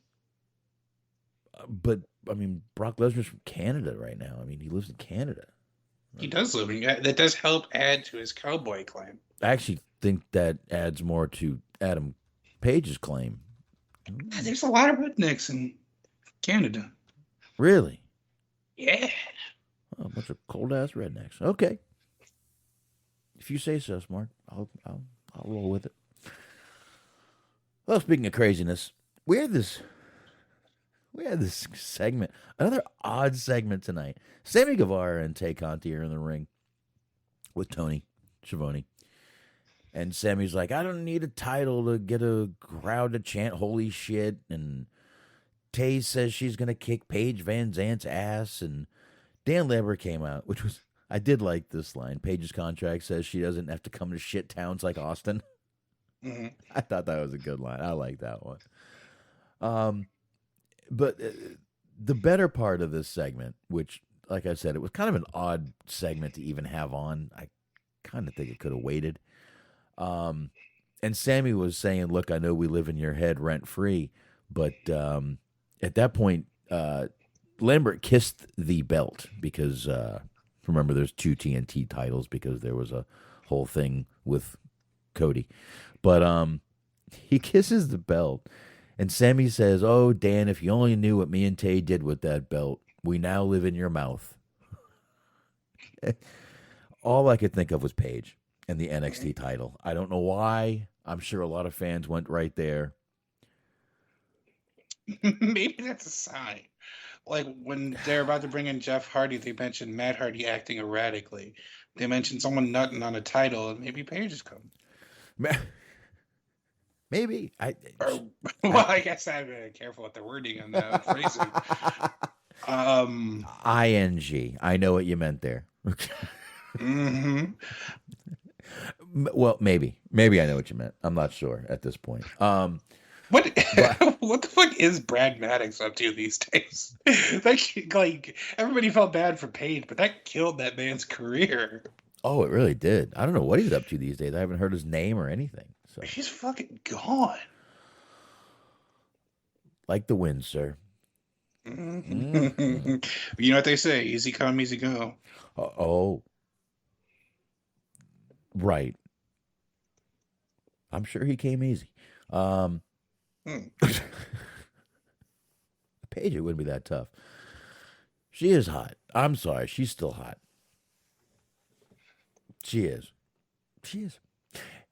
But, I mean, Brock Lesnar's from Canada right now. I mean, he lives in Canada. He does live in Canada. That does help add to his cowboy claim. I actually think that adds more to Adam Page's claim. There's a lot of rednecks in Canada. Really? Yeah. Oh, a bunch of cold-ass rednecks. Okay. If you say so, Smart, I'll roll with it. Well, speaking of craziness, we had this segment, another odd segment tonight. Sammy Guevara and Tay Conti are in the ring with Tony Schiavone. And Sammy's like, I don't need a title to get a crowd to chant holy shit. And Tay says she's going to kick Paige Van Zant's ass. And Dan Lambert came out, which was, I did like this line. Paige's contract says she doesn't have to come to shit towns like Austin. Mm-hmm. I thought that was a good line. I like that one. But the better part of this segment, which, like I said, it was kind of an odd segment to even have on. I kind of think it could have waited. And Sammy was saying, look, I know we live in your head rent-free, but at that point, Lambert kissed the belt because, remember, there's 2 TNT titles because there was a whole thing with Cody. But he kisses the belt. And Sammy says, oh, Dan, if you only knew what me and Tay did with that belt, we now live in your mouth. All I could think of was Paige and the NXT title. I don't know why. I'm sure a lot of fans went right there. Maybe that's a sign. Like when they're about to bring in Jeff Hardy, they mentioned Matt Hardy acting erratically. They mentioned someone nutting on a title, and maybe Paige is coming. Maybe. I guess I'm careful with the wording on that phrasing. ING. I know what you meant there. Mm-hmm. Well, maybe. Maybe I know what you meant. I'm not sure at this point. What the fuck is Brad Maddox up to these days? Like everybody felt bad for Paige, but that killed that man's career. Oh, it really did. I don't know what he's up to these days. I haven't heard his name or anything. So. He's fucking gone. Like the wind, sir. Mm-hmm. You know what they say? Easy come, easy go. Oh. Right. I'm sure he came easy. Paige, it wouldn't be that tough. She is hot. I'm sorry. She's still hot. She is.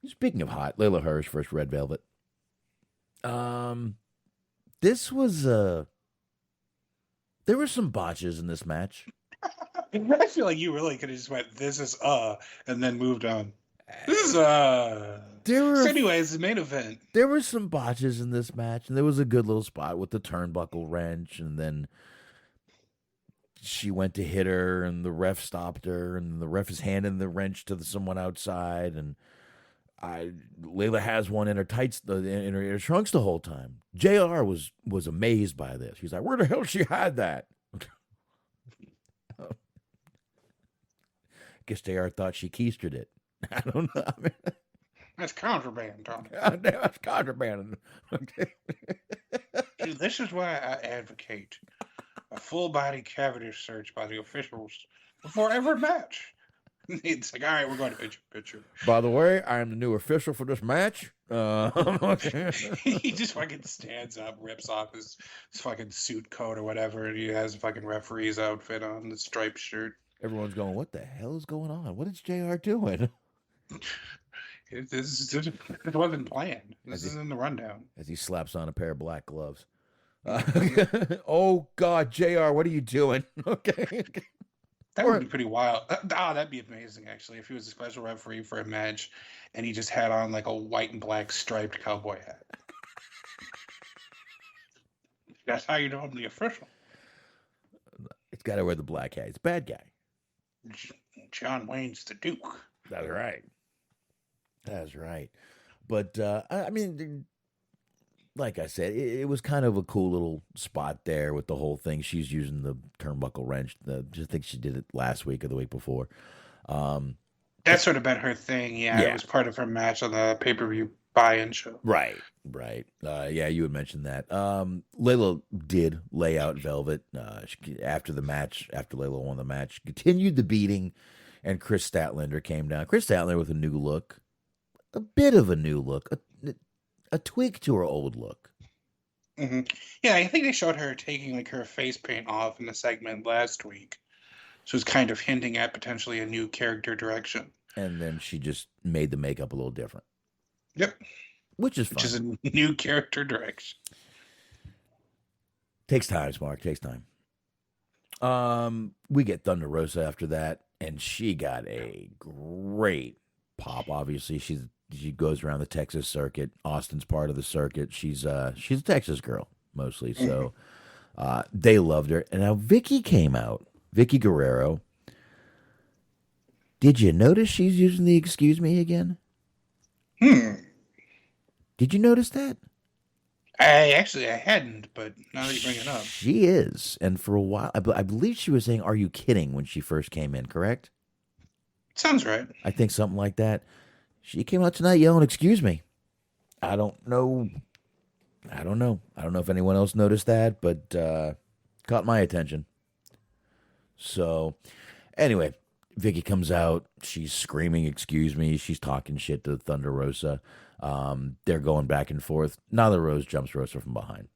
Speaking of hot, Layla Hirsch versus Red Velvet. This was there were some botches in this match. I feel like you really could have just went, "This is and then moved on. This is There were So anyways, the main event. There were some botches in this match, and there was a good little spot with the turnbuckle wrench, and then she went to hit her, and the ref stopped her, and the ref is handing the wrench to someone outside, and Layla has one in her tights, in her trunks the whole time. JR was amazed by this. He's like, "Where the hell did she hide that?" Guess JR thought she keistered it. I don't know. That's contraband, Tony. God damn, that's contraband. See, this is why I advocate a full body cavity search by the officials before every match. It's like, all right, we're going to picture. By the way, I am the new official for this match. He just fucking stands up, rips off his fucking suit coat or whatever, and he has a fucking referee's outfit on, the striped shirt. Everyone's going, "What the hell is going on? What is JR doing?" This wasn't planned. This is in the rundown. As he slaps on a pair of black gloves. Oh, God, JR, what are you doing? Okay. That would be pretty wild. That'd be amazing, actually, if he was a special referee for a match and he just had on like a white and black striped cowboy hat. That's how you know I'm the official. It's got to wear the black hat. It's a bad guy. John Wayne's the Duke. That's right. That's right. But, I mean, like I said, it was kind of a cool little spot there with the whole thing. She's using the turnbuckle wrench. I think she did it last week or the week before. That's sort of been her thing. Yeah, it was part of her match on the pay-per-view buy-in show. Right. Yeah, you had mentioned that. Layla did lay out Velvet after the match, after Layla won the match, continued the beating, and Chris Statlander came down. Chris Statlander with a new look, a bit of a new look, a tweak to her old look. Mm-hmm. Yeah, I think they showed her taking like her face paint off in the segment last week. So it's kind of hinting at potentially a new character direction. And then she just made the makeup a little different. Yep. Which is fun. Which is a new character direction. Takes time, Mark. Takes time. We get Thunder Rosa after that, and she got a great pop. Obviously, she goes around the Texas circuit. Austin's part of the circuit. She's a Texas girl mostly, so they loved her. And now Vicky came out. Vicky Guerrero. Did you notice she's using the "excuse me" again? Did you notice that? I hadn't, but now that you bring it up. She is. And for a while, I believe she was saying, "Are you kidding?" when she first came in, correct? Sounds right. I think something like that. She came out tonight yelling, "Excuse me." I don't know if anyone else noticed that, but caught my attention. So, anyway, Vicky comes out. She's screaming, "Excuse me." She's talking shit to Thunder Rosa. They're going back and forth. Nyla Rose jumps Rosa from behind.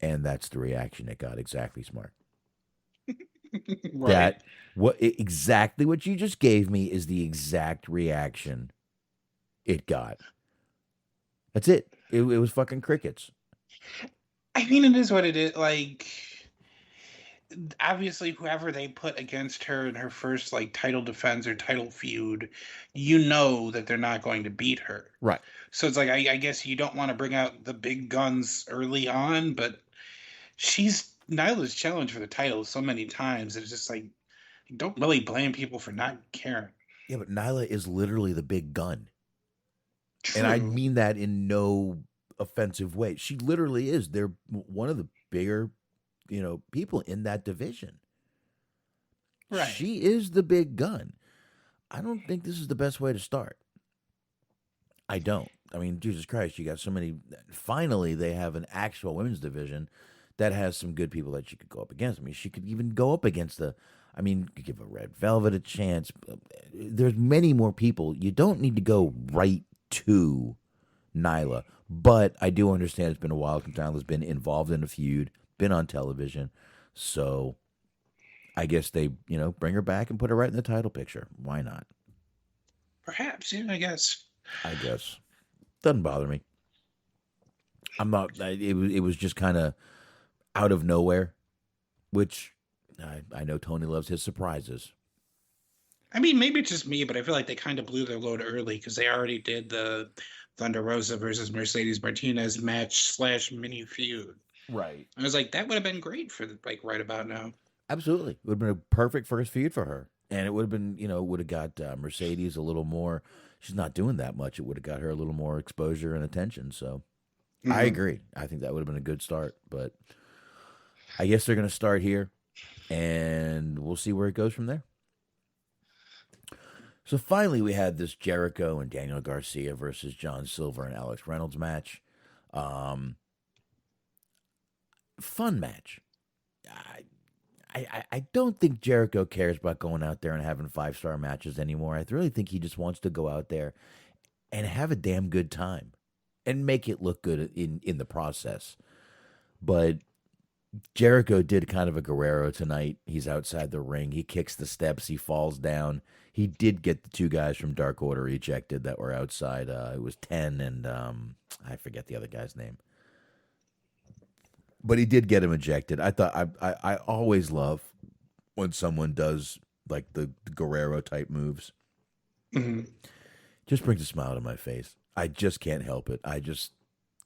And that's the reaction it got. Exactly, Smart. Right. Exactly what you just gave me is the exact reaction it got. That's it. It was fucking crickets. I mean, it is what it is. Like, obviously, whoever they put against her in her first like title defense or title feud, you know that they're not going to beat her. Right. So it's like, I guess you don't want to bring out the big guns early on, but Nyla's challenged for the title so many times. It's just like, you don't really blame people for not caring. Yeah, but Nyla is literally the big gun. True. And I mean that in no offensive way. She literally is. They're one of the bigger, people in that division. Right. She is the big gun. I don't think this is the best way to start. I don't. I mean, Jesus Christ, you got so many. Finally, they have an actual women's division that has some good people that she could go up against. I mean, she could even go up against give a Red Velvet a chance. There's many more people. You don't need to go right to Nyla. But I do understand it's been a while since Nyla's been involved in a feud, been on television. So I guess they, bring her back and put her right in the title picture. Why not? Perhaps, yeah, I guess. Doesn't bother me. I'm not. It was just kind of out of nowhere, which I know Tony loves his surprises. I mean, maybe it's just me, but I feel like they kind of blew their load early because they already did the Thunder Rosa versus Mercedes Martinez match / mini feud. Right. I was like, that would have been great for like right about now. Absolutely. It would have been a perfect first feud for her. And it would have been, would have got Mercedes a little more. She's not doing that much. It would have got her a little more exposure and attention. So I agree. I think that would have been a good start. But I guess they're going to start here, and we'll see where it goes from there. So finally, we had this Jericho and Daniel Garcia versus John Silver and Alex Reynolds match. Fun match. I don't think Jericho cares about going out there and having 5-star matches anymore. I really think he just wants to go out there and have a damn good time and make it look good in the process. But Jericho did kind of a Guerrero tonight. He's outside the ring. He kicks the steps. He falls down. He did get the 2 guys from Dark Order ejected that were outside. It was 10 and I forget the other guy's name. But he did get him ejected. I thought I always love when someone does like the Guerrero type moves. Mm-hmm. Just brings a smile to my face. I just can't help it. I just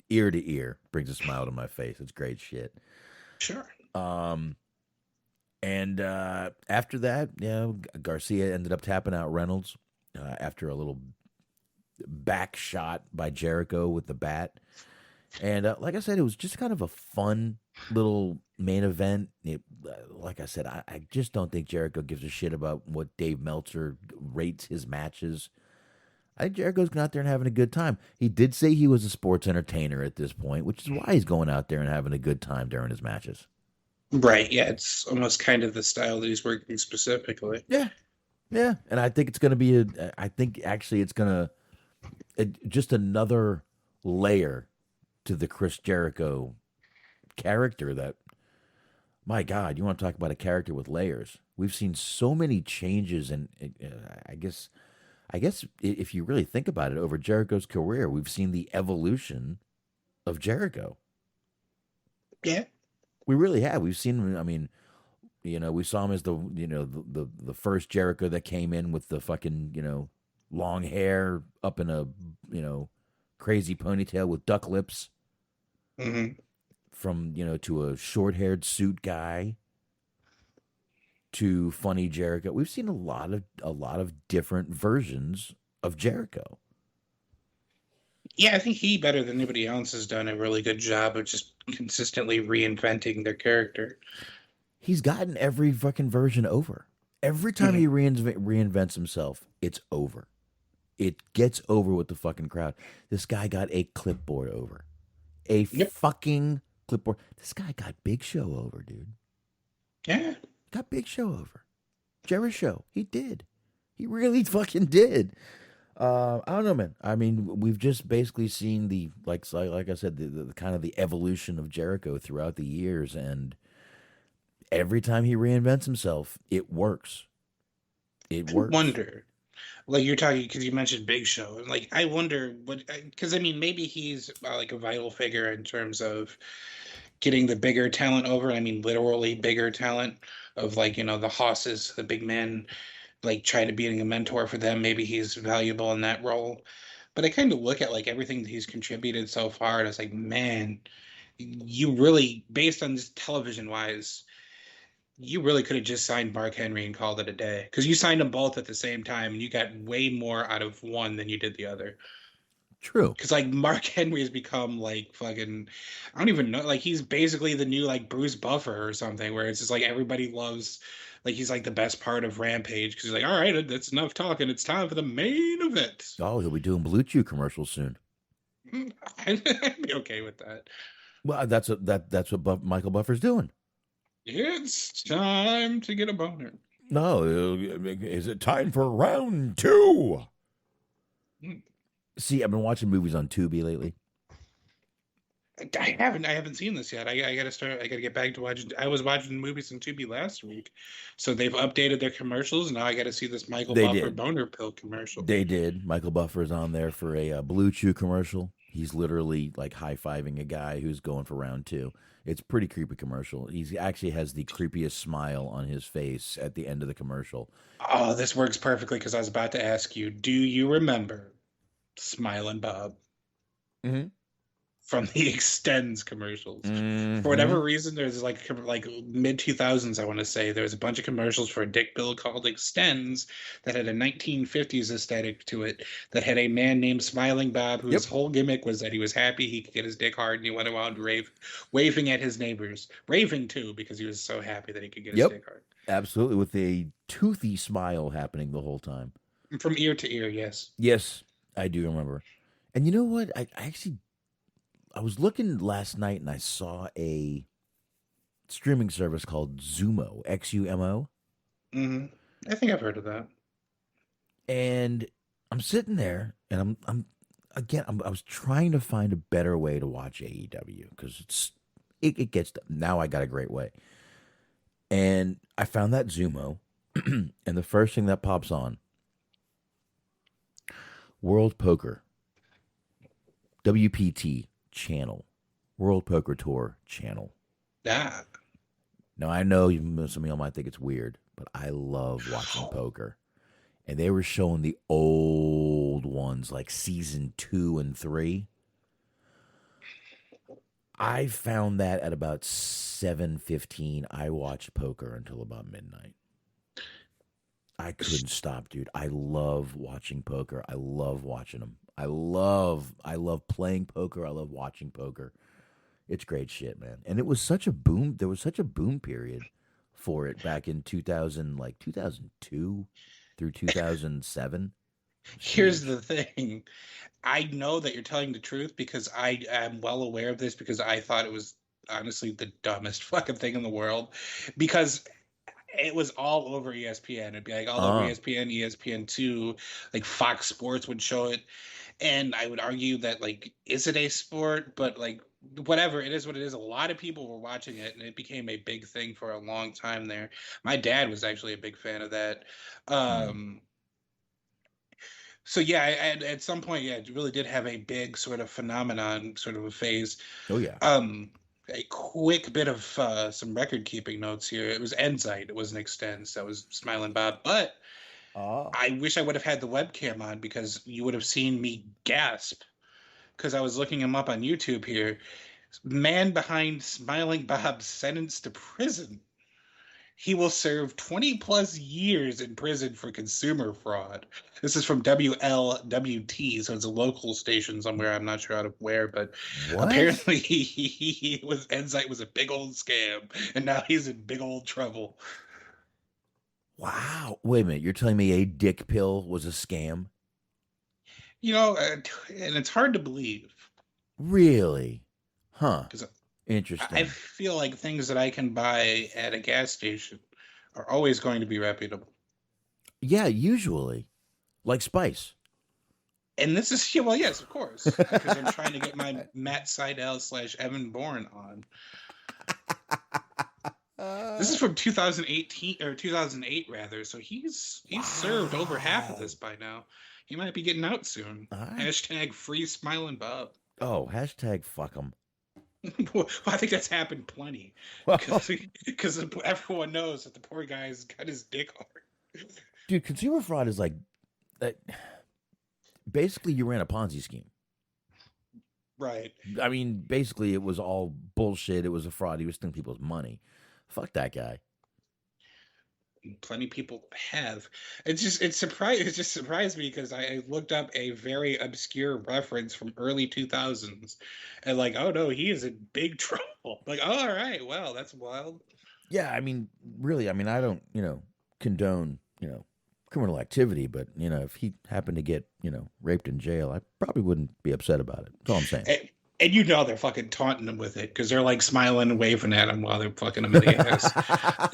ear to ear brings a smile to my face. It's great shit. Sure. And after that, Garcia ended up tapping out Reynolds after a little back shot by Jericho with the bat. And like I said, it was just kind of a fun little main event. Like I said, I just don't think Jericho gives a shit about what Dave Meltzer rates his matches. I think Jericho's going out there and having a good time. He did say he was a sports entertainer at this point, which is why he's going out there and having a good time during his matches. Right, yeah, it's almost kind of the style that he's working specifically. Yeah, and I think it's going to be it's going to just another layer to the Chris Jericho character that, my God, you want to talk about a character with layers. We've seen so many changes, and I guess if you really think about it, over Jericho's career, we've seen the evolution of Jericho. Yeah. We really have. We've seen, I mean, we saw him as the first Jericho that came in with the fucking, long hair up in a, crazy ponytail with duck lips. Mm-hmm. From, to a short-haired suit guy to funny Jericho. We've seen a lot of different versions of Jericho. Yeah, I think he, better than anybody else, has done a really good job of just consistently reinventing their character. He's gotten every fucking version over. Every time he reinvents himself, it's over. It gets over with the fucking crowd. This guy got a clipboard over. Fucking clipboard. This guy got Big Show over, dude. Yeah. Got Big Show over. Jericho. He did. He really fucking did. I don't know, man. I mean, we've just basically seen the like I said, the kind of the evolution of Jericho throughout the years, and every time he reinvents himself, it works. It works. I wonder, like you're talking, because you mentioned Big Show, and like I wonder what, because I mean, maybe he's like a vital figure in terms of getting the bigger talent over. I mean, literally bigger talent of like the Hosses, the big men. Like trying to being a mentor for them. Maybe he's valuable in that role. But I kind of look at like everything that he's contributed so far, and it's like, man, you really, based on this television wise, you really could have just signed Mark Henry and called it a day. Because you signed them both at the same time, and you got way more out of one than you did the other. True. Because like Mark Henry has become like fucking, I don't even know, like he's basically the new like Bruce Buffer or something, where it's just like everybody loves. Like, he's like the best part of Rampage because he's like, all right, that's enough talking. It's time for the main event. Oh, he'll be doing Blue Chew commercials soon. I'd be okay with that. Well, that's what Michael Buffer's doing. It's time to get a boner. No, is it time for round 2? See, I've been watching movies on Tubi lately. I haven't seen this yet. I gotta start. I gotta get back to watching. I was watching movies in Tubi last week, so they've updated their commercials. Now I got to see this Michael They Buffer did. boner pill commercial. They did. Michael Buffer's on there for a Blue Chew commercial. He's literally like high-fiving a guy who's going for round 2. It's a pretty creepy commercial. He actually has the creepiest smile on his face at the end of the commercial. Oh, this works perfectly because I was about to ask you. Do you remember Smiling Bob? Mm-hmm. From the Extends commercials. Mm-hmm. For whatever reason, there's like mid 2000s, I want to say, there was a bunch of commercials for a dick pill called Extends that had a 1950s aesthetic to it, that had a man named Smiling Bob whose whole gimmick was that he was happy he could get his dick hard and he went around waving at his neighbors. Raving too, because he was so happy that he could get his dick hard. Absolutely, with a toothy smile happening the whole time. From ear to ear, yes. Yes, I do remember. And you know what? I was looking last night and I saw a streaming service called Xumo, Xumo. Mm-hmm. I think I've heard of that. And I'm sitting there and I was trying to find a better way to watch AEW because it gets, now I got a great way. And I found that Xumo and the first thing that pops on, World Poker, WPT channel, World Poker Tour channel. That. Now, I know some of y'all might think it's weird, but I love watching poker. And they were showing the old ones, like season 2 and 3. I found that at about 7:15. I watched poker until about midnight. I couldn't stop, dude. I love watching poker. I love watching them. I love playing poker. I love watching poker. It's great shit, man. And it was such a boom. There was such a boom period for it back in 2002 through 2007. Here's the thing. I know that you're telling the truth because I am well aware of this because I thought it was honestly the dumbest fucking thing in the world because it was all over ESPN. It'd be like all over ESPN, ESPN2, like Fox Sports would show it. And I would argue that, like, is it a sport? But, like, whatever, it is what it is. A lot of people were watching it, and it became a big thing for a long time there. My dad was actually a big fan of that. So, yeah, at some point, yeah, it really did have a big sort of phenomenon, sort of a phase. Oh, yeah. A quick bit of some record-keeping notes here. It was Enzyte. It wasn't Extends. That was Smiling Bob. But I wish I would have had the webcam on because you would have seen me gasp because I was looking him up on YouTube here. Man behind Smiling Bob sentenced to prison. He will serve 20 plus years in prison for consumer fraud. This is from WLWT, so it's a local station somewhere. I'm not sure out of where, but apparently Enzyte was a big old scam, and now he's in big old trouble. Wow. Wait a minute. You're telling me a dick pill was a scam? You know, and it's hard to believe. Really? Huh. Interesting. I feel like things that I can buy at a gas station are always going to be reputable. Yeah, usually. Like Spice. And this is, well, yes, of course. Because I'm trying to get my Matt Sydal / Evan Bourne on. This is from 2018 or 2008 rather. So he's served over half of this by now. He might be getting out soon. Hashtag free Smiling Bob. Oh, hashtag fuck him. Well, I think that's happened plenty. Because everyone knows that the poor guy's got his dick hard. Dude, consumer fraud is like that. Basically, you ran a Ponzi scheme. Right. I mean, basically, it was all bullshit. It was a fraud. He was stealing people's money. Fuck that guy. Plenty of people have. It just surprised me because I looked up a very obscure reference from early 2000s and like, oh no, he is in big trouble. Like, oh, all right, well, that's wild. Yeah, I mean, really, I mean, I don't, condone, criminal activity, but, if he happened to get, raped in jail, I probably wouldn't be upset about it. That's all I'm saying. And you know they're fucking taunting him with it because they're like smiling and waving at him while they're fucking him in the ass.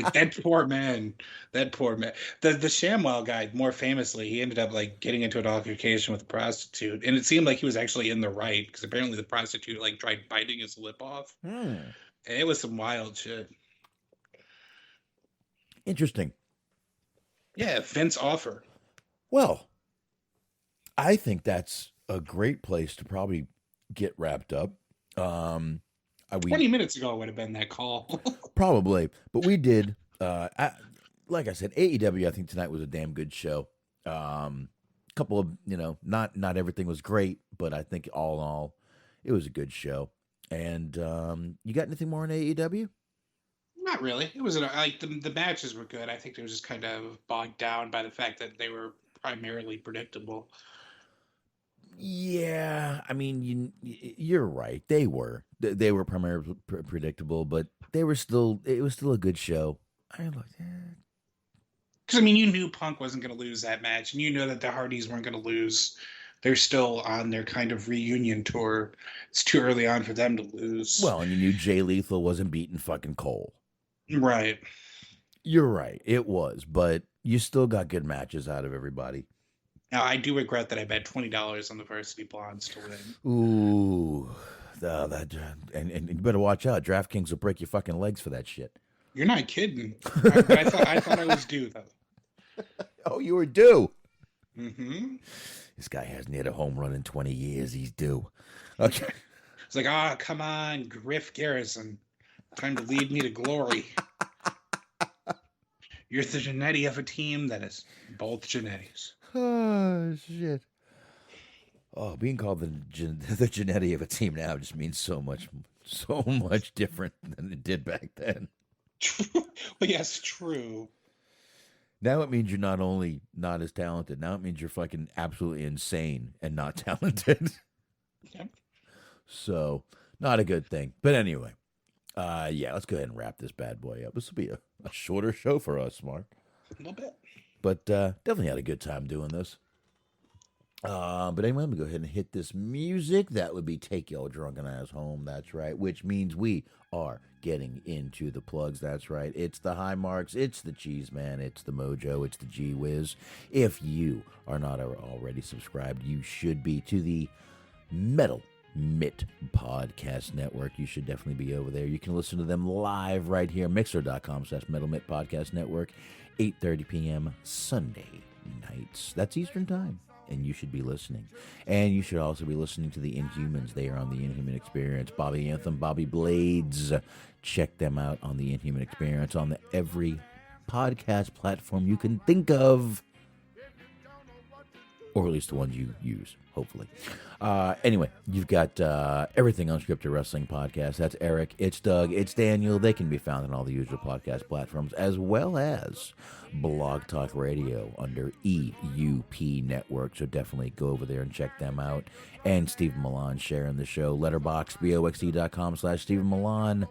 Like, that poor man. The ShamWow guy, more famously, he ended up like getting into an altercation with a prostitute, and it seemed like he was actually in the right because apparently the prostitute like tried biting his lip off. And it was some wild shit. Interesting. Yeah, Vince offer. Well, I think that's a great place to probably get wrapped up. 20 minutes ago would have been that call. Probably, but we did. Like I said, AEW. I think tonight was a damn good show. Couple of not everything was great, but I think all in all, it was a good show. And you got anything more on AEW? Not really. It was like the matches were good. I think they were just kind of bogged down by the fact that they were primarily predictable. Yeah, I mean, you're right. They were primarily predictable, but it was still a good show. Because I mean, you knew Punk wasn't going to lose that match, and you know that the Hardys weren't going to lose. They're still on their kind of reunion tour. It's too early on for them to lose. Well, and you knew Jay Lethal wasn't beating fucking Cole. Right. You're right. It was, but you still got good matches out of everybody. Now, I do regret that I bet $20 on the Varsity Blondes to win. Ooh, and you better watch out. DraftKings will break your fucking legs for that shit. You're not kidding. But I thought I was due, though. Oh, you were due. Mm-hmm. This guy hasn't hit a home run in 20 years. He's due. Okay. It's like, come on, Griff Garrison. Time to lead me to glory. You're the Genetti of a team that is both Genettis. Oh, shit. Oh, being called the Genetti of a team now just means so much different than it did back then. Well, yes, true. Now it means you're not only not as talented, now it means you're fucking absolutely insane and not talented. Yep. So, not a good thing. But anyway, yeah, let's go ahead and wrap this bad boy up. This will be a shorter show for us, Mark. A little bit. But definitely had a good time doing this. But anyway, I'm going to go ahead and hit this music. That would be Take Your Drunken Ass Home. That's right. Which means we are getting into the plugs. That's right. It's the High Marks. It's the Cheese Man. It's the Mojo. It's the G Wiz. If you are not already subscribed, you should be to the Metal Mitt Podcast Network. You should definitely be over there. You can listen to them live right here. Mixer.com/Metal Mitt Podcast Network. 8:30 p.m. Sunday nights. That's Eastern Time. And you should be listening. And you should also be listening to the Inhumans. They are on the Inhuman Experience. Bobby Anthem, Bobby Blades. Check them out on the Inhuman Experience on every podcast platform you can think of. Or at least the ones you use, hopefully. Anyway, you've got Everything Unscripted Wrestling Podcast. That's Eric, it's Doug, it's Daniel. They can be found on all the usual podcast platforms, as well as Blog Talk Radio under EUP Network. So definitely go over there and check them out. And Stephen Milan sharing the show. Letterboxd, BOXD.com/Stephen Milan.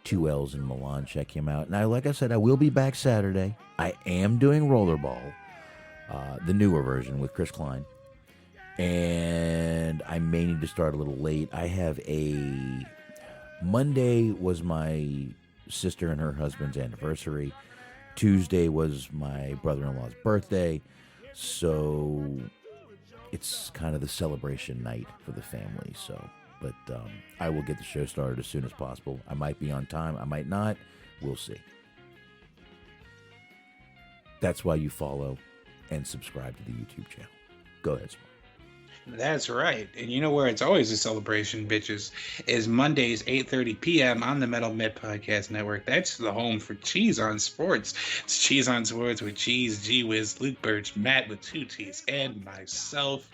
2 L's in Milan. Check him out. Now, like I said, I will be back Saturday. I am doing Rollerball. The newer version with Chris Klein. And I may need to start a little late. I have Monday was my sister and her husband's anniversary. Tuesday was my brother-in-law's birthday. So it's kind of the celebration night for the family. But I will get the show started as soon as possible. I might be on time. I might not. We'll see. That's why you follow and subscribe to the YouTube channel. Go ahead, Smart. That's right. And you know where it's always a celebration, bitches, is Mondays, 8:30 p.m. on the Metal Mitt Podcast Network. That's the home for Cheese on Sports. It's Cheese on Sports with Cheese, G-Wiz, Luke Birch, Matt with 2 T's, and myself.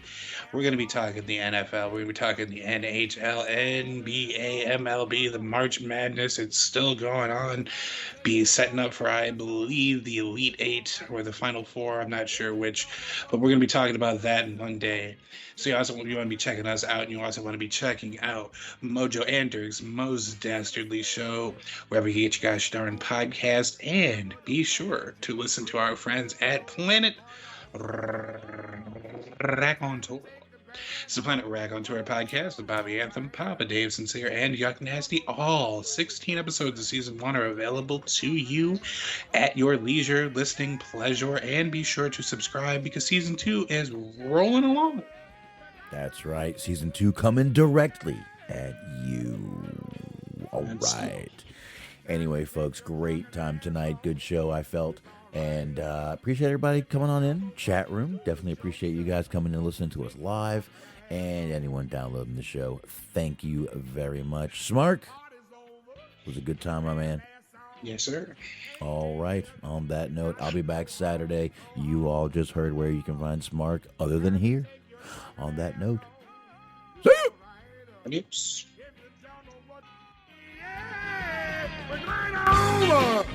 We're going to be talking the NFL. We're going to be talking the NHL, NBA, MLB, the March Madness. It's still going on. Be setting up for, I believe, the Elite Eight or the Final Four. I'm not sure which. But we're going to be talking about that in one day. So you want to be checking us out, and you also want to be checking out Mojo Ander's Most Dastardly Show, wherever you get your gosh darn podcast. And be sure to listen to our friends at Planet Raconteur It's the Planet Rag on Tour podcast with Bobby Anthem, Papa Dave Sincere, and Yuck Nasty. All 16 episodes of season 1 are available to you at your leisure, listening pleasure, and be sure to subscribe because season 2 is rolling along. That's right. Season 2 coming directly at you. All right. Anyway, folks, great time tonight. Good show, I felt. And appreciate everybody coming on in. Chat room. Definitely appreciate you guys coming and listening to us live. And anyone downloading the show, thank you very much. Smark, it was a good time, my man. Yes, sir. All right. On that note, I'll be back Saturday. You all just heard where you can find Smark other than here. On that note, see you. Adios. We're going over.